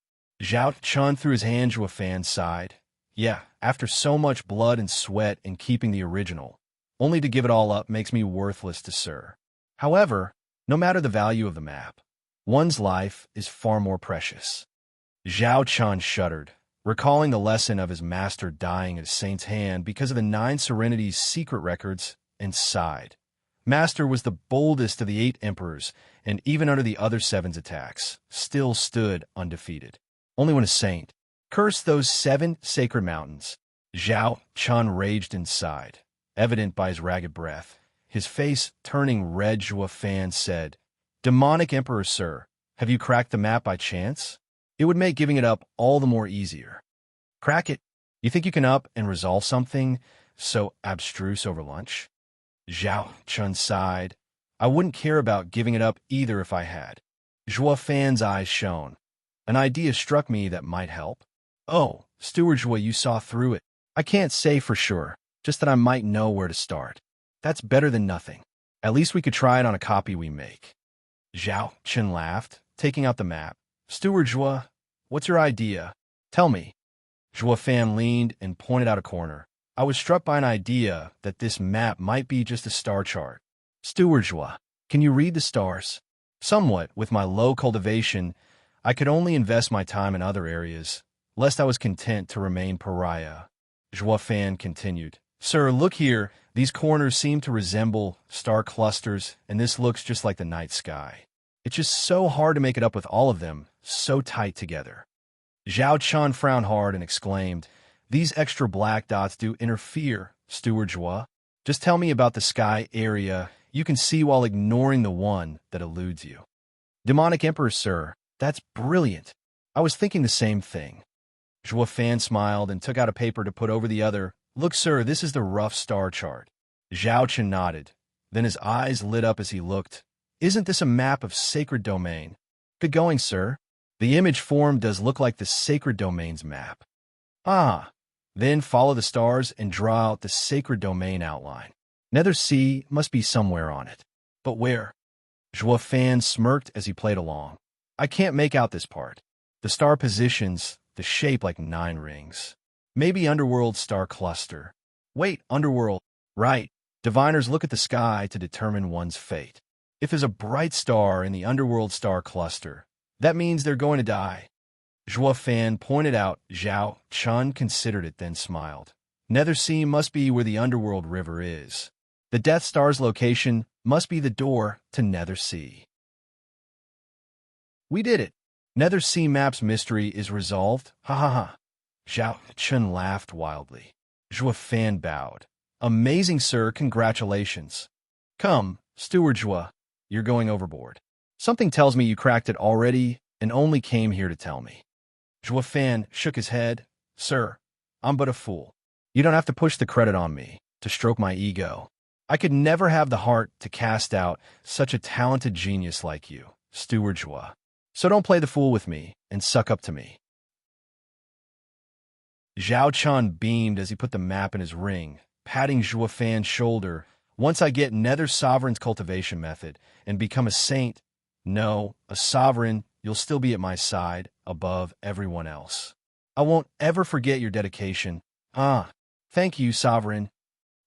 Zhao Chun threw his hand. Zhuofan sighed. Yeah, after so much blood and sweat in keeping the original, only to give it all up makes me worthless to sir. However, no matter the value of the map, one's life is far more precious. Zhao Chun shuddered, recalling the lesson of his master dying at a saint's hand because of the 9 Serenity's secret records, and sighed. Master was the boldest of the 8 emperors, and even under the other 7's attacks, still stood undefeated. Only when a saint. Curse those 7 sacred mountains. Zhao Chun raged inside, evident by his ragged breath. His face turning red, Zhua Fan said, "Demonic Emperor, sir, have you cracked the map by chance? It would make giving it up all the more easier." "Crack it? You think you can up and resolve something so abstruse over lunch?" Zhao Chun sighed. "I wouldn't care about giving it up either if I had." Zhua Fan's eyes shone. "An idea struck me that might help." "Oh, Steward Zhua, you saw through it." "I can't say for sure, just that I might know where to start." "That's better than nothing. At least we could try it on a copy we make." Zhao Chun laughed, taking out the map. "Steward Zhua, what's your idea? Tell me." Zhua Fan leaned and pointed out a corner. "I was struck by an idea that this map might be just a star chart." "Steward Zhua, can you read the stars?" "Somewhat. With my low cultivation, I could only invest my time in other areas, lest I was content to remain pariah." Zhua Fan continued. "Sir, look here. These corners seem to resemble star clusters, and this looks just like the night sky. It's just so hard to make it up with all of them, so tight together." Zhao Chun frowned hard and exclaimed, "These extra black dots do interfere, Steward Zhua. Just tell me about the sky area you can see while ignoring the one that eludes you." "Demonic Emperor, sir, that's brilliant. I was thinking the same thing." Zhua Fan smiled and took out a paper to put over the other. "Look, sir, this is the rough star chart." Zhao Chun nodded. Then his eyes lit up as he looked. "Isn't this a map of sacred domain?" "Good going, sir. The image form does look like the sacred domain's map." "Ah, then follow the stars and draw out the sacred domain outline. Nether Sea must be somewhere on it. But where?" Zhua Fan smirked as he played along. "I can't make out this part. The star positions, the shape like 9 rings. Maybe underworld star cluster. Wait, underworld. Right. Diviners look at the sky to determine one's fate. If there's a bright star in the underworld star cluster, that means they're going to die." Zhua Fan pointed out. Zhao Chun considered it, then smiled. "Nether Sea must be where the underworld river is. The Death Star's location must be the door to Nether Sea." "We did it. Nether Sea map's mystery is resolved. Ha ha ha." Zhao Chun laughed wildly. Zhua Fan bowed. "Amazing, sir. Congratulations." "Come, Steward Zhua, you're going overboard. Something tells me you cracked it already and only came here to tell me." Zhua Fan shook his head. "Sir, I'm but a fool. You don't have to push the credit on me to stroke my ego. I could never have the heart to cast out such a talented genius like you, Steward Zhua. So don't play the fool with me and suck up to me." Zhao Chun beamed as he put the map in his ring, patting Zhua Fan's shoulder. "Once I get Nether Sovereign's cultivation method and become a saint, no, a sovereign, you'll still be at my side, above everyone else. I won't ever forget your dedication." "Ah, thank you, sovereign."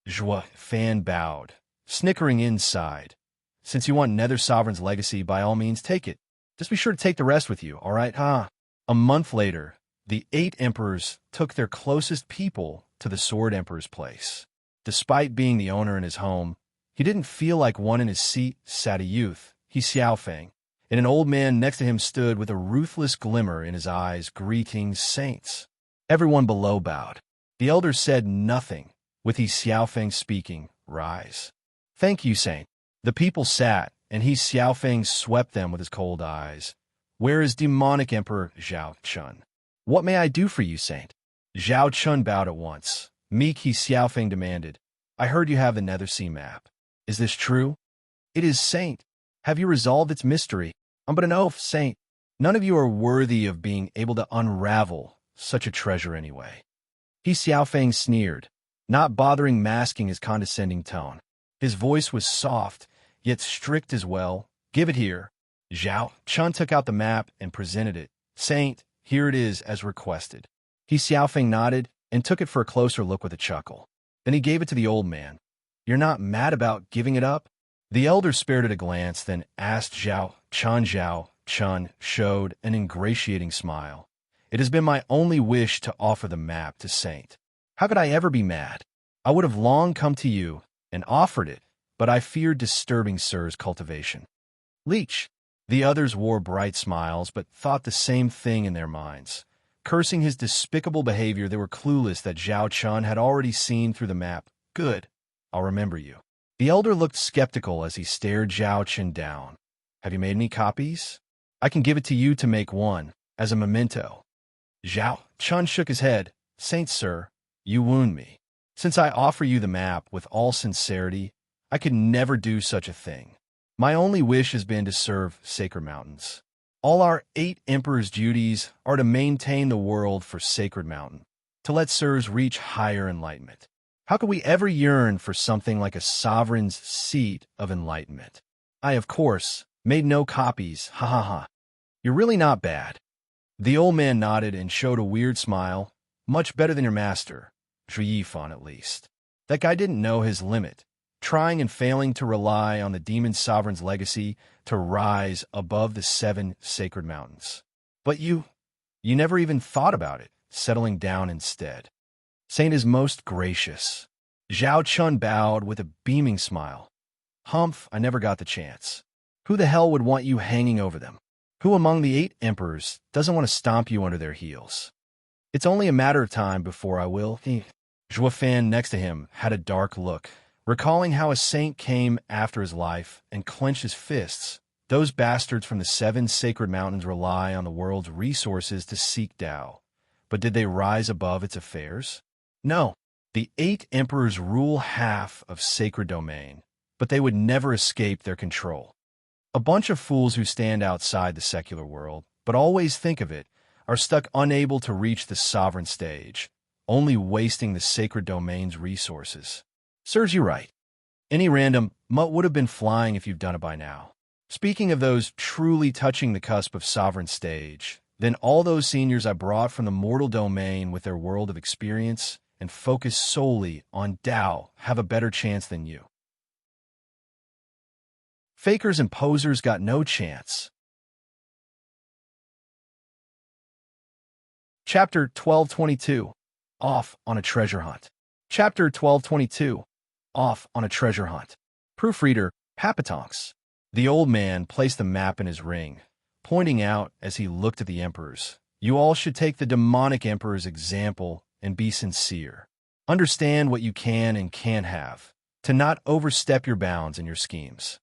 Zhua Fan bowed, snickering inside. "Since you want Nether Sovereign's legacy, by all means take it. Just be sure to take the rest with you, all right, huh?" A month later, the 8 emperors took their closest people to the Sword Emperor's place. Despite being the owner in his home, he didn't feel like one. In his seat sat a youth, He Xiaofeng, and an old man next to him stood with a ruthless glimmer in his eyes, greeting saints. Everyone below bowed. The elders said nothing, with He Xiaofeng speaking, "Rise." "Thank you, saint." The people sat, and He Xiaofeng swept them with his cold eyes. "Where is demonic Emperor Zhao Chun?" "What may I do for you, saint?" Zhao Chun bowed at once. Meek He Xiaofeng demanded, "I heard you have the Nether Sea map. Is this true?" "It is, saint." "Have you resolved its mystery?" "I'm but an oaf, saint." "None of you are worthy of being able to unravel such a treasure anyway." He Xiaofeng sneered, not bothering masking his condescending tone. His voice was soft, yet strict as well. "Give it here." Zhao Chun took out the map and presented it. "Saint, here it is as requested." He Xiaofeng nodded and took it for a closer look with a chuckle. Then he gave it to the old man. "You're not mad about giving it up?" The elder spared it a glance, then asked Zhao Chun. Zhao Chun showed an ingratiating smile. "It has been my only wish to offer the map to Saint. How could I ever be mad? I would have long come to you and offered it, but I feared disturbing Sir's cultivation. Leech. The others wore bright smiles, but thought the same thing in their minds. Cursing his despicable behavior, they were clueless that Zhao Chun had already seen through the map. Good. I'll remember you. The elder looked skeptical as he stared Zhao Chun down. Have you made any copies? I can give it to you to make one, as a memento. Zhao Chun shook his head. Saint Sir, you wound me. Since I offer you the map with all sincerity, I could never do such a thing. My only wish has been to serve Sacred Mountains. All our 8 emperors' duties are to maintain the world for Sacred Mountain, to let Sirs reach higher enlightenment. How could we ever yearn for something like a sovereign's seat of enlightenment? I, of course, made no copies, ha ha ha. You're really not bad. The old man nodded and showed a weird smile. Much better than your master, Zhu Yifan at least. That guy didn't know his limit, trying and failing to rely on the demon sovereign's legacy to rise above the 7 sacred mountains. But you never even thought about it, settling down instead. Saint is most gracious. Zhao Chun bowed with a beaming smile. Humph, I never got the chance. Who the hell would want you hanging over them? Who among the 8 emperors doesn't want to stomp you under their heels? It's only a matter of time before I will. Zhuo Fan next to him had a dark look, recalling how a saint came after his life and clenched his fists. Those bastards from the 7 sacred mountains rely on the world's resources to seek Tao. But did they rise above its affairs? No. The 8 emperors rule half of sacred domain, but they would never escape their control. A bunch of fools who stand outside the secular world, but always think of it, are stuck unable to reach the sovereign stage, only wasting the sacred domain's resources. Serves you right. Any random mutt would have been flying if you've done it by now. Speaking of those truly touching the cusp of sovereign stage, then all those seniors I brought from the mortal domain with their world of experience and focus solely on Tao have a better chance than you. Fakers and posers got no chance. Chapter 1222. Off on a treasure hunt. Chapter 1222. Off on a treasure hunt. Proofreader, Papatonks. The old man placed the map in his ring, pointing out as he looked at the emperors. You all should take the demonic emperor's example and be sincere. Understand what you can and can't have, to not overstep your bounds in your schemes.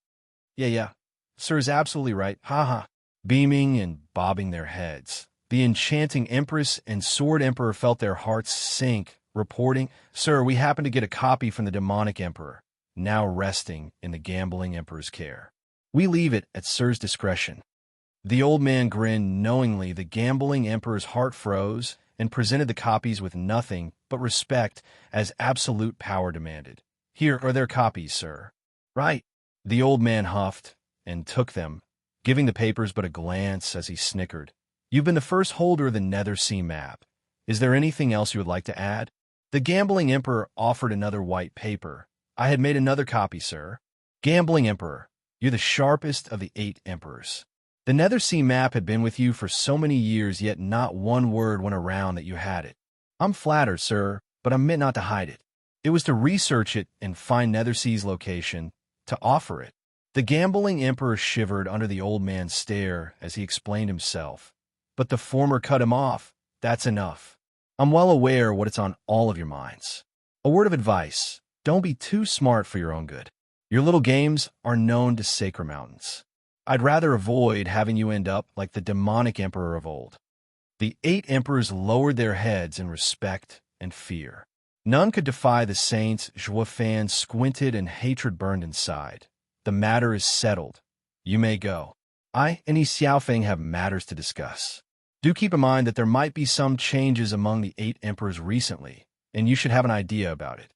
Yeah, Sir is absolutely right, haha. Beaming and bobbing their heads, the enchanting empress and sword emperor felt their hearts sink, reporting, Sir, we happen to get a copy from the demonic emperor, now resting in the gambling emperor's care. We leave it at Sir's discretion. The old man grinned knowingly. The gambling emperor's heart froze and presented the copies with nothing but respect as absolute power demanded. Here are their copies, sir. Right. The old man huffed and took them, giving the papers but a glance as he snickered. You've been the first holder of the Nether Sea map. Is there anything else you would like to add? The gambling emperor offered another white paper. I had made another copy, sir. Gambling emperor, you're the sharpest of the 8 emperors. The Nether Sea map had been with you for so many years, yet not one word went around that you had it. I'm flattered, sir, but I meant not to hide it. It was to research it and find Nether Sea's location, to offer it. The gambling emperor shivered under the old man's stare as he explained himself. But the former cut him off. That's enough. I'm well aware what it's on all of your minds. A word of advice. Don't be too smart for your own good. Your little games are known to sacred mountains. I'd rather avoid having you end up like the demonic emperor of old. The 8 emperors lowered their heads in respect and fear. None could defy the saints. Zhuo Fan squinted and hatred burned inside. The matter is settled. You may go. I and Yi Xiaofeng have matters to discuss. Do keep in mind that there might be some changes among the 8 emperors recently, and you should have an idea about it.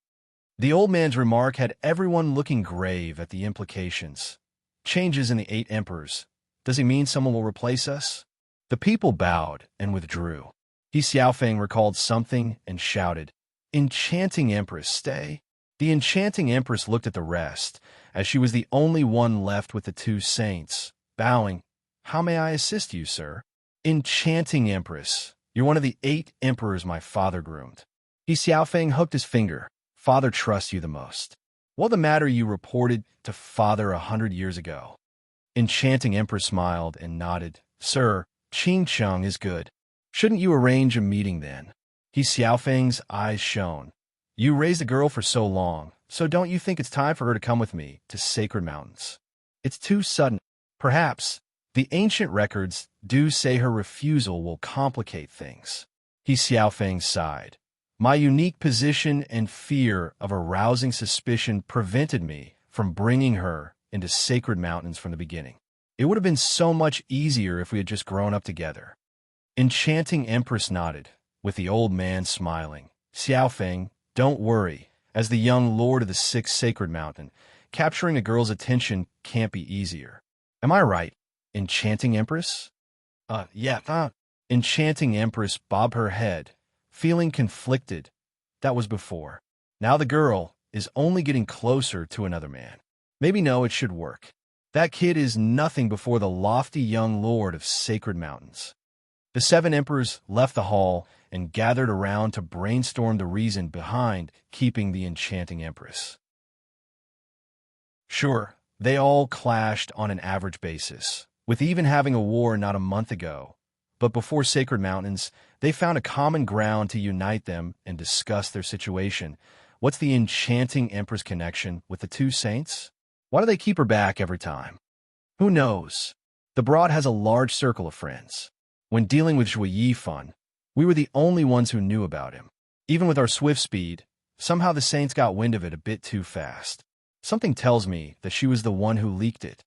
The old man's remark had everyone looking grave at the implications. Changes in the 8 emperors. Does he mean someone will replace us? The people bowed and withdrew. Yi Xiaofeng recalled something and shouted, Enchanting Empress, stay. The enchanting empress looked at the rest, as she was the only one left with the 2 saints, bowing. How may I assist you, sir? Enchanting Empress, you're one of the 8 emperors my father groomed. Yi Xiaofeng hooked his finger. Father trusts you the most. What the matter you reported to father 100 years ago? Enchanting Empress smiled and nodded. Sir, Ching Chung is good. Shouldn't you arrange a meeting then? Xiaofeng's eyes shone. You raised a girl for so long, so don't you think it's time for her to come with me to Sacred Mountains? It's too sudden. Perhaps. The ancient records do say her refusal will complicate things. Xiaofeng sighed. My unique position and fear of arousing suspicion prevented me from bringing her into Sacred Mountains from the beginning. It would have been so much easier if we had just grown up together. Enchanting Empress nodded, with the old man smiling. Xiaofeng, don't worry. As the young lord of the sixth sacred mountain, capturing a girl's attention can't be easier. Am I right, Enchanting Empress? Yeah. Enchanting Empress bobbed her head, feeling conflicted. That was before. Now the girl is only getting closer to another man. Maybe no, it should work. That kid is nothing before the lofty young lord of sacred mountains. The seven emperors left the hall and gathered around to brainstorm the reason behind keeping the Enchanting Empress. Sure, they all clashed on an average basis, with even having a war not a month ago. But before Sacred Mountains, they found a common ground to unite them and discuss their situation. What's the Enchanting Empress connection with the two saints? Why do they keep her back every time? Who knows? The Broad has a large circle of friends. When dealing with Zhuo Yifan, we were the only ones who knew about him. Even with our swift speed, somehow the saints got wind of it a bit too fast. Something tells me that she was the one who leaked it.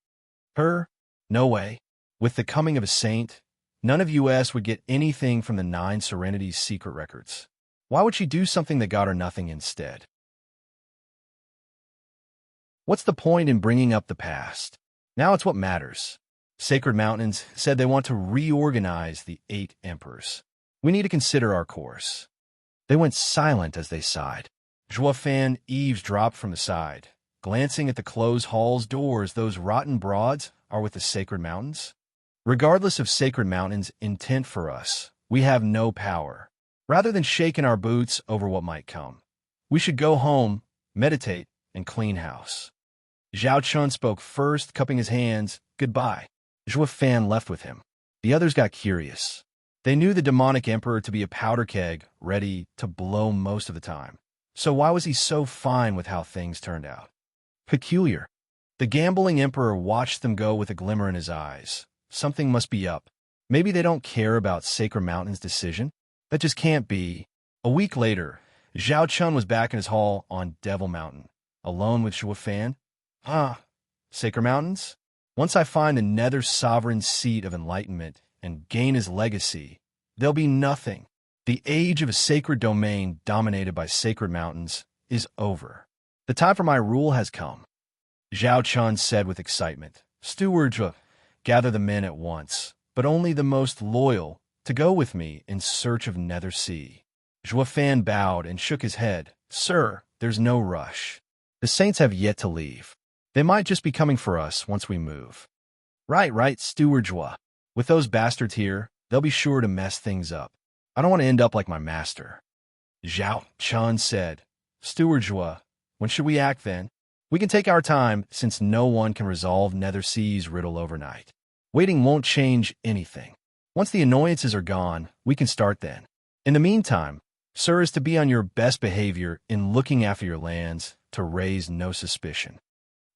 Her? No way. With the coming of a saint, none of US would get anything from the 9 Serenity's secret records. Why would she do something that got her nothing instead? What's the point in bringing up the past? Now it's what matters. Sacred Mountains said they want to reorganize the 8 emperors. We need to consider our course. They went silent as they sighed. Zhuo Fan eavesdropped from the side, glancing at the closed hall's doors. Those rotten broads are with the Sacred Mountains? Regardless of Sacred Mountains' intent for us, we have no power. Rather than shaking our boots over what might come, we should go home, meditate, and clean house. Zhao Chun spoke first, cupping his hands. Goodbye. Zhuo Fan left with him. The others got curious. They knew the demonic emperor to be a powder keg, ready to blow most of the time. So why was he so fine with how things turned out? Peculiar. The gambling emperor watched them go with a glimmer in his eyes. Something must be up. Maybe they don't care about Sacred Mountain's decision? That just can't be. A week later, Zhao Chun was back in his hall on Devil Mountain, alone with Zhuo Fan. Sacred Mountains? Once I find the Nether Sovereign's seat of enlightenment and gain his legacy, there'll be nothing. The age of a sacred domain dominated by Sacred Mountains is over. The time for my rule has come. Zhao Chun said with excitement. Steward Zhuo, gather the men at once, but only the most loyal, to go with me in search of Nether Sea. Zhuo Fan bowed and shook his head. Sir, there's no rush. The saints have yet to leave. They might just be coming for us once we move. Right, Steward Zhuo. With those bastards here, they'll be sure to mess things up. I don't want to end up like my master. Zhao Chun said. Steward Zhuo, when should we act then? We can take our time, since no one can resolve Nether Sea's riddle overnight. Waiting won't change anything. Once the annoyances are gone, we can start then. In the meantime, sir is to be on your best behavior in looking after your lands to raise no suspicion.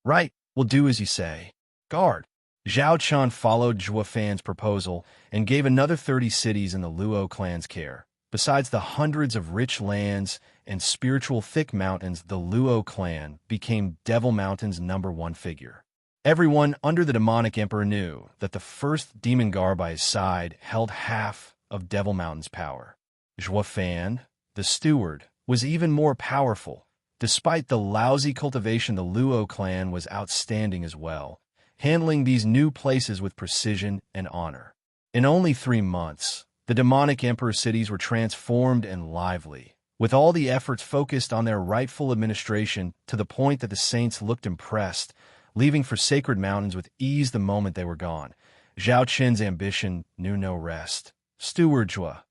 Right, we'll do as you say. Guard. Zhao Chun followed Zhuo Fan's proposal and gave another 30 cities in the Luo clan's care. Besides the hundreds of rich lands and spiritual thick mountains, the Luo clan became Devil Mountain's #1 figure. Everyone under the demonic emperor knew that the first demon guard by his side held half of Devil Mountain's power. Zhuo Fan, the steward, was even more powerful. Despite the lousy cultivation, the Luo clan was outstanding as well, handling these new places with precision and honor. In only 3 months, the demonic emperor cities were transformed and lively, with all the efforts focused on their rightful administration to the point that the saints looked impressed, leaving for Sacred Mountains with ease the moment they were gone. Zhao Qin's ambition knew no rest. Steward Zhuo,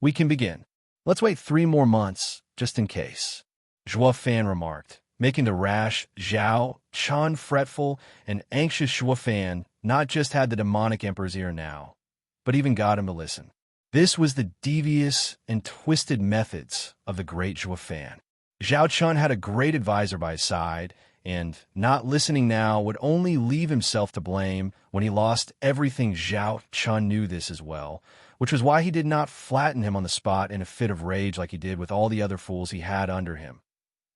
we can begin. Let's wait 3 more months, just in case. Zhuo Fan remarked. making the rash Zhao Chun fretful and anxious. Zhuo Fan not just had the demonic emperor's ear now, but even got him to listen. This was the devious and twisted methods of the great Zhuo Fan. Zhao Chun had a great advisor by his side, and not listening now would only leave himself to blame when he lost everything. Zhao Chun knew this as well, which was why he did not flatten him on the spot in a fit of rage like he did with all the other fools he had under him.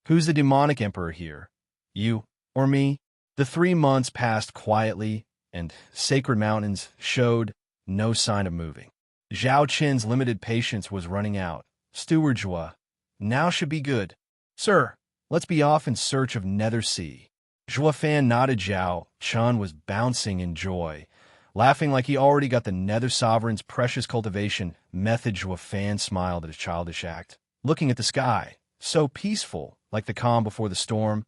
Who's the demonic emperor here? You or me? The 3 months passed quietly, and Sacred Mountains showed no sign of moving. Zhao Qin's limited patience was running out. Steward Zhua, now should be good. Sir, let's be off in search of Nether Sea. Zhuo Fan nodded. Zhao Chun was bouncing in joy, laughing like he already got the Nether Sovereign's precious cultivation method. Zhuo Fan smiled at his childish act, looking at the sky, so peaceful, like the calm before the storm.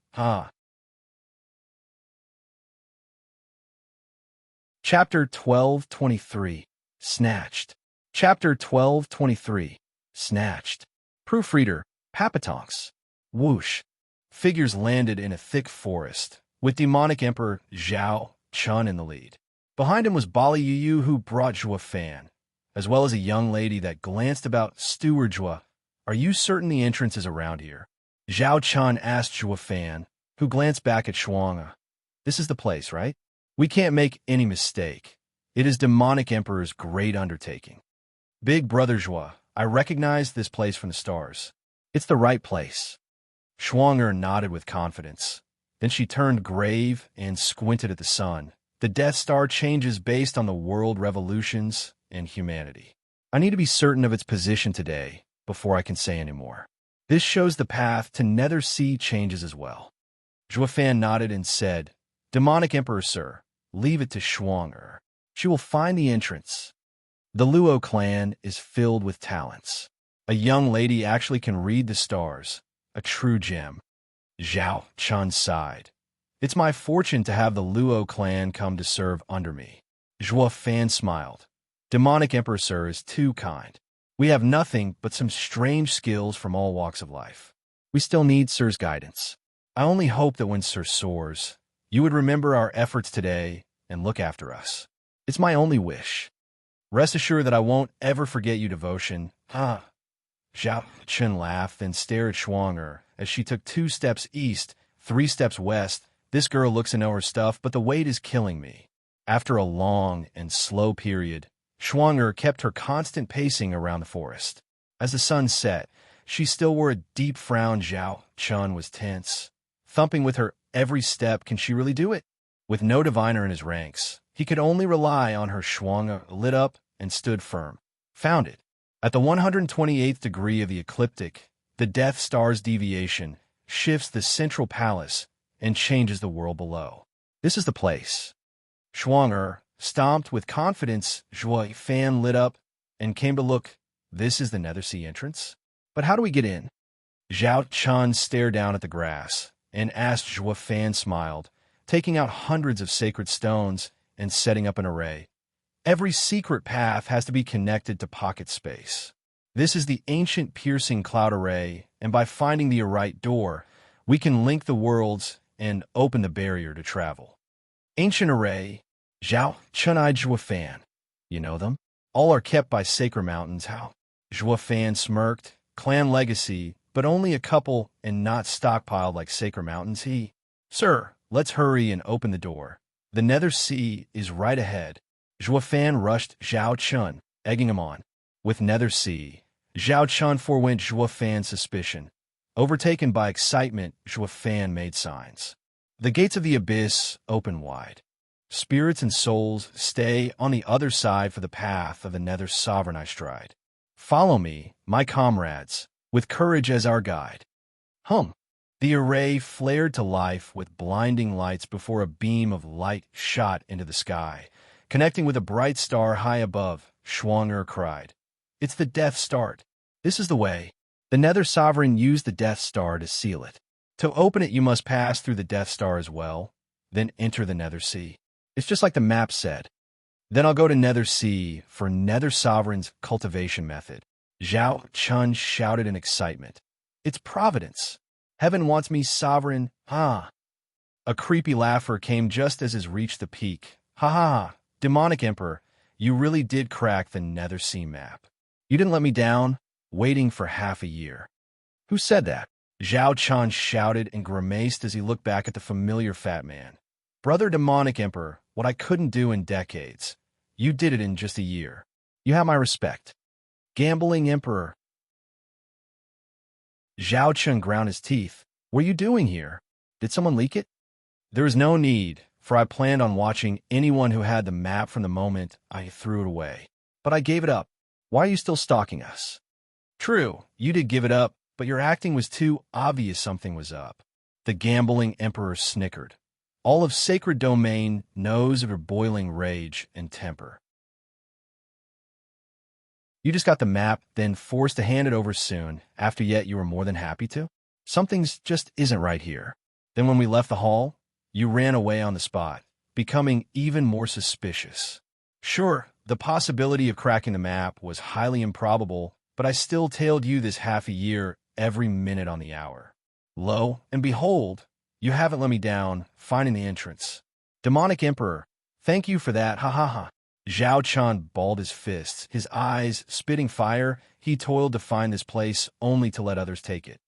Chapter 12:23. Snatched. Chapter 12:23. Snatched. Proofreader, Papatonks. Whoosh. Figures landed in a thick forest, with demonic emperor Zhao Chun in the lead. Behind him was Bali Yu, who brought Zhuo Fan, as well as a young lady that glanced about. Steward Zhua, are you certain the entrance is around here? Zhao Chun asked Zhuo Fan, who glanced back at Shuanga. This is the place, right? We can't make any mistake. It is demonic emperor's great undertaking. Big brother Zhua, I recognize this place from the stars. It's the right place. Shuanga nodded with confidence. Then she turned grave and squinted at the sun. The Death Star changes based on the world revolutions and humanity. I need to be certain of its position today before I can say any more. This shows the path to Nether Sea changes as well. Zhuo Fan nodded and said, Demonic Emperor, sir, leave it to Shuanga. She will find the entrance. The Luo clan is filled with talents. A young lady actually can read the stars. A true gem. Zhao Chun sighed. It's my fortune to have the Luo clan come to serve under me. Zhuo Fan smiled. Demonic Emperor, sir, is too kind. We have nothing but some strange skills from all walks of life. We still need sir's guidance. I only hope that when sir soars, you would remember our efforts today and look after us. It's my only wish. Rest assured that I won't ever forget your devotion. Zhao Chun laughed and stared at Shuanga as she took 2 steps east, 3 steps west. This girl looks to know her stuff, but the wait is killing me. After a long and slow period, Shuanga kept her constant pacing around the forest. As the sun set, she still wore a deep frown. Zhao Chun was tense, thumping with her every step. Can she really do it? With no diviner in his ranks, he could only rely on her. Shuanga lit up and stood firm. Found it. At the 128th degree of the ecliptic, the Death Star's deviation shifts the central palace and changes the world below. This is the place. Shuanga stomped with confidence. Zhuo Fan lit up and came to look. This is the Nether Sea entrance? But how do we get in? Zhao Chun stared down at the grass and asked. Zhuo Fan smiled, taking out hundreds of sacred stones and setting up an array. Every secret path has to be connected to pocket space. This is the ancient piercing cloud array, and by finding the right door, we can link the worlds and open the barrier to travel. Ancient array. Zhao Chun eyed Zhuo Fan. You know them? All are kept by Sacred Mountains. How? Zhuo Fan smirked. Clan legacy, but only a couple and not stockpiled like Sacred Mountains. Sir, let's hurry and open the door. The Nether Sea is right ahead. Zhuo Fan rushed Zhao Chun, egging him on. With Nether Sea, Zhao Chun forewent Zhuo Fan's suspicion. Overtaken by excitement, Zhuo Fan made signs. The gates of the abyss open wide. Spirits and souls stay on the other side for the path of the Nether Sovereign I stride. Follow me, my comrades, with courage as our guide. The array flared to life with blinding lights before a beam of light shot into the sky, connecting with a bright star high above. Shuanga cried. It's the Death Star. This is the way. The Nether Sovereign used the Death Star to seal it. To open it, you must pass through the Death Star as well, then enter the Nether Sea. It's just like the map said. Then I'll go to Nether Sea for Nether Sovereign's cultivation method. Zhao Chun shouted in excitement. It's Providence. Heaven wants me sovereign, ha. A creepy laugher came just as his reached the peak. Ha ha ha, demonic emperor, you really did crack the Nether Sea map. You didn't let me down, waiting for half a year. Who said that? Zhao Chan shouted and grimaced as he looked back at the familiar fat man. Brother demonic emperor, what I couldn't do in decades. You did it in just a year. You have my respect. Gambling emperor. Zhao Chun ground his teeth. What are you doing here? Did someone leak it? There was no need, for I planned on watching anyone who had the map from the moment I threw it away. But I gave it up. Why are you still stalking us? True, you did give it up, but your acting was too obvious something was up. The gambling emperor snickered. All of Sacred Domain knows of your boiling rage and temper. You just got the map, then forced to hand it over soon, after yet you were more than happy to? Something's just isn't right here. Then when we left the hall, you ran away on the spot, becoming even more suspicious. Sure, the possibility of cracking the map was highly improbable, but I still tailed you this half a year, every minute on the hour. Lo and behold, you haven't let me down, finding the entrance. Demonic Emperor, thank you for that, ha ha ha. Zhao Chan balled his fists, his eyes spitting fire. He toiled to find this place only to let others take it.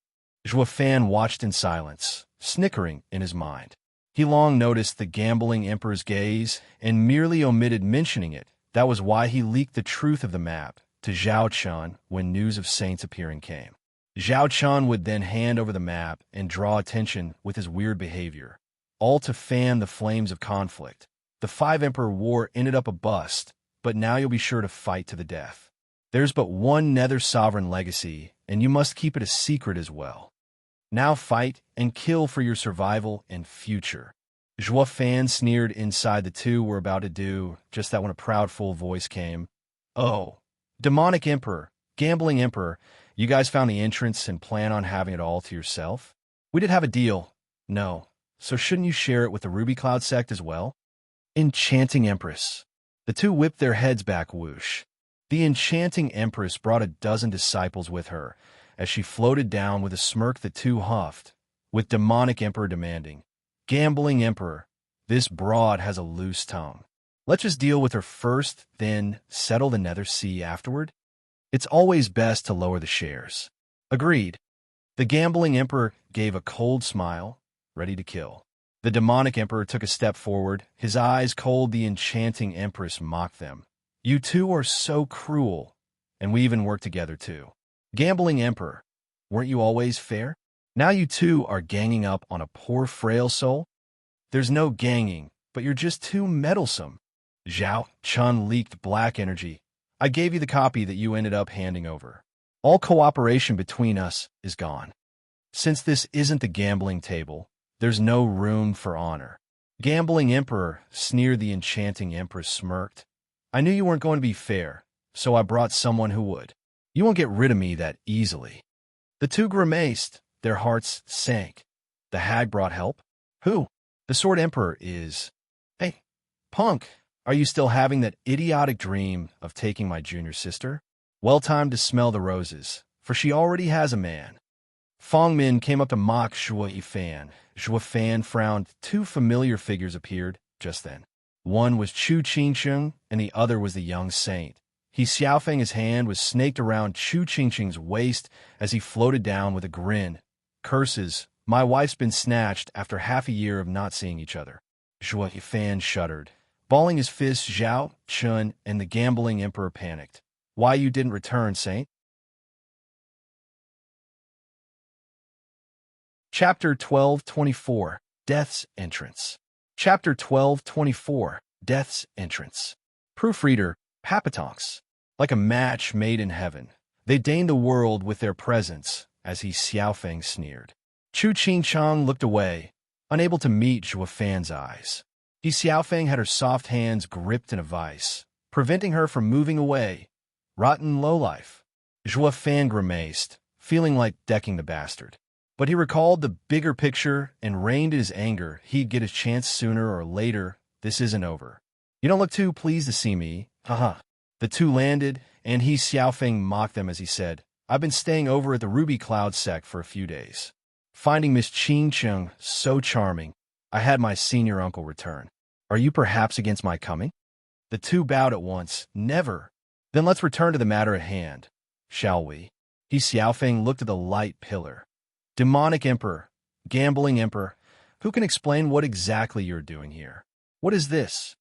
Zhua Fan watched in silence, snickering in his mind. He long noticed the gambling emperor's gaze and merely omitted mentioning it. That was why he leaked the truth of the map to Zhao Chan when news of Saints appearing came. Zhao Chan would then hand over the map and draw attention with his weird behavior, all to fan the flames of conflict. The Five Emperor War ended up a bust, but now you'll be sure to fight to the death. There's but one Nether Sovereign legacy, and you must keep it a secret as well. Now fight and kill for your survival and future. Zhua Fan sneered inside the two were about to do just that when a proud full voice came. Oh, demonic emperor, gambling emperor, you guys found the entrance and plan on having it all to yourself? We did have a deal. No. So shouldn't you share it with the Ruby Cloud sect as well? Enchanting Empress. The two whipped their heads back whoosh. The enchanting Empress brought a dozen disciples with her. As she floated down with a smirk, the two huffed, with demonic emperor demanding, Gambling Emperor, this broad has a loose tongue. Let's just deal with her first, then settle the Nether Sea afterward? It's always best to lower the shares. Agreed. The gambling emperor gave a cold smile, ready to kill. The demonic emperor took a step forward, his eyes cold. The enchanting empress mocked them. You two are so cruel, and we even work together too. Gambling emperor, weren't you always fair? Now you two are ganging up on a poor frail soul? There's no ganging, but you're just too meddlesome. Zhao Chun leaked black energy. I gave you the copy that you ended up handing over. All cooperation between us is gone. Since this isn't the gambling table, there's no room for honor. Gambling Emperor, sneered. The enchanting Empress smirked. I knew you weren't going to be fair, so I brought someone who would. You won't get rid of me that easily. The two grimaced, their hearts sank. The hag brought help? Who? The Sword Emperor is... Hey, punk, are you still having that idiotic dream of taking my junior sister? Well timed to smell the roses, for she already has a man. Fong Min came up to mock Zhua Yifan. Zhua Fan frowned. Two familiar figures appeared just then. One was Chu Qingqing, and the other was the young saint. He Xiaofeng, his hand was snaked around Chu Qingqing's waist as he floated down with a grin. Curses, my wife's been snatched after half a year of not seeing each other. Zhua Yifan shuddered. Balling his fists, Zhao Chun and the gambling emperor panicked. Why you didn't return, saint? Chapter 12:24, Death's Entrance. Chapter 12:24, Death's Entrance. Proofreader, Papatonks. Like a match made in heaven, they deigned the world with their presence, as he Xiaofeng sneered. Chu Qingchang looked away, unable to meet Zhua Fan's eyes. He Xiaofeng had her soft hands gripped in a vice, preventing her from moving away. Rotten lowlife. Zhua Fan grimaced, feeling like decking the bastard. But he recalled the bigger picture and reined in his anger. He'd get his chance sooner or later. This isn't over. You don't look too pleased to see me. Haha. The two landed, and he Xiaofeng mocked them as he said, I've been staying over at the Ruby Cloud sect for a few days. finding Miss Ching-chung so charming, I had my senior uncle return. Are you perhaps against my coming? The two bowed at once. Never. Then let's return to the matter at hand, shall we? He Xiaofeng looked at the light pillar. Demonic Emperor, gambling Emperor, who can explain what exactly you're doing here? What is this?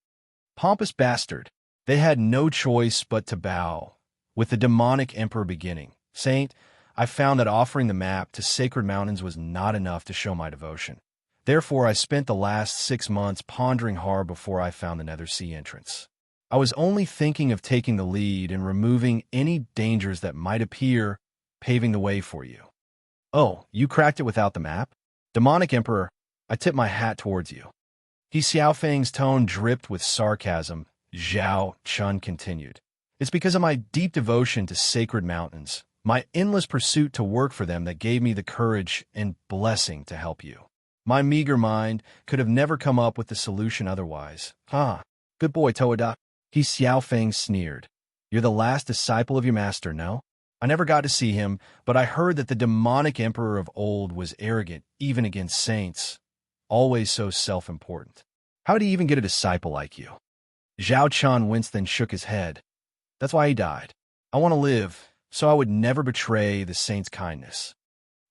Pompous bastard. They had no choice but to bow, with the demonic Emperor beginning. Saint, I found that offering the map to sacred mountains was not enough to show my devotion. Therefore, I spent the last 6 months pondering hard before I found the Nether Sea entrance. I was only thinking of taking the lead and removing any dangers that might appear, paving the way for you. Oh, you cracked it without the map? Demonic Emperor, I tip my hat towards you. He Xiaofeng's tone dripped with sarcasm. Zhao Chun continued. It's because of my deep devotion to sacred mountains, my endless pursuit to work for them that gave me the courage and blessing to help you. My meager mind could have never come up with the solution otherwise. Good boy, Toada. He Xiaofeng sneered. You're the last disciple of your master, no? I never got to see him, but I heard that the demonic emperor of old was arrogant, even against saints. Always so self-important. How did he even get a disciple like you? Zhao Chun winced then shook his head. That's why he died. I want to live, so I would never betray the saint's kindness.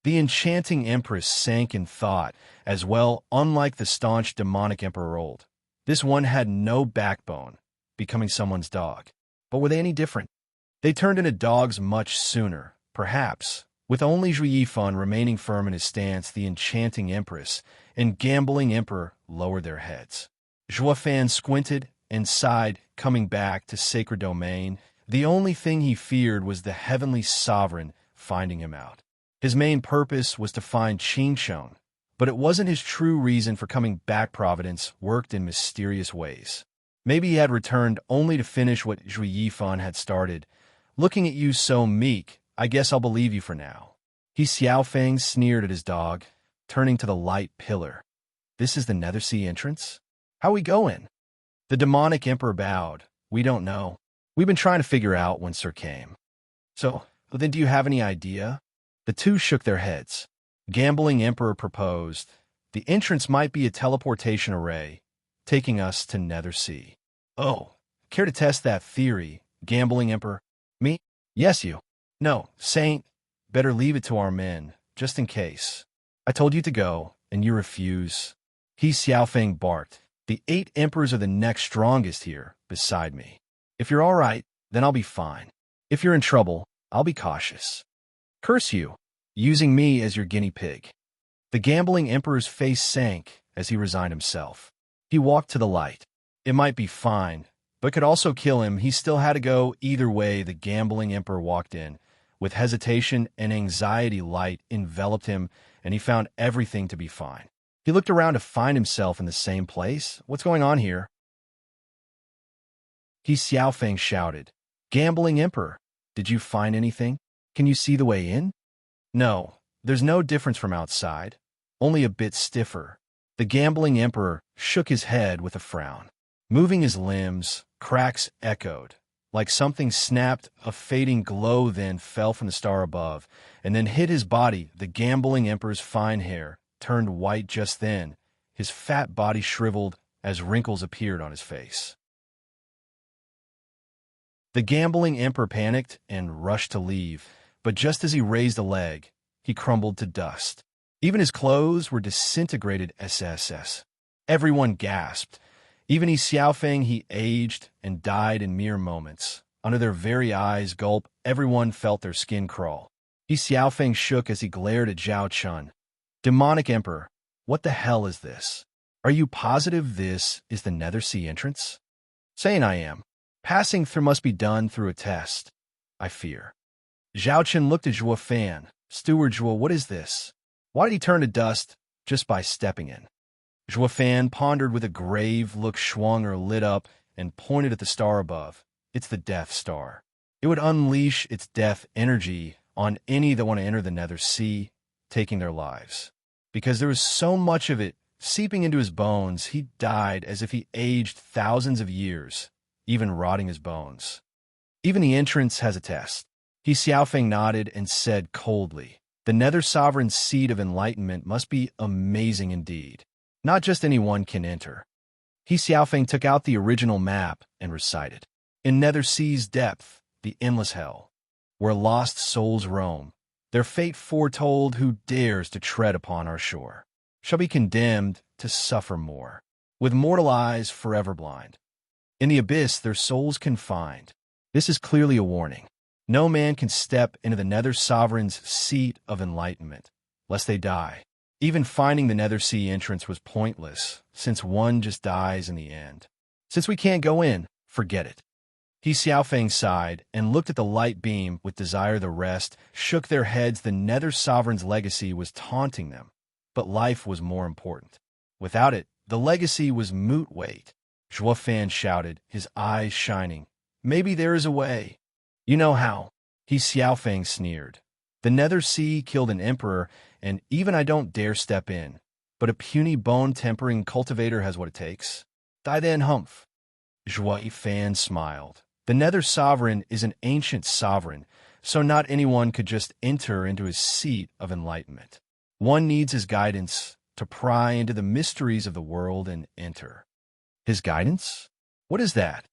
The enchanting empress sank in thought, as well, unlike the staunch demonic emperor old. This one had no backbone, becoming someone's dog. But were they any different? They turned into dogs much sooner, perhaps. With only Zhu Yifan remaining firm in his stance, the enchanting empress and gambling emperor lowered their heads. Zhou Fan squinted and sighed, coming back to sacred domain. The only thing he feared was the heavenly sovereign finding him out. His main purpose was to find Qingsheng, but it wasn't his true reason for coming back. Providence worked in mysterious ways. Maybe he had returned only to finish what Zhu Yifan had started. Looking at you so meek, I guess I'll believe you for now. He Xiaofeng sneered at his dog, turning to the light pillar. This is the Nether Sea entrance? How we going? The demonic emperor bowed. We don't know. We've been trying to figure out when Sir came. So, then do you have any idea? The two shook their heads. Gambling emperor proposed. The entrance might be a teleportation array, taking us to Nether Sea. Oh, care to test that theory, gambling emperor? Me? Yes, you. No, Saint. Better leave it to our men, just in case. I told you to go, and you refuse. He Xiaofeng barked. The 8 emperors are the next strongest here, beside me. If you're all right, then I'll be fine. If you're in trouble, I'll be cautious. Curse you, using me as your guinea pig. The gambling emperor's face sank as he resigned himself. He walked to the light. It might be fine, but could also kill him. He still had to go either way. The gambling emperor walked in. With hesitation and anxiety, light enveloped him, and he found everything to be fine. He looked around to find himself in the same place. What's going on here? He Xiaofeng shouted. Gambling emperor, did you find anything? Can you see the way in? No, there's no difference from outside, only a bit stiffer. The gambling emperor shook his head with a frown. Moving his limbs, cracks echoed. Like something snapped, a fading glow then fell from the star above, and then hit his body. The gambling emperor's fine hair turned white just then. His fat body shriveled as wrinkles appeared on his face. The gambling emperor panicked and rushed to leave, but just as he raised a leg, he crumbled to dust. Even his clothes were disintegrated. SSS. Everyone gasped. Even He Xiaofeng, he aged and died in mere moments. Under their very eyes gulp, everyone felt their skin crawl. He Xiaofeng shook as he glared at Zhao Chun. Demonic Emperor, what the hell is this? Are you positive this is the Nether Sea entrance? Saying I am. Passing through must be done through a test, I fear. Zhao Chun looked at Zhuo Fan. Steward Zhuo, what is this? Why did he turn to dust just by stepping in? Zhuo Fan pondered with a grave look. Schwanger lit up and pointed at the star above. It's the Death Star. It would unleash its death energy on any that want to enter the Nether Sea, taking their lives. Because there was so much of it seeping into his bones, he died as if he aged thousands of years, even rotting his bones. Even the entrance has a test. He Xiaofeng nodded and said coldly, The Nether Sovereign's seat of enlightenment must be amazing indeed. Not just anyone can enter. He Xiaofeng took out the original map and recited. In Nether Sea's depth, the endless hell, where lost souls roam, their fate foretold, who dares to tread upon our shore shall be condemned to suffer more, with mortal eyes forever blind. In the abyss their souls confined. This is clearly a warning. No man can step into the Nether Sovereign's seat of enlightenment, lest they die. Even finding the Nether Sea entrance was pointless, since one just dies in the end. Since we can't go in, forget it. He Xiaofeng sighed and looked at the light beam with desire. The rest shook their heads. The Nether Sovereign's legacy was taunting them, but life was more important. Without it, the legacy was moot. Wait, Zhuo Fan shouted, his eyes shining. Maybe there is a way. You know how? He Xiaofeng sneered. The Nether Sea killed an emperor, and even I don't dare step in. But a puny bone-tempering cultivator has what it takes. Die then, humph. Zhuo Fan smiled. The Nether Sovereign is an ancient sovereign, so not anyone could just enter into his seat of enlightenment. One needs his guidance to pry into the mysteries of the world and enter. His guidance? What is that?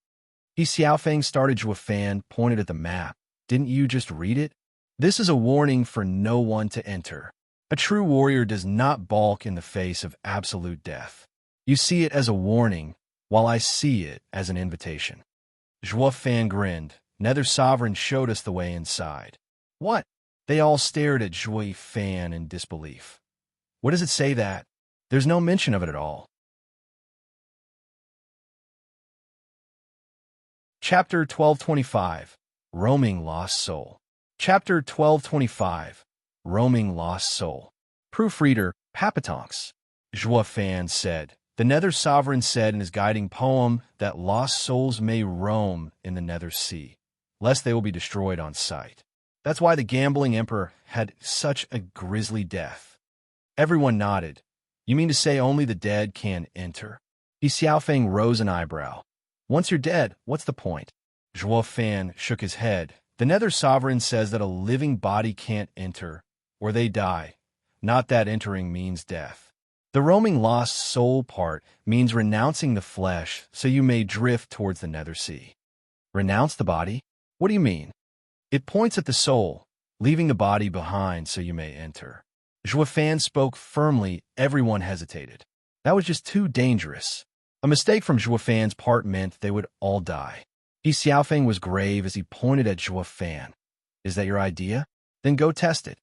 He Xiaofeng started. Zhuo Fan pointed at the map. Didn't you just read it? This is a warning for no one to enter. A true warrior does not balk in the face of absolute death. You see it as a warning, while I see it as an invitation. Zhuo Fan grinned. Nether Sovereign showed us the way inside. What? They all stared at Zhuo Fan in disbelief. What does it say that? There's no mention of it at all. Chapter 1225, Roaming Lost Soul. Chapter 1225, Roaming Lost Soul. Proofreader, Papatonks. Zhuo Fan said. The Nether Sovereign said in his guiding poem that lost souls may roam in the Nether Sea, lest they will be destroyed on sight. That's why the gambling emperor had such a grisly death. Everyone nodded. You mean to say only the dead can enter? He Xiaofeng rose an eyebrow. Once you're dead, what's the point? Zhuo Fan shook his head. The Nether Sovereign says that a living body can't enter, or they die. Not that entering means death. The roaming lost soul part means renouncing the flesh so you may drift towards the Nether Sea. Renounce the body? What do you mean? It points at the soul, leaving the body behind so you may enter. Zhuo Fan spoke firmly. Everyone hesitated. That was just too dangerous. A mistake from Zhuo Fan's part meant they would all die. He Xiaofeng was grave as he pointed at Zhuo Fan. Is that your idea? Then go test it.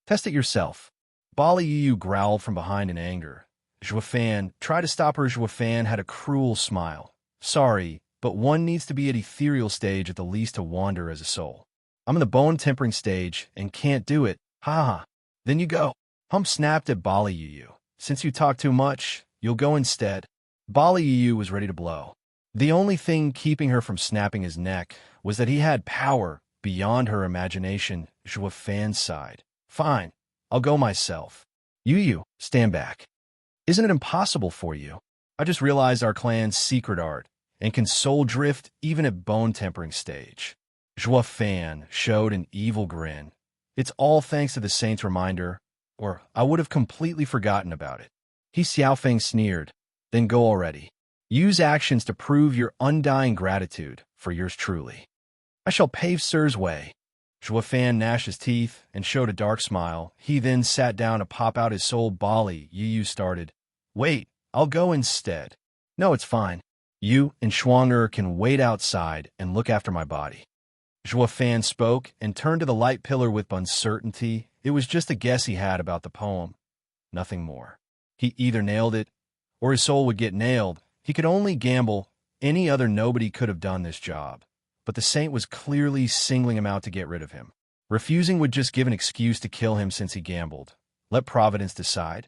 Test it yourself. Bali Yu growled from behind in anger. Zhuo Fan tried to stop her. Zhuo Fan had a cruel smile. Sorry, but one needs to be at ethereal stage at the least to wander as a soul. I'm in the bone-tempering stage and can't do it. Ha ha. Then you go. Hump snapped at Bali Yu. Since you talk too much, you'll go instead. Bali Yu was ready to blow. The only thing keeping her from snapping his neck was that he had power beyond her imagination. Zhuo Fan sighed. Fine, I'll go myself. Yu, stand back. Isn't it impossible for you? I just realized our clan's secret art and can soul drift even at bone-tempering stage. Zhuo Fan showed an evil grin. It's all thanks to the saint's reminder, or I would have completely forgotten about it. He Xiaofeng sneered. Then go already. Use actions to prove your undying gratitude for yours truly. I shall pave Sir's way. Zhuo Fan gnashed his teeth and showed a dark smile. He then sat down to pop out his soul. Bali Yu started. Wait, I'll go instead. No, it's fine. You and Schwanger can wait outside and look after my body. Zhuo Fan spoke and turned to the light pillar with uncertainty. It was just a guess he had about the poem. Nothing more. He either nailed it, or his soul would get nailed. He could only gamble. Any other nobody could have done this job. But the saint was clearly singling him out to get rid of him. Refusing would just give an excuse to kill him since he gambled. Let Providence decide.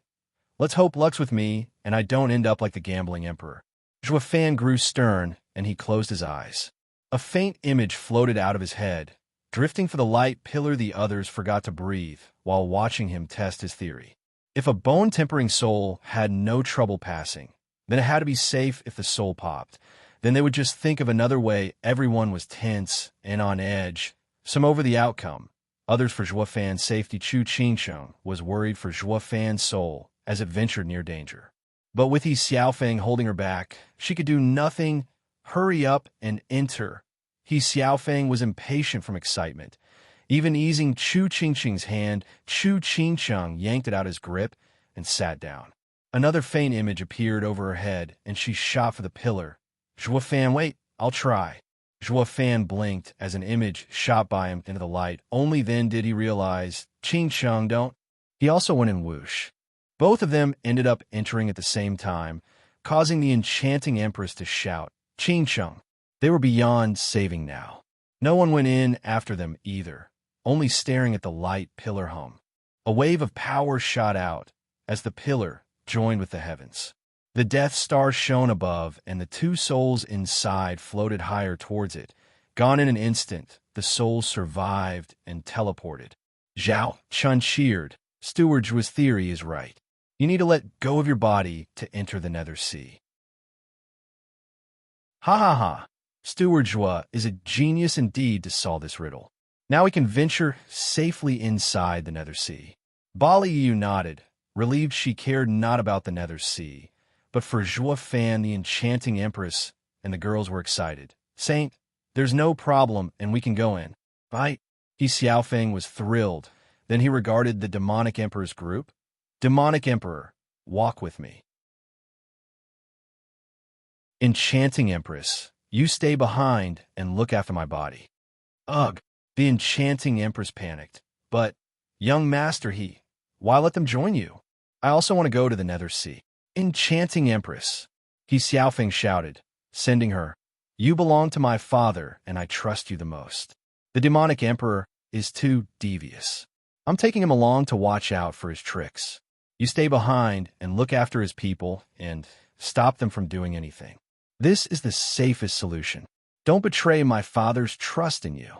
Let's hope luck's with me, and I don't end up like the gambling emperor. Zhuo Fan grew stern, and he closed his eyes. A faint image floated out of his head. Drifting for the light pillar, the others forgot to breathe while watching him test his theory. If a bone-tempering soul had no trouble passing, then it had to be safe if the soul popped. Then they would just think of another way. Everyone was tense and on edge, some over the outcome, others for Zhua Fan's safety. Chu Qingsheng was worried for Zhua Fan's soul as it ventured near danger. But with Yi Xiaofeng holding her back, she could do nothing. Hurry up and enter. Yi Xiaofeng was impatient from excitement. Even easing Chu Qingsheng's hand, Chu Qingsheng yanked it out his grip and sat down. Another faint image appeared over her head, and she shot for the pillar. Zhua Fan, wait, I'll try. Zhua Fan blinked as an image shot by him into the light. Only then did he realize, Qingsheng, don't. He also went in whoosh. Both of them ended up entering at the same time, causing the enchanting empress to shout, Qingsheng. They were beyond saving now. No one went in after them either, only staring at the light pillar hum. A wave of power shot out as the pillar joined with the heavens. The Death Star shone above, and the two souls inside floated higher towards it. Gone in an instant, the souls survived and teleported. Zhao Chun cheered. Steward Zhua's theory is right. You need to let go of your body to enter the Nether Sea. Ha ha ha. Steward Zhua is a genius indeed to solve this riddle. Now we can venture safely inside the Nether Sea. Bali Yu nodded, relieved she cared not about the Nether Sea, but for Zhua Fan, the enchanting empress, and the girls were excited. Saint, there's no problem, and we can go in. Right? Yi Xiaofeng was thrilled. Then he regarded the demonic emperor's group. Demonic emperor, walk with me. Enchanting empress, you stay behind and look after my body. Ugh, the enchanting empress panicked. But, young master, why let them join you? I also want to go to the Nether Sea. Enchanting empress, Yi Xiaofeng shouted, sending her. You belong to my father, and I trust you the most. The demonic emperor is too devious. I'm taking him along to watch out for his tricks. You stay behind and look after his people and stop them from doing anything. This is the safest solution. Don't betray my father's trust in you.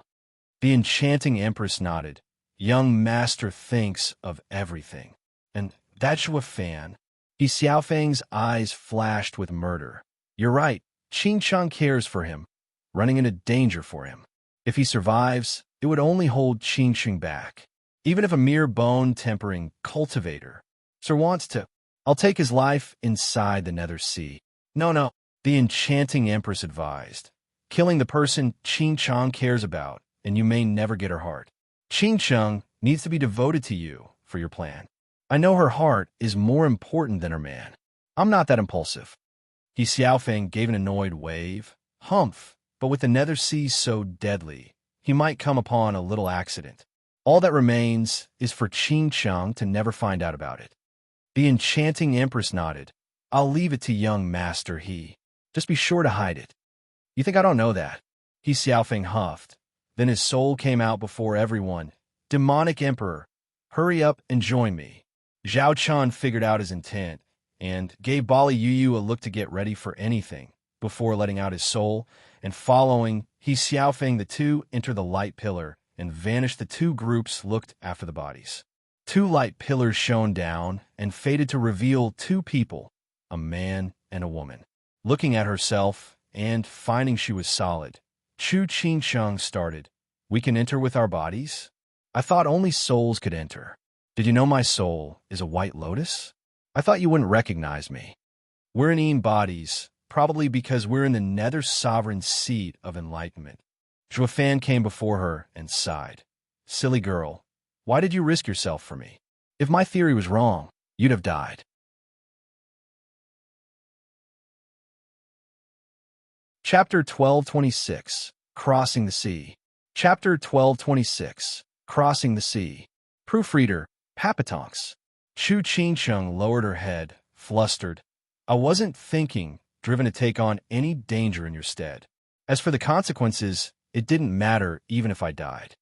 The enchanting empress nodded. Young master thinks of everything. And that's Zhua Fan. Yi Xiaofeng's eyes flashed with murder. You're right. Qingsheng cares for him, running into danger for him. If he survives, it would only hold Qingsheng back. Even if a mere bone-tempering cultivator wants to, I'll take his life inside the Nether Sea. No, the enchanting empress advised. Killing the person Qingsheng cares about, and you may never get her heart. Qingsheng needs to be devoted to you for your plan. I know her heart is more important than her man. I'm not that impulsive. Yi Xiaofeng gave an annoyed wave. Humph, but with the Nether Sea so deadly, he might come upon a little accident. All that remains is for Qingsheng to never find out about it. The enchanting empress nodded. I'll leave it to young master He. Just be sure to hide it. You think I don't know that? Yi Xiaofeng huffed. Then his soul came out before everyone. Demonic emperor, hurry up and join me. Zhao Chun figured out his intent and gave Bali Yu a look to get ready for anything before letting out his soul, and following Yi Xiaofeng, the two entered the light pillar and vanished. The two groups looked after the bodies. Two light pillars shone down and faded to reveal two people, a man and a woman. Looking at herself and finding she was solid, Chu Qingsheng started. We can enter with our bodies? I thought only souls could enter. Did you know my soul is a white lotus? I thought you wouldn't recognize me. We're in bodies, probably because we're in the Nether Sovereign seat of enlightenment. Zhua Fan came before her and sighed. Silly girl, why did you risk yourself for me? If my theory was wrong, you'd have died. Chapter 1226, Crossing the Sea. Chapter 1226, Crossing the Sea. Proofreader, Papatonks. Chu Qingsheng lowered her head, flustered. I wasn't thinking, driven to take on any danger in your stead. As for the consequences, it didn't matter even if I died.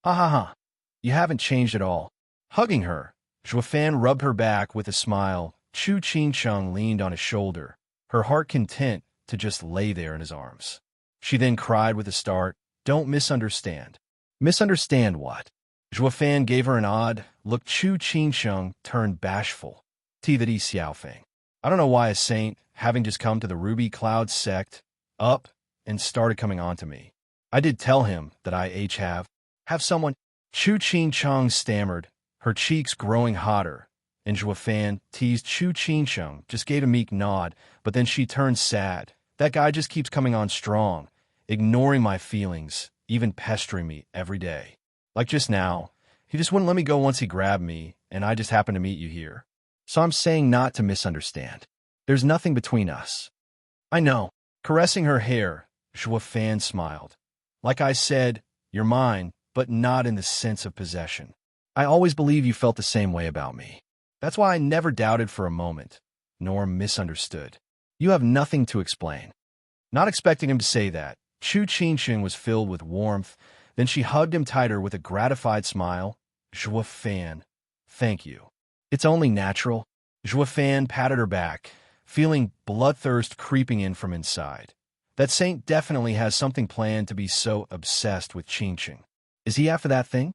Ha ha ha. You haven't changed at all. Hugging her, Zhua Fan rubbed her back with a smile. Chu Qingsheng leaned on his shoulder, her heart content to just lay there in his arms. She then cried with a start, Don't misunderstand. Misunderstand what? Zhua Fan gave her an odd look. Chu Qingsheng turned bashful. That Yi Xiaofeng. I don't know why a saint, having just come to the Ruby Cloud sect, up and started coming on to me. I did tell him that I have someone. Chu Ching Chong stammered, her cheeks growing hotter, and Zhuo Fan teased Chu Ching Chong, just gave a meek nod, but then she turned sad. That guy just keeps coming on strong, ignoring my feelings, even pestering me every day. Like just now, he just wouldn't let me go once he grabbed me, and I just happened to meet you here. So I'm saying not to misunderstand. There's nothing between us. I know. Caressing her hair, Zhuo Fan smiled. Like I said, you're mine, but not in the sense of possession. I always believed you felt the same way about me. That's why I never doubted for a moment, nor misunderstood. You have nothing to explain. Not expecting him to say that, Chu Qingqing was filled with warmth. Then she hugged him tighter with a gratified smile. Zhuo Fan, thank you. It's only natural. Zhuo Fan patted her back, feeling bloodthirst creeping in from inside. That saint definitely has something planned to be so obsessed with Qingqing. Is he after that thing?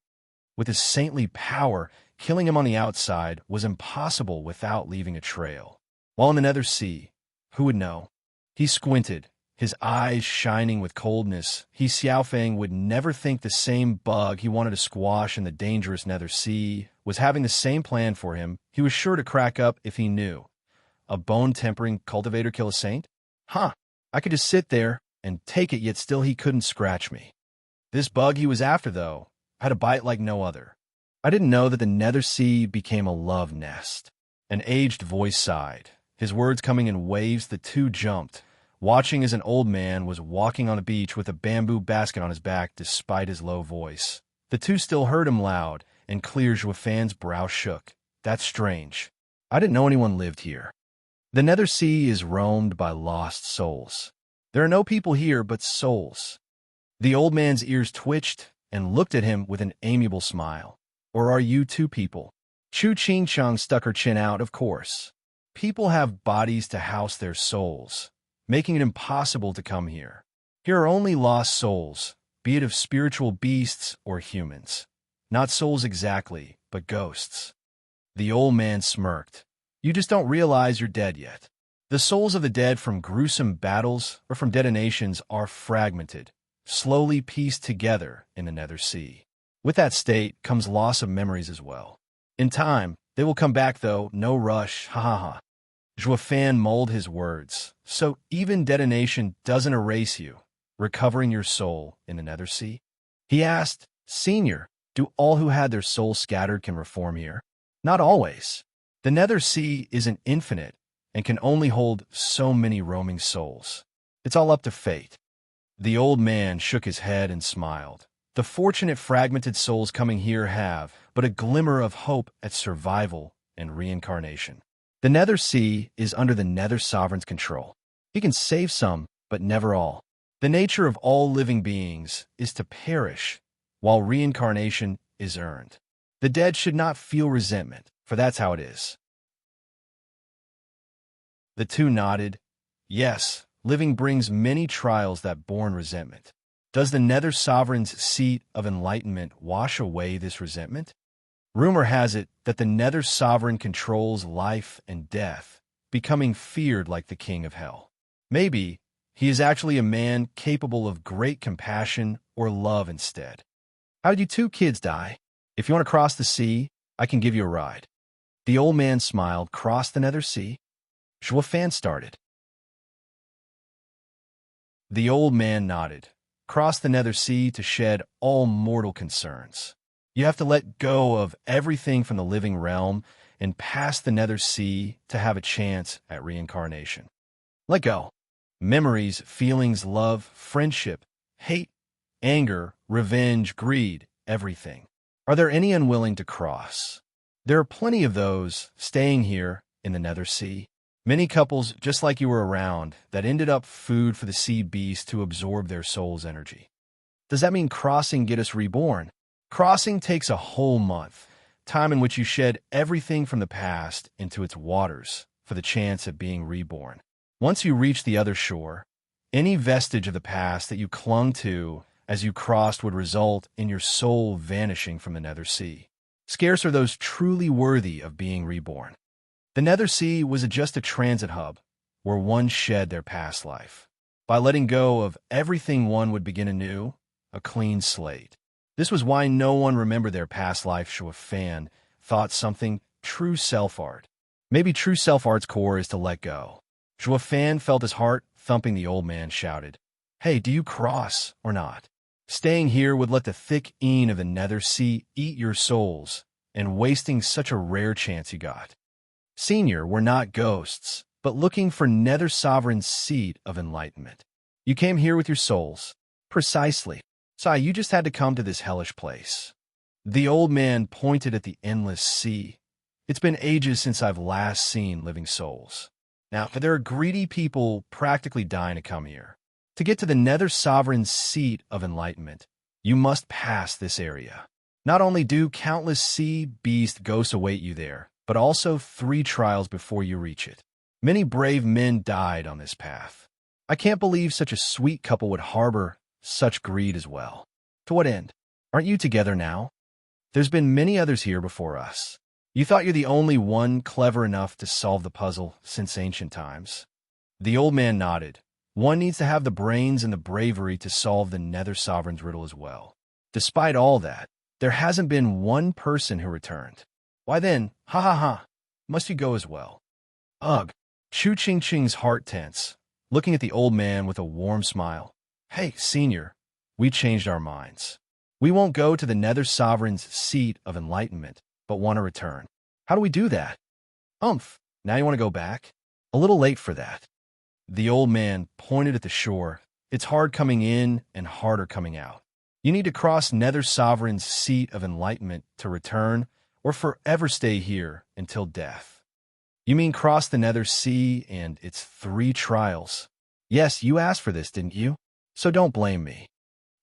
With his saintly power, killing him on the outside was impossible without leaving a trail. While in the Nether Sea, who would know? He squinted, his eyes shining with coldness. Xiaofeng would never think the same bug he wanted to squash in the dangerous Nether Sea was having the same plan for him. He was sure to crack up if he knew. A bone-tempering cultivator kill a saint? Huh, I could just sit there and take it, yet still he couldn't scratch me. This bug he was after, though, had a bite like no other. I didn't know that the Nether Sea became a love nest. An aged voice sighed, his words coming in waves. The two jumped, watching as an old man was walking on the beach with a bamboo basket on his back despite his low voice. The two still heard him loud and clear. Zhuo Fan's brow shook. That's strange. I didn't know anyone lived here. The Nether Sea is roamed by lost souls. There are no people here but souls. The old man's ears twitched and looked at him with an amiable smile. Or are you two people? Chu Qingchang stuck her chin out. Of course. People have bodies to house their souls, making it impossible to come here. Here are only lost souls, be it of spiritual beasts or humans. Not souls exactly, but ghosts. The old man smirked. You just don't realize you're dead yet. The souls of the dead from gruesome battles or from detonations are fragmented, slowly pieced together in the Nether Sea. With that state comes loss of memories as well. In time, they will come back though, no rush, ha ha ha. Zhuo Fan mulled his words. So even detonation doesn't erase you, recovering your soul in the Nether Sea? He asked, Senior, do all who had their souls scattered can reform here? Not always. The Nether Sea isn't infinite and can only hold so many roaming souls. It's all up to fate. The old man shook his head and smiled. The fortunate fragmented souls coming here have but a glimmer of hope at survival and reincarnation. The Nether Sea is under the Nether Sovereign's control. He can save some, but never all. The nature of all living beings is to perish, while reincarnation is earned. The dead should not feel resentment, for that's how it is. The two nodded. Yes, living brings many trials that born resentment. Does the Nether Sovereign's seat of enlightenment wash away this resentment? Rumor has it that the Nether Sovereign controls life and death, becoming feared like the King of Hell. Maybe he is actually a man capable of great compassion or love instead. How did you two kids die? If you want to cross the sea, I can give you a ride. The old man smiled. Cross the Nether Sea? Zhuo Fan started. The old man nodded. Cross the Nether Sea to shed all mortal concerns. You have to let go of everything from the living realm and pass the Nether Sea to have a chance at reincarnation. Let go. Memories, feelings, love, friendship, hate, anger, revenge, greed, everything. Are there any unwilling to cross? There are plenty of those staying here in the Nether Sea. Many couples, just like you were around, that ended up food for the sea beast to absorb their soul's energy. Does that mean crossing get us reborn? Crossing takes a whole month, time in which you shed everything from the past into its waters for the chance of being reborn. Once you reach the other shore, any vestige of the past that you clung to as you crossed would result in your soul vanishing from the Nether Sea. Scarce are those truly worthy of being reborn. The Nether Sea was just a transit hub where one shed their past life. By letting go of everything, one would begin anew, a clean slate. This was why no one remembered their past life. Shua Fan thought something true self-art. Maybe true self-art's core is to let go. Shua Fan felt his heart thumping. The old man shouted, "Hey, do you cross or not? Staying here would let the thick een of the nether sea eat your souls, and wasting such a rare chance you got. Senior, we're not ghosts, but looking for Nether Sovereign's seat of enlightenment. You came here with your souls." "Precisely. Sai, you just had to come to this hellish place." The old man pointed at the endless sea. "It's been ages since I've last seen living souls. Now, there are greedy people practically dying to come here. To get to the Nether Sovereign's seat of enlightenment, you must pass this area. Not only do countless sea beast ghosts await you there, but also 3 trials before you reach it. Many brave men died on this path. I can't believe such a sweet couple would harbor such greed as well. To what end? Aren't you together now? There's been many others here before us. You thought you're the only one clever enough to solve the puzzle since ancient times?" The old man nodded. "One needs to have the brains and the bravery to solve the Nether Sovereign's riddle as well. Despite all that, there hasn't been one person who returned. Why then, ha ha ha, must you go as well?" Ugh. Chu Ching Ching's heart tense, looking at the old man with a warm smile. "Hey, senior, we changed our minds. We won't go to the Nether Sovereign's seat of enlightenment, but want to return." "How do we do that?" Now you want to go back? A little late for that." The old man pointed at the shore. "It's hard coming in and harder coming out. You need to cross Nether Sovereign's seat of enlightenment to return, or forever stay here until death." "You mean cross the Nether Sea and its 3 trials? Yes, you asked for this, didn't you? So don't blame me."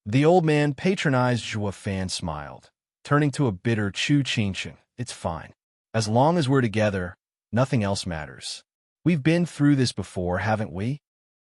The old man patronized Zhua Fan smiled, turning to a bitter Chu Qingchen. "It's fine. As long as we're together, nothing else matters. We've been through this before, haven't we?"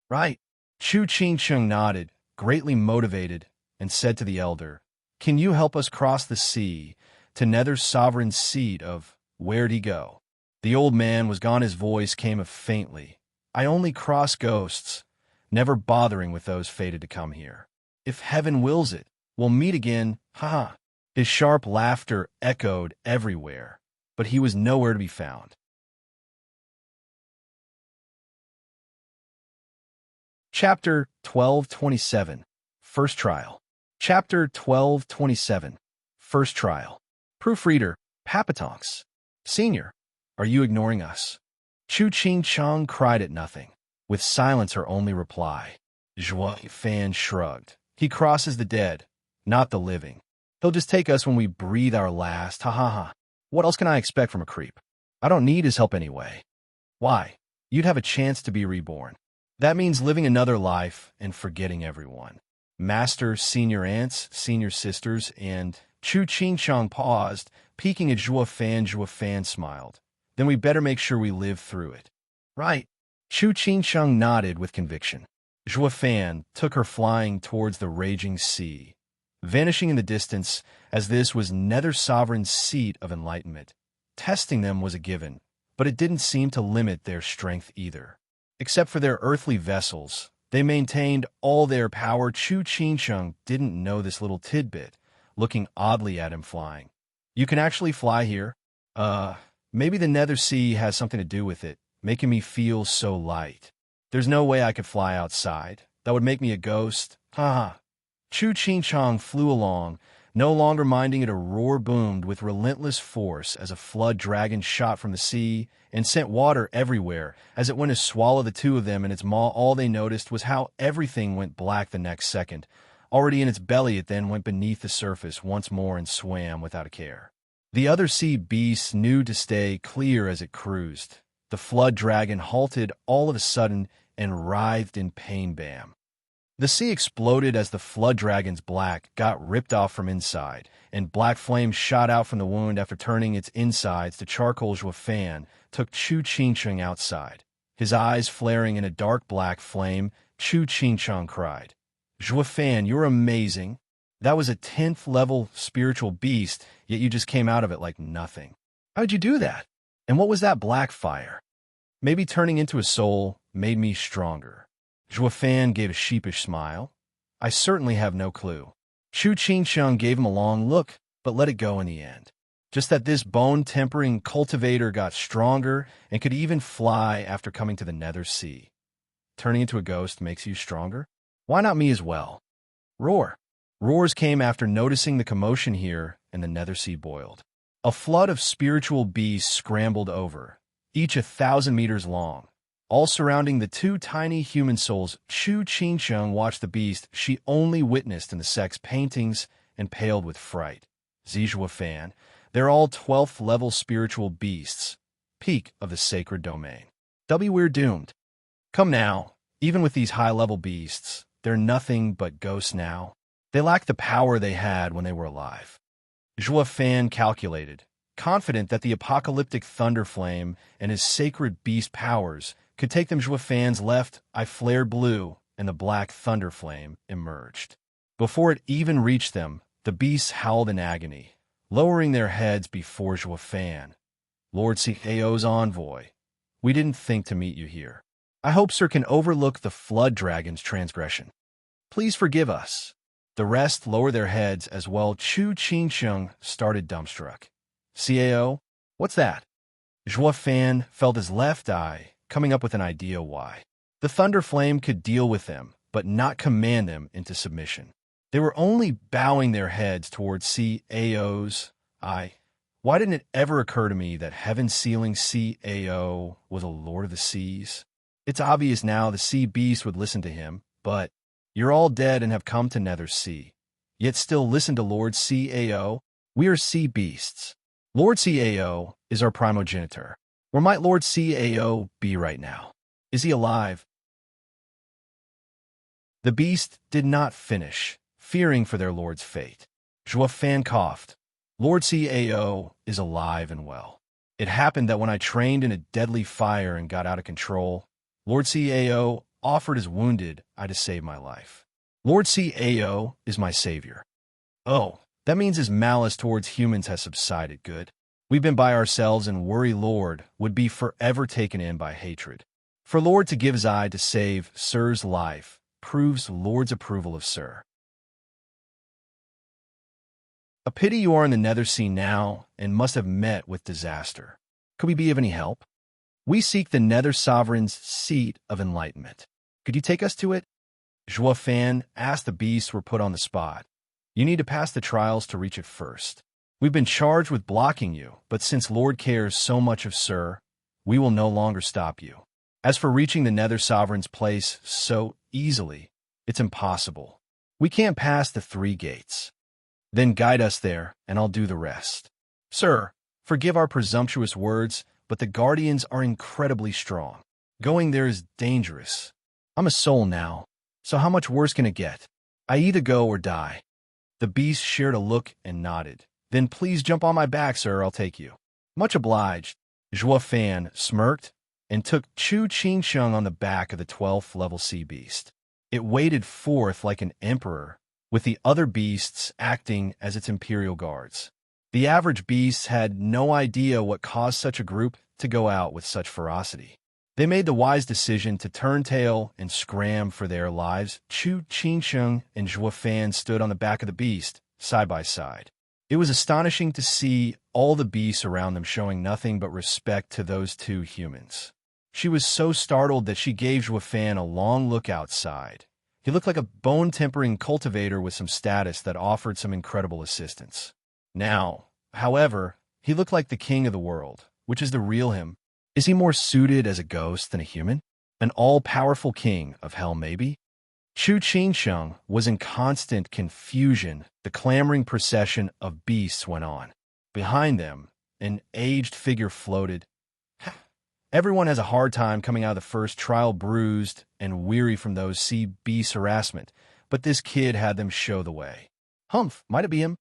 "Right." Chu Qingchen nodded, greatly motivated, and said to the elder, "Can you help us cross the sea to Nether Sovereign's seat of where'd he go?" The old man was gone. His voice came up faintly. "I only cross ghosts, never bothering with those fated to come here. If heaven wills it, we'll meet again, ha." His sharp laughter echoed everywhere, but he was nowhere to be found. Chapter 1227, First Trial. Chapter 1227, First Trial. Proofreader, Papatonks. "Senior, are you ignoring us?" Chu Ching Chong cried at nothing, with silence her only reply. Zhua Fan shrugged. "He crosses the dead, not the living. He'll just take us when we breathe our last, ha ha ha. What else can I expect from a creep? I don't need his help anyway." "Why? You'd have a chance to be reborn. That means living another life and forgetting everyone. Master, senior aunts, senior sisters, and..." Chu Ching Chong paused, peeking at Zhua Fan. Zhua Fan smiled. "Then we better make sure we live through it." "Right." Chu Ching Chong nodded with conviction. Zhua Fan took her flying towards the raging sea, vanishing in the distance as this was Nether Sovereign's seat of enlightenment. Testing them was a given, but it didn't seem to limit their strength either. Except for their earthly vessels, they maintained all their power. Chu Ching Chong didn't know this little tidbit, looking oddly at him flying. "You can actually fly here? Maybe the Nether Sea has something to do with it, making me feel so light. There's no way I could fly outside. That would make me a ghost. Ha!" Chu Ching Chong flew along, no longer minding it. A roar boomed with relentless force as a flood dragon shot from the sea and sent water everywhere as it went to swallow the 2 of them in its maw. All they noticed was how everything went black the next second. Already in its belly, it then went beneath the surface once more and swam without a care. The other sea beasts knew to stay clear as it cruised. The flood dragon halted all of a sudden and writhed in pain. Bam! The sea exploded as the flood dragon's black got ripped off from inside, and black flames shot out from the wound after turning its insides to charcoal. Zhua Fan took Chu Ching Chong outside. His eyes flaring in a dark black flame, Chu Ching Chong cried, "Zhua Fan, you're amazing. That was a 10th level spiritual beast, yet you just came out of it like nothing. How'd you do that? And what was that black fire?" "Maybe turning into a soul made me stronger." Zhua Fan gave a sheepish smile. "I certainly have no clue. Chu Qingsheng gave him a long look, but let it go in the end. Just that this bone-tempering cultivator got stronger and could even fly after coming to the Nether Sea. Turning into a ghost makes you stronger? Why not me as well? Roar. Roars came after noticing the commotion here, and the Nether Sea boiled. A flood of spiritual beasts scrambled over, each 1,000 meters long. All surrounding the two tiny human souls, Chu Qingsheng watched the beast she only witnessed in the sex paintings and paled with fright. Zijua Fan, they're all 12th level spiritual beasts, peak of the sacred domain. We're doomed. Come now, even with these high-level beasts, they're nothing but ghosts now. They lack the power they had when they were alive. Zhua Fan calculated, confident that the apocalyptic thunder flame and his sacred beast powers could take them. Zhua Fan's left eye flared blue, and the black thunder flame emerged. Before it even reached them, the beasts howled in agony, lowering their heads before Zhua Fan. Lord Cao's envoy, we didn't think to meet you here. I hope Sir can overlook the flood dragon's transgression. Please forgive us. The rest lower their heads as well. Chu Qingsheng started dumbstruck. Cao? What's that? Zhua Fan felt his left eye, coming up with an idea why. The thunder flame could deal with them, but not command them into submission. They were only bowing their heads towards Cao's eye. Why didn't it ever occur to me that heaven-sealing Cao was a lord of the seas? It's obvious now the sea beast would listen to him, but you're all dead and have come to Nether Sea. Yet still listen to Lord Cao. We are sea beasts. Lord Cao is our primogenitor. Where might Lord Cao be right now? Is he alive? The beast did not finish, fearing for their lord's fate. Zhua Fan coughed. Lord Cao is alive and well. It happened that when I trained in a deadly fire and got out of control, Lord Cao offered his wounded eye to save my life. Lord Cao is my savior. Oh, that means his malice towards humans has subsided. Good. We've been by ourselves, and worry Lord would be forever taken in by hatred. For Lord to give his eye to save Sir's life proves Lord's approval of Sir. A pity you are in the Nether Sea now and must have met with disaster. Could we be of any help? We seek the Nether Sovereign's seat of enlightenment. Could you take us to it? Zhua Fan asked. The beasts were put on the spot. You need to pass the trials to reach it first. We've been charged with blocking you, but since Lord cares so much of Sir, we will no longer stop you. As for reaching the Nether Sovereign's place so easily, it's impossible. We can't pass the 3 gates. Then guide us there, and I'll do the rest. Sir, forgive our presumptuous words, but the Guardians are incredibly strong. Going there is dangerous. I'm a soul now, so how much worse can it get? I either go or die. The beast shared a look and nodded. Then please jump on my back, sir, I'll take you. Much obliged. Zhua Fan smirked and took Chu Qingsheng on the back of the 12th level sea beast. It waded forth like an emperor, with the other beasts acting as its imperial guards. The average beasts had no idea what caused such a group to go out with such ferocity. They made the wise decision to turn tail and scram for their lives. Chu Qingsheng and Zhua Fan stood on the back of the beast, side by side. It was astonishing to see all the beasts around them showing nothing but respect to those 2 humans. She was so startled that she gave Zhua Fan a long look outside. He looked like a bone-tempering cultivator with some status that offered some incredible assistance. Now, however, he looked like the king of the world, which is the real him. Is he more suited as a ghost than a human? An all-powerful king of hell, maybe? Chu Qingsheng was in constant confusion. The clamoring procession of beasts went on. Behind them, an aged figure floated. Everyone has a hard time coming out of the first trial bruised and weary from those sea beast harassment, but this kid had them show the way. Humph, might it be him?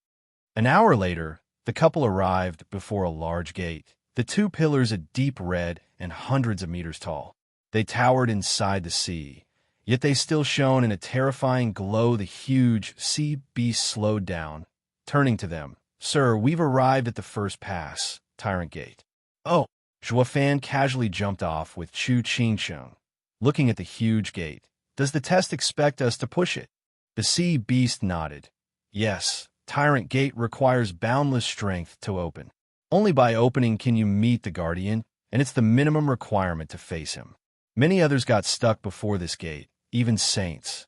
An hour later, the couple arrived before a large gate, the 2 pillars a deep red and hundreds of meters tall. They towered inside the sea, yet they still shone in a terrifying glow. The huge sea beast slowed down, turning to them. Sir, we've arrived at the first pass, Tyrant Gate. Oh, Zhua Fan casually jumped off with Chu Qingsheng, looking at the huge gate. Does the test expect us to push it? The sea beast nodded. Yes, Tyrant Gate requires boundless strength to open. Only by opening can you meet the Guardian, and it's the minimum requirement to face him. Many others got stuck before this gate, even saints.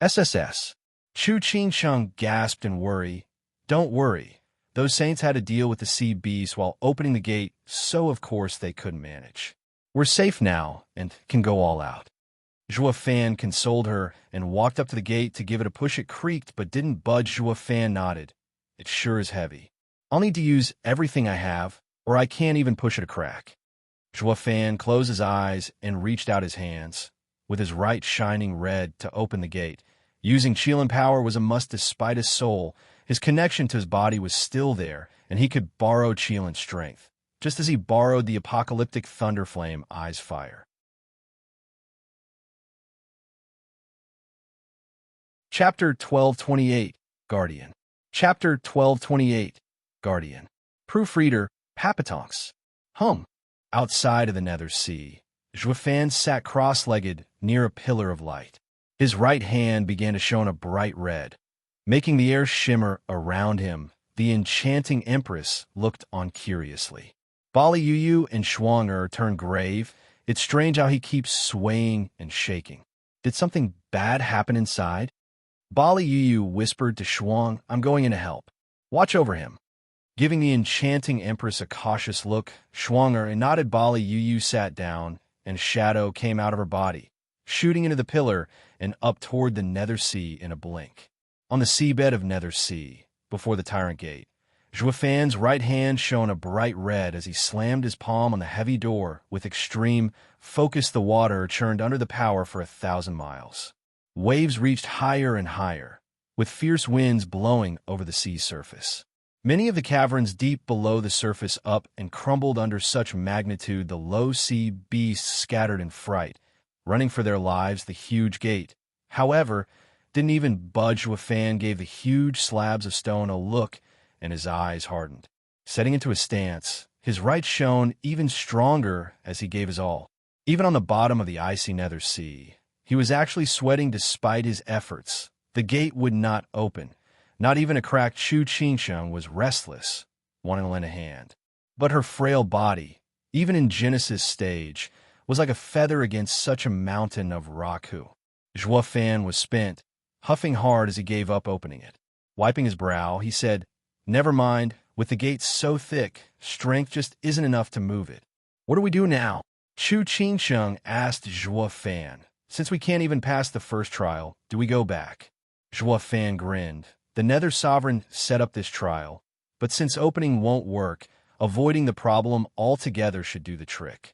SSS. Chu Qingsheng gasped in worry. Don't worry. Those saints had to deal with the sea beast while opening the gate, so of course they couldn't manage. We're safe now and can go all out. Zhuo Fan consoled her and walked up to the gate to give it a push. It creaked but didn't budge. Zhuo Fan nodded. It sure is heavy. I'll need to use everything I have, or I can't even push it a crack. Zhuo Fan closed his eyes and reached out his hands, with his right shining red, to open the gate. Using Qilin power was a must despite his soul. His connection to his body was still there, and he could borrow Qilin's strength, just as he borrowed the apocalyptic thunderflame Eye's fire. Chapter 1228, Guardian. Chapter 1228, Guardian. Proofreader, Papatonks. Outside of the Nether Sea, Zhuo Fan sat cross-legged near a pillar of light. His right hand began to shone a bright red, making the air shimmer around him. The enchanting Empress looked on curiously. Bali Yuyu and Shuang turned grave. It's strange how he keeps swaying and shaking. Did something bad happen inside? Bali Yuyu whispered to Shuang, I'm going in to help. Watch over him. Giving the enchanting Empress a cautious look, Shuang nodded. Bali Yuyu sat down, and a shadow came out of her body, shooting into the pillar and up toward the Nether Sea in a blink. On the seabed of Nether Sea, before the Tyrant Gate, Zhuo Fan's right hand shone a bright red as he slammed his palm on the heavy door with extreme focus. The water churned under the power for 1,000 miles. Waves reached higher and higher, with fierce winds blowing over the sea's surface. Many of the caverns deep below the surface up and crumbled under such magnitude the low sea beasts scattered in fright, running for their lives. The huge gate, however, didn't even budge. Zhuo Fan gave the huge slabs of stone a look, and his eyes hardened. Setting into a stance, his right shone even stronger as he gave his all. Even on the bottom of the icy Nether Sea, he was actually sweating despite his efforts. The gate would not open. Not even a cracked Chu Qingsheng was restless, wanting to lend a hand. But her frail body, even in Genesis stage, was like a feather against such a mountain of Raku. Zhuo Fan was spent, huffing hard as he gave up opening it. Wiping his brow, he said, Never mind, with the gate so thick, strength just isn't enough to move it. What do we do now? Chu Qingsheng asked Zhuo Fan. Since we can't even pass the first trial, do we go back? Zhuo Fan grinned. The Nether Sovereign set up this trial, but since opening won't work, avoiding the problem altogether should do the trick.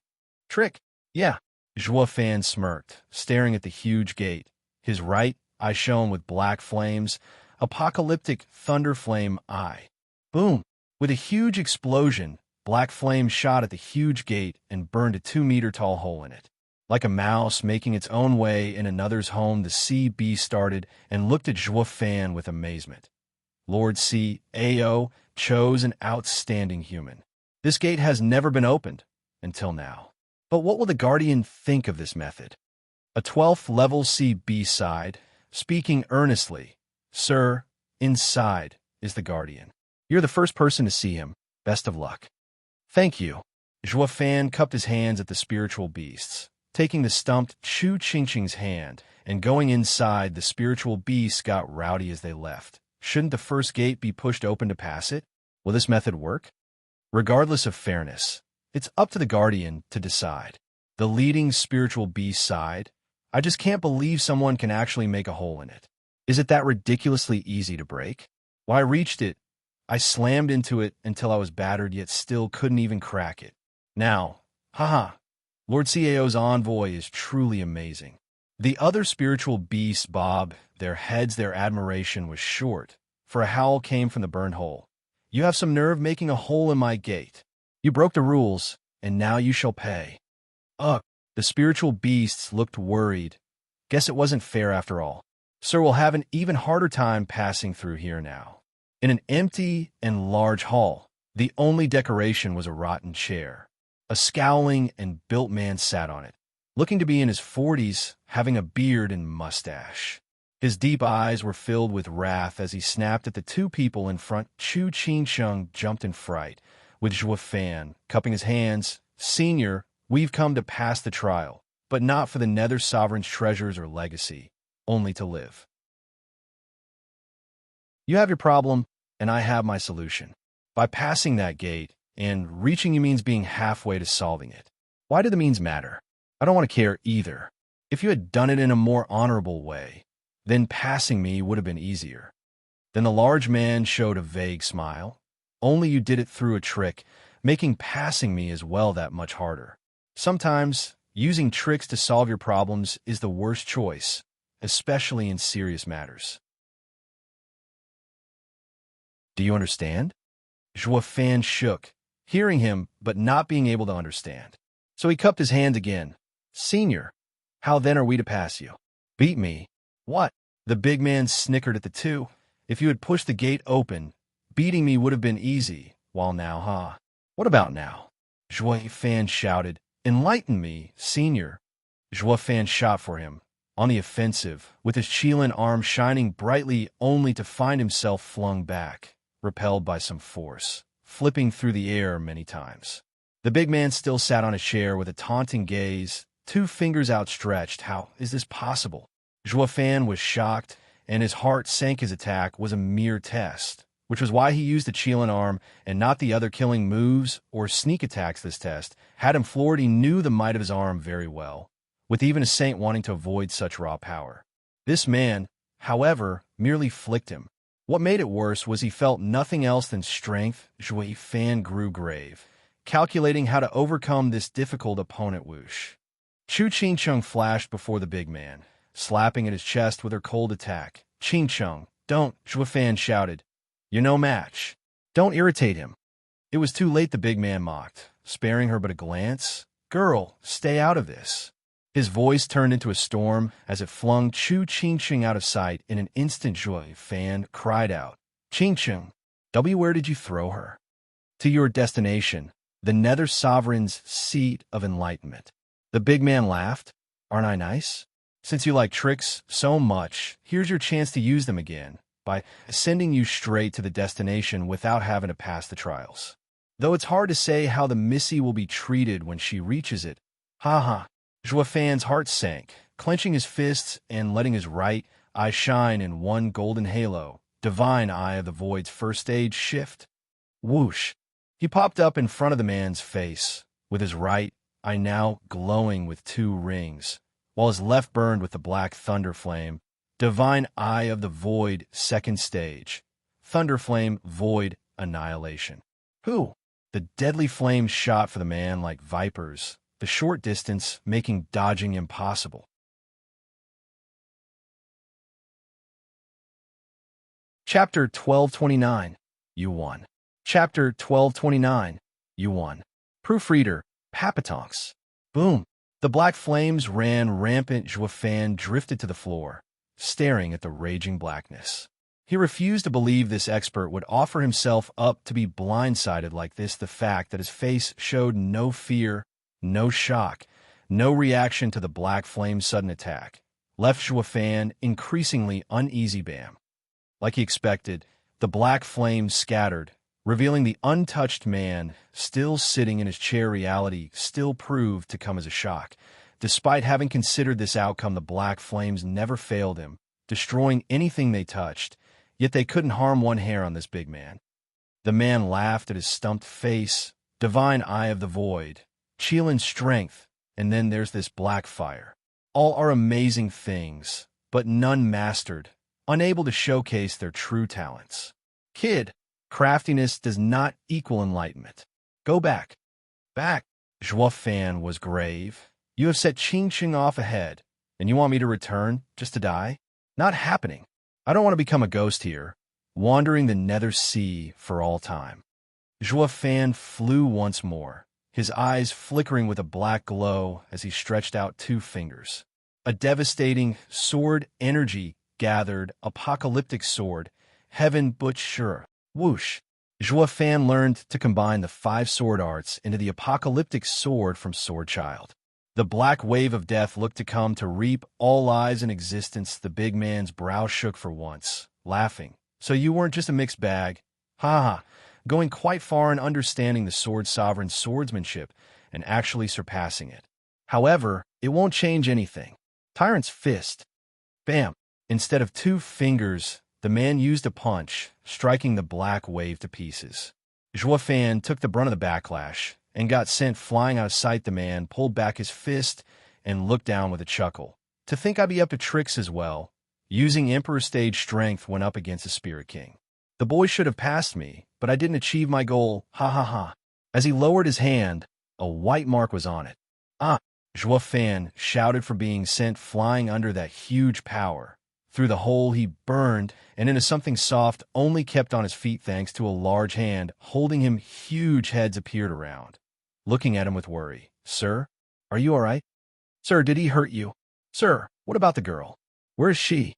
Trick? Yeah. Zhuo Fan smirked, staring at the huge gate. His right eye shone with black flames, apocalyptic thunderflame eye. Boom! With a huge explosion, black flame shot at the huge gate and burned a 2-meter-tall hole in it. Like a mouse making its own way in another's home, the sea beast started and looked at Zhuo Fan with amazement. Lord C.A.O. chose an outstanding human. This gate has never been opened, until now. But what will the Guardian think of this method? A 12th level sea beast sighed, speaking earnestly. Sir, inside is the Guardian. You're the first person to see him. Best of luck. Thank you. Zhuo Fan cupped his hands at the spiritual beasts. Taking the stumped Chu Qingsheng's hand and going inside, the spiritual beasts got rowdy as they left. Shouldn't the first gate be pushed open to pass it? Will this method work? Regardless of fairness, it's up to the Guardian to decide. The leading spiritual beast sighed. I just can't believe someone can actually make a hole in it. Is it that ridiculously easy to break? Well, I reached it. I slammed into it until I was battered, yet still couldn't even crack it. Now, haha. Lord CAO's envoy is truly amazing. The other spiritual beasts bobbed their heads. Their admiration was short, for a howl came from the burned hole. You have some nerve making a hole in my gate. You broke the rules, and now you shall pay. Ugh, the spiritual beasts looked worried. Guess it wasn't fair after all. Sir, we'll have an even harder time passing through here now. In an empty and large hall, the only decoration was a rotten chair. A scowling and built man sat on it, looking to be in his 40s, having a beard and mustache. His deep eyes were filled with wrath as he snapped at the two people in front. Chu Qingsheng jumped in fright, with Zhuo Fan cupping his hands. "Senior, we've come to pass the trial, but not for the Nether Sovereign's treasures or legacy, only to live. You have your problem, and I have my solution. By passing that gate, and reaching you means being halfway to solving it. Why do the means matter? I don't want to care either. If you had done it in a more honorable way, then passing me would have been easier." Then the large man showed a vague smile. "Only you did it through a trick, making passing me as well that much harder. Sometimes, using tricks to solve your problems is the worst choice, especially in serious matters. Do you understand?" Zhuo Fan shook, hearing him but not being able to understand. So he cupped his hand again. "Senior, how then are we to pass you? Beat me? What?" The big man snickered at the two. "If you had pushed the gate open, beating me would have been easy, while now, huh? What about now?" Zhuo Fan shouted. "Enlighten me, senior." Zhuo Fan shot for him, on the offensive, with his Qilin arm shining brightly only to find himself flung back, repelled by some force, flipping through the air many times. The big man still sat on a chair with a taunting gaze, two fingers outstretched. How is this possible? Zhuo Fan was shocked, and his heart sank. His attack was a mere test, which was why he used the Qilin arm and not the other killing moves or sneak attacks. This test had him floored. He knew the might of his arm very well, with even a saint wanting to avoid such raw power. This man, however, merely flicked him. What made it worse was he felt nothing else than strength. Zhuo Fan grew grave, calculating how to overcome this difficult opponent. Whoosh. Chu Qingcheng flashed before the big man, slapping at his chest with her cold attack. "Qingcheng, don't!" Zhuo Fan shouted. "You're no match. Don't irritate him." It was too late. The big man mocked, sparing her but a glance. "Girl, stay out of this." His voice turned into a storm as it flung Chu Qingcheng out of sight. In an instant, Zhuo Fan cried out, "Qingcheng, where did you throw her?" "To your destination, the Nether Sovereign's seat of enlightenment." The big man laughed. "Aren't I nice? Since you like tricks so much, here's your chance to use them again, by sending you straight to the destination without having to pass the trials. Though it's hard to say how the Missy will be treated when she reaches it. Ha ha." Zhuo Fan's heart sank, clenching his fists and letting his right eye shine in one golden halo, divine eye of the void's first stage shift. Whoosh! He popped up in front of the man's face, with his right eye now glowing with two rings, while his left burned with the black thunder flame. Divine eye of the void, second stage. Thunder flame, void, annihilation. Who? The deadly flames shot for the man like vipers, the short distance making dodging impossible. Chapter 1229. You won. Chapter 1229. You won. Proofreader, Papatonks. Boom. The black flames ran rampant. Zhuo Fan drifted to the floor, staring at the raging blackness. He refused to believe this expert would offer himself up to be blindsided like this. The fact that his face showed no fear, no shock, no reaction to the black flame's sudden attack, left Zhuo Fan increasingly uneasy. Bam. Like he expected, the black flames scattered, revealing the untouched man still sitting in his chair. Reality still proved to come as a shock. Despite having considered this outcome, the black flames never failed him, destroying anything they touched, yet they couldn't harm one hair on this big man. The man laughed at his stumped face. Divine eye of the void, Qilin strength, and then there's this black fire. All are amazing things, but none mastered, unable to showcase their true talents. Kid, craftiness does not equal enlightenment. Go back. Back. Zhuo Fan was grave. You have set Qingqing off ahead, and you want me to return just to die? Not happening. I don't want to become a ghost here, wandering the nether sea for all time. Zhuo Fan flew once more, his eyes flickering with a black glow as he stretched out two fingers. A devastating sword energy gathered, apocalyptic sword, heaven but sure. Whoosh! Zhuo Fan learned to combine the 5 sword arts into the apocalyptic sword from Sword Child. The black wave of death looked to come to reap all lives in existence. The big man's brow shook for once, laughing. So you weren't just a mixed bag. Ha ha. Going quite far in understanding the sword sovereign's swordsmanship and actually surpassing it. However, it won't change anything. Tyrant's fist. Bam. Instead of 2 fingers, the man used a punch, striking the black wave to pieces. Zhuo Fan took the brunt of the backlash and got sent flying out of sight. The man pulled back his fist and looked down with a chuckle. To think I'd be up to tricks as well. Using Emperor stage strength went up against the Spirit King. The boy should have passed me, but I didn't achieve my goal. Ha ha ha. As he lowered his hand, a white mark was on it. Ah! Zhuo Fan shouted for being sent flying under that huge power. Through the hole he burned, and into something soft, only kept on his feet thanks to a large hand holding him. Huge heads appeared around, looking at him with worry. Sir, are you all right? Sir, did he hurt you? Sir, what about the girl? Where is she?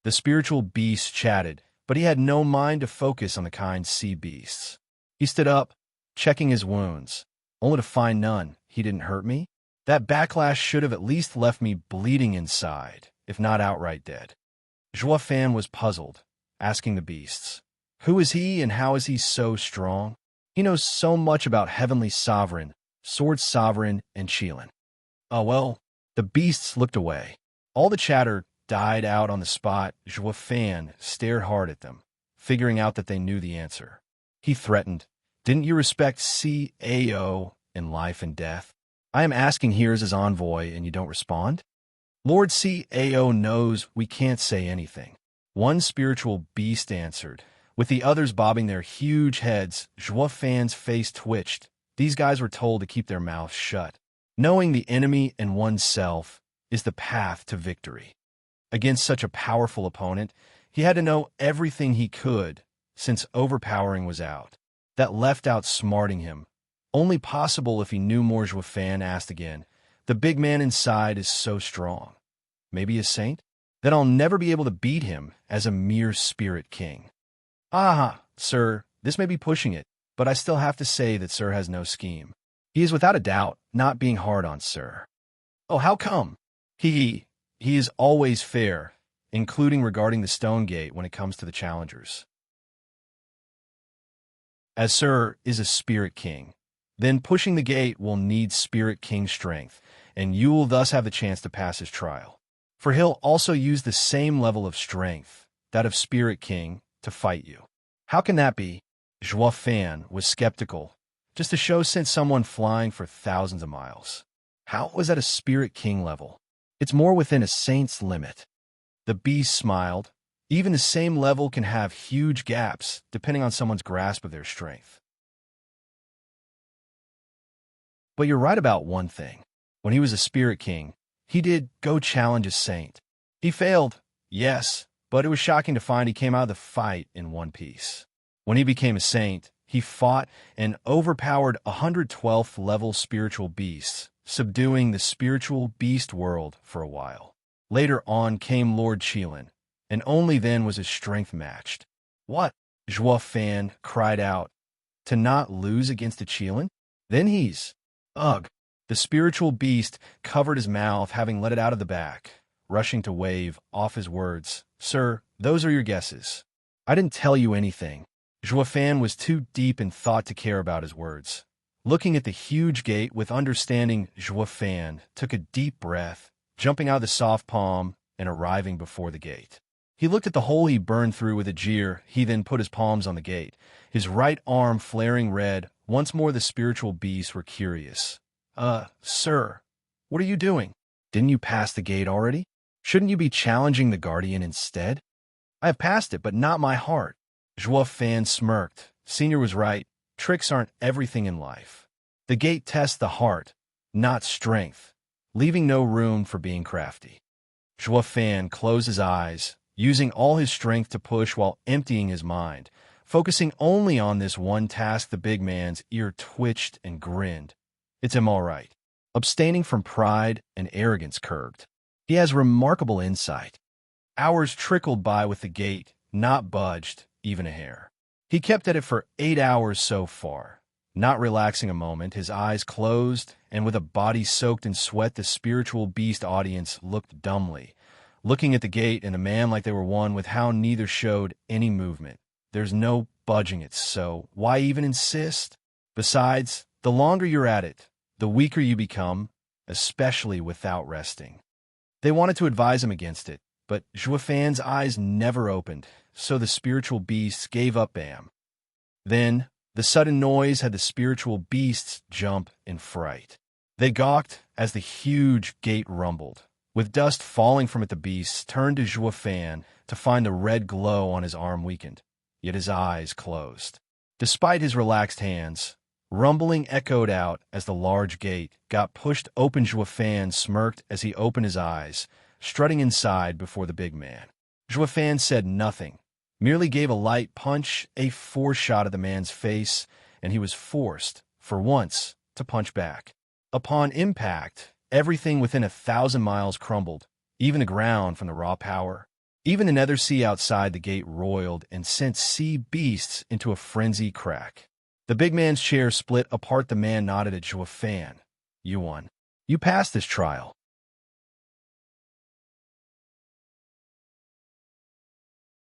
The spiritual beast chatted, but he had no mind to focus on the kind sea beasts. He stood up, checking his wounds, only to find none. He didn't hurt me? That backlash should have at least left me bleeding inside, if not outright dead. Zhuo Fan was puzzled, asking the beasts, who is he and how is he so strong? He knows so much about Heavenly Sovereign, Sword Sovereign, and Qilin. Oh well, the beasts looked away. All the chatter died out on the spot. Zhuo Fan stared hard at them, figuring out that they knew the answer. He threatened, didn't you respect CAO in life and death? I am asking here as his envoy, and you don't respond? Lord CAO knows we can't say anything. One spiritual beast answered, with the others bobbing their huge heads. Zhuo Fan's face twitched. These guys were told to keep their mouths shut. Knowing the enemy and oneself is the path to victory. Against such a powerful opponent, he had to know everything he could, since overpowering was out. That left outsmarting him. Only possible if he knew more. Zhuo Fan asked again. The big man inside is so strong. Maybe a saint? Then I'll never be able to beat him as a mere spirit king. Aha, sir, this may be pushing it, but I still have to say that sir has no scheme. He is without a doubt not being hard on sir. Oh, how come? He is always fair, including regarding the stone gate when it comes to the challengers. As sir is a spirit king, then pushing the gate will need Spirit King strength, and you will thus have the chance to pass his trial. For he'll also use the same level of strength, that of Spirit King, to fight you. How can that be? Zhuo Fan was skeptical, just to show sent someone flying for thousands of miles. How was that a Spirit King level? It's more within a saint's limit. The beast smiled. Even the same level can have huge gaps, depending on someone's grasp of their strength. But you're right about one thing. When he was a Spirit King, he did go challenge a saint. He failed, yes, but it was shocking to find he came out of the fight in one piece. When he became a saint, he fought and overpowered 112th level spiritual beasts, subduing the spiritual beast world for a while. Later on came Lord Qilin, and only then was his strength matched. What? Zhuo Fan cried out. To not lose against a Qilin? Then he's... Ugh! The spiritual beast covered his mouth, having let it out of the back, rushing to wave off his words. Sir, those are your guesses. I didn't tell you anything. Zhuo Fan was too deep in thought to care about his words. Looking at the huge gate with understanding, Zhuo Fan took a deep breath, jumping out of the soft palm and arriving before the gate. He looked at the hole he burned through with a jeer. He then put his palms on the gate, his right arm flaring red. Once more the spiritual beasts were curious. Sir, what are you doing? Didn't you pass the gate already? Shouldn't you be challenging the guardian instead? I have passed it, but not my heart. Zhuo Fan smirked. Senior was right. Tricks aren't everything in life. The gate tests the heart, not strength, leaving no room for being crafty. Zhuo Fan closed his eyes, using all his strength to push while emptying his mind, focusing only on this one task. The big man's ear twitched and grinned. It's him all right. Abstaining from pride and arrogance curbed. He has remarkable insight. Hours trickled by with the gate, not budged, even a hair. He kept at it for 8 hours so far. Not relaxing a moment, his eyes closed, and with a body soaked in sweat, the spiritual beast audience looked dumbly, looking at the gate and the man like they were one with how neither showed any movement. There's no budging it, so why even insist? Besides, the longer you're at it, the weaker you become, especially without resting. They wanted to advise him against it, but Juofan's eyes never opened, so the spiritual beasts gave up Bam. Then, the sudden noise had the spiritual beasts jump in fright. They gawked as the huge gate rumbled. With dust falling from it, the beasts turned to Juofan to find the red glow on his arm weakened, yet his eyes closed. Despite his relaxed hands, rumbling echoed out as the large gate got pushed open. Juofan smirked as he opened his eyes, strutting inside before the big man. Juofan said nothing, merely gave a light punch, a foreshot of the man's face, and he was forced, for once, to punch back. Upon impact, everything within 1,000 miles crumbled, even the ground from the raw power. Even the nether sea outside the gate roiled and sent sea beasts into a frenzied crack. The big man's chair split apart. The man nodded at Juofan. You won. You passed this trial.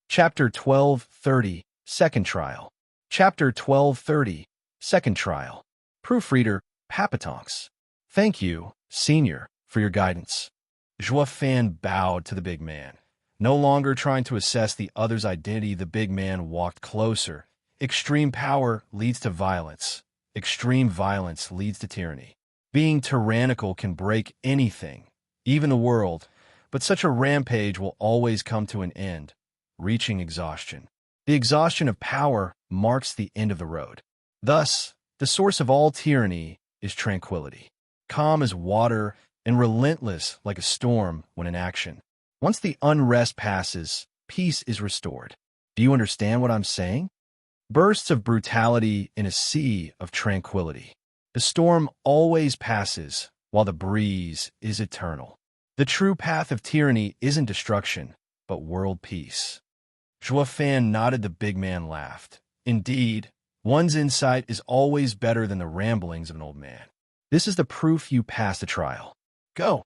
Chapter 12:30, Second Trial. Chapter 12:30, Second Trial. Proofreader, Papatonks. Thank you, Senior, for your guidance. Juofan bowed to the big man. No longer trying to assess the other's identity, the big man walked closer. Extreme power leads to violence. Extreme violence leads to tyranny. Being tyrannical can break anything, even the world, but such a rampage will always come to an end, reaching exhaustion. The exhaustion of power marks the end of the road. Thus, the source of all tyranny is tranquility, calm as water and relentless like a storm when in action. Once the unrest passes, peace is restored. Do you understand what I'm saying? Bursts of brutality in a sea of tranquility. The storm always passes, while the breeze is eternal. The true path of tyranny isn't destruction, but world peace. Juofan nodded. The big man laughed. Indeed, one's insight is always better than the ramblings of an old man. This is the proof you passed the trial. Go.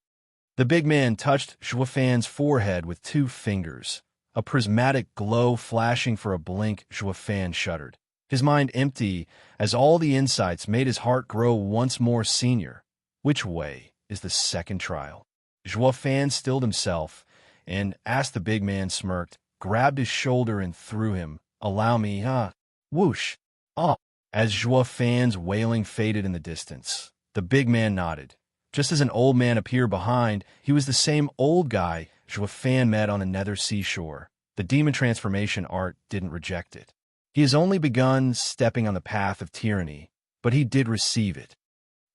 The big man touched Juofan's forehead with 2 fingers. A prismatic glow flashing for a blink. Juofan shuddered. His mind empty as all the insights made his heart grow once more. Senior, which way is the second trial? Juofan stilled himself and asked. The big man smirked, grabbed his shoulder and threw him. Allow me, huh? Whoosh. Ah. As Juofan's wailing faded in the distance, the big man nodded. Just as an old man appeared behind, he was the same old guy Juofan met on the nether seashore. The demon transformation art didn't reject it. He has only begun stepping on the path of tyranny, but he did receive it.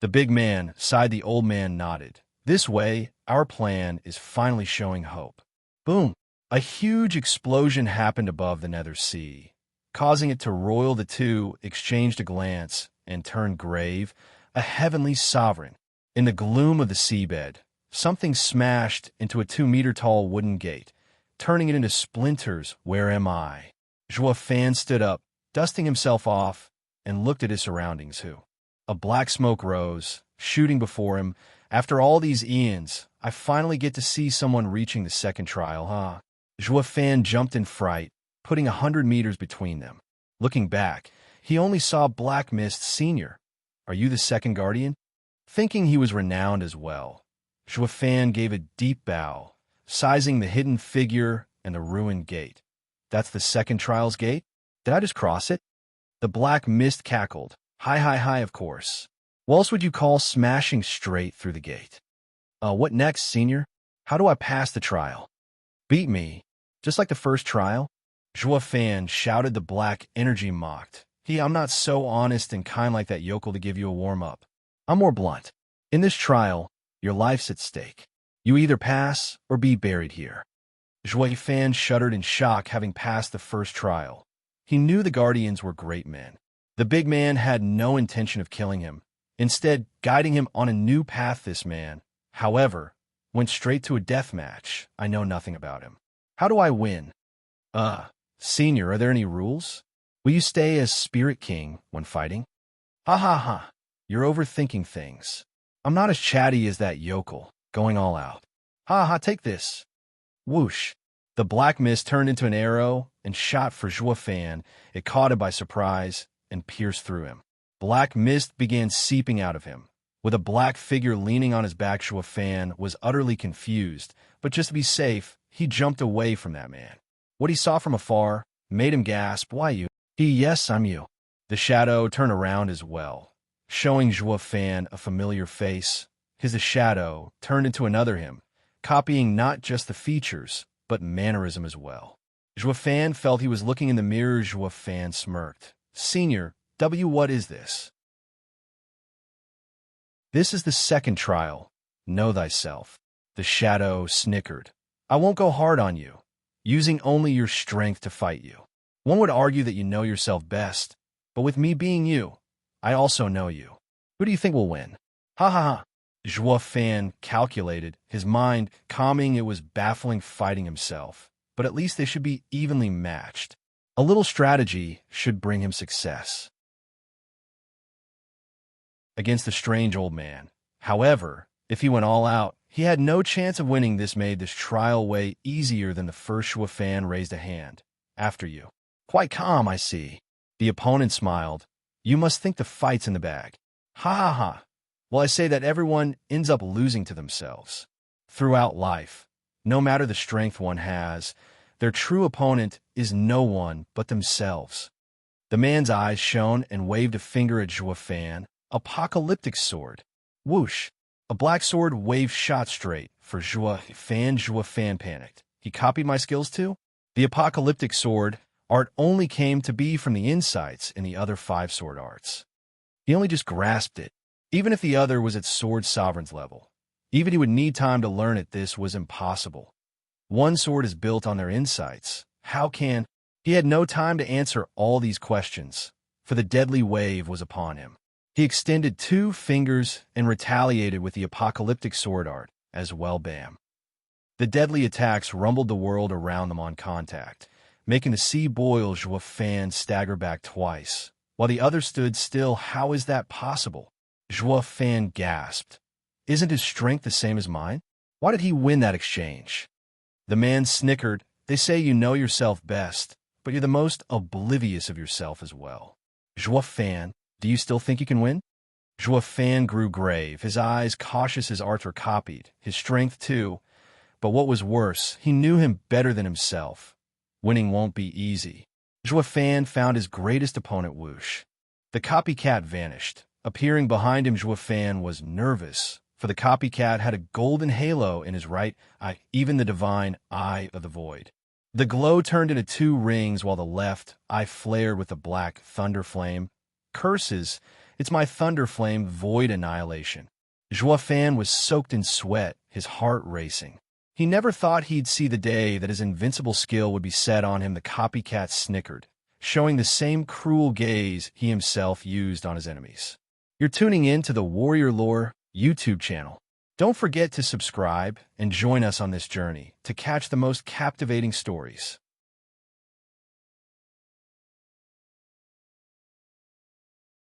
The big man sighed. The old man nodded. This way, our plan is finally showing hope. Boom! A huge explosion happened above the nether sea, causing it to roil. The two exchanged a glance and turned grave. A heavenly sovereign. In the gloom of the seabed, something smashed into a 2-meter-tall wooden gate, turning it into splinters. Where am I? Juofan stood up, dusting himself off, and looked at his surroundings. Who? A black smoke rose, shooting before him. After all these eons, I finally get to see someone reaching the second trial, huh? Juofan jumped in fright, putting 100 meters between them. Looking back, he only saw Black Mist. Senior. Are you the second guardian? Thinking he was renowned as well, Juofan gave a deep bow, sizing the hidden figure and the ruined gate. That's the second trial's gate? Did I just cross it? The Black Mist cackled. Hi, of course. What else would you call smashing straight through the gate? What next, Senior? How do I pass the trial? Beat me, just like the first trial? Juofan shouted. The black energy mocked. I'm not so honest and kind like that yokel to give you a warm-up. I'm more blunt. In this trial, your life's at stake. You either pass or be buried here. Juofan shuddered in shock, having passed the first trial. He knew the Guardians were great men. The big man had no intention of killing him, instead guiding him on a new path. This man, however, went straight to a death match. I know nothing about him. How do I win? Senior, are there any rules? Will you stay as Spirit King when fighting? Ha ha ha. You're overthinking things. I'm not as chatty as that yokel, going all out. Ha ha, take this. Whoosh. The black mist turned into an arrow and shot for Fan. It caught him by surprise and pierced through him. Black mist began seeping out of him. With a black figure leaning on his back, Fan was utterly confused, but just to be safe, he jumped away from that man. What he saw from afar made him gasp, "Why you?" Yes, I'm you." The shadow turned around as well, showing Fan a familiar face. The shadow turned into another him, copying not just the features, but mannerism as well. Fan felt he was looking in the mirror. Fan smirked. "Senior, what is this?" "This is the second trial. Know thyself." The shadow snickered. "I won't go hard on you, using only your strength to fight you. One would argue that you know yourself best, but with me being you, I also know you. Who do you think will win?" Ha ha ha. Fan calculated, his mind calming. It was baffling fighting himself, but at least they should be evenly matched. A little strategy should bring him success against the strange old man. However, if he went all out, he had no chance of winning. This made this trial way easier than the first. Fan raised a hand. "After you." "Quite calm, I see." The opponent smiled. "You must think the fight's in the bag." Ha ha ha. "Well, I say that everyone ends up losing to themselves. Throughout life, no matter the strength one has, their true opponent is no one but themselves." The man's eyes shone and waved a finger at Fan. "Apocalyptic sword." Whoosh. A black sword wave shot straight for Fan. Fan panicked. "He copied my skills too?" The apocalyptic sword art only came to be from the insights in the other 5 sword arts. He only just grasped it. Even if the other was at sword sovereign's level, even he would need time to learn it. This was impossible. One sword is built on their insights. How can... He had no time to answer all these questions, for the deadly wave was upon him. He extended 2 fingers and retaliated with the apocalyptic sword art as well. Bam. The deadly attacks rumbled the world around them on contact, making the sea boil. Fan stagger back twice, while the other stood still. "How is that possible?" Fan gasped. "Isn't his strength the same as mine? Why did he win that exchange?" The man snickered. "They say you know yourself best, but you're the most oblivious of yourself as well." Fan, do you still think you can win?" Fan grew grave, his eyes cautious. His arts were copied, his strength too. But what was worse, he knew him better than himself. Winning won't be easy. Fan found his greatest opponent. Whoosh. The copycat vanished. Appearing behind him, Fan was nervous, for the copycat had a golden halo in his right eye, even the divine eye of the void. The glow turned into 2 rings, while the left eye flared with a black thunder flame. "Curses, it's my thunder flame, void annihilation." Fan was soaked in sweat, his heart racing. He never thought he'd see the day that his invincible skill would be set on him. The copycat snickered, showing the same cruel gaze he himself used on his enemies. You're tuning in to the Warrior Lore YouTube channel. Don't forget to subscribe and join us on this journey to catch the most captivating stories.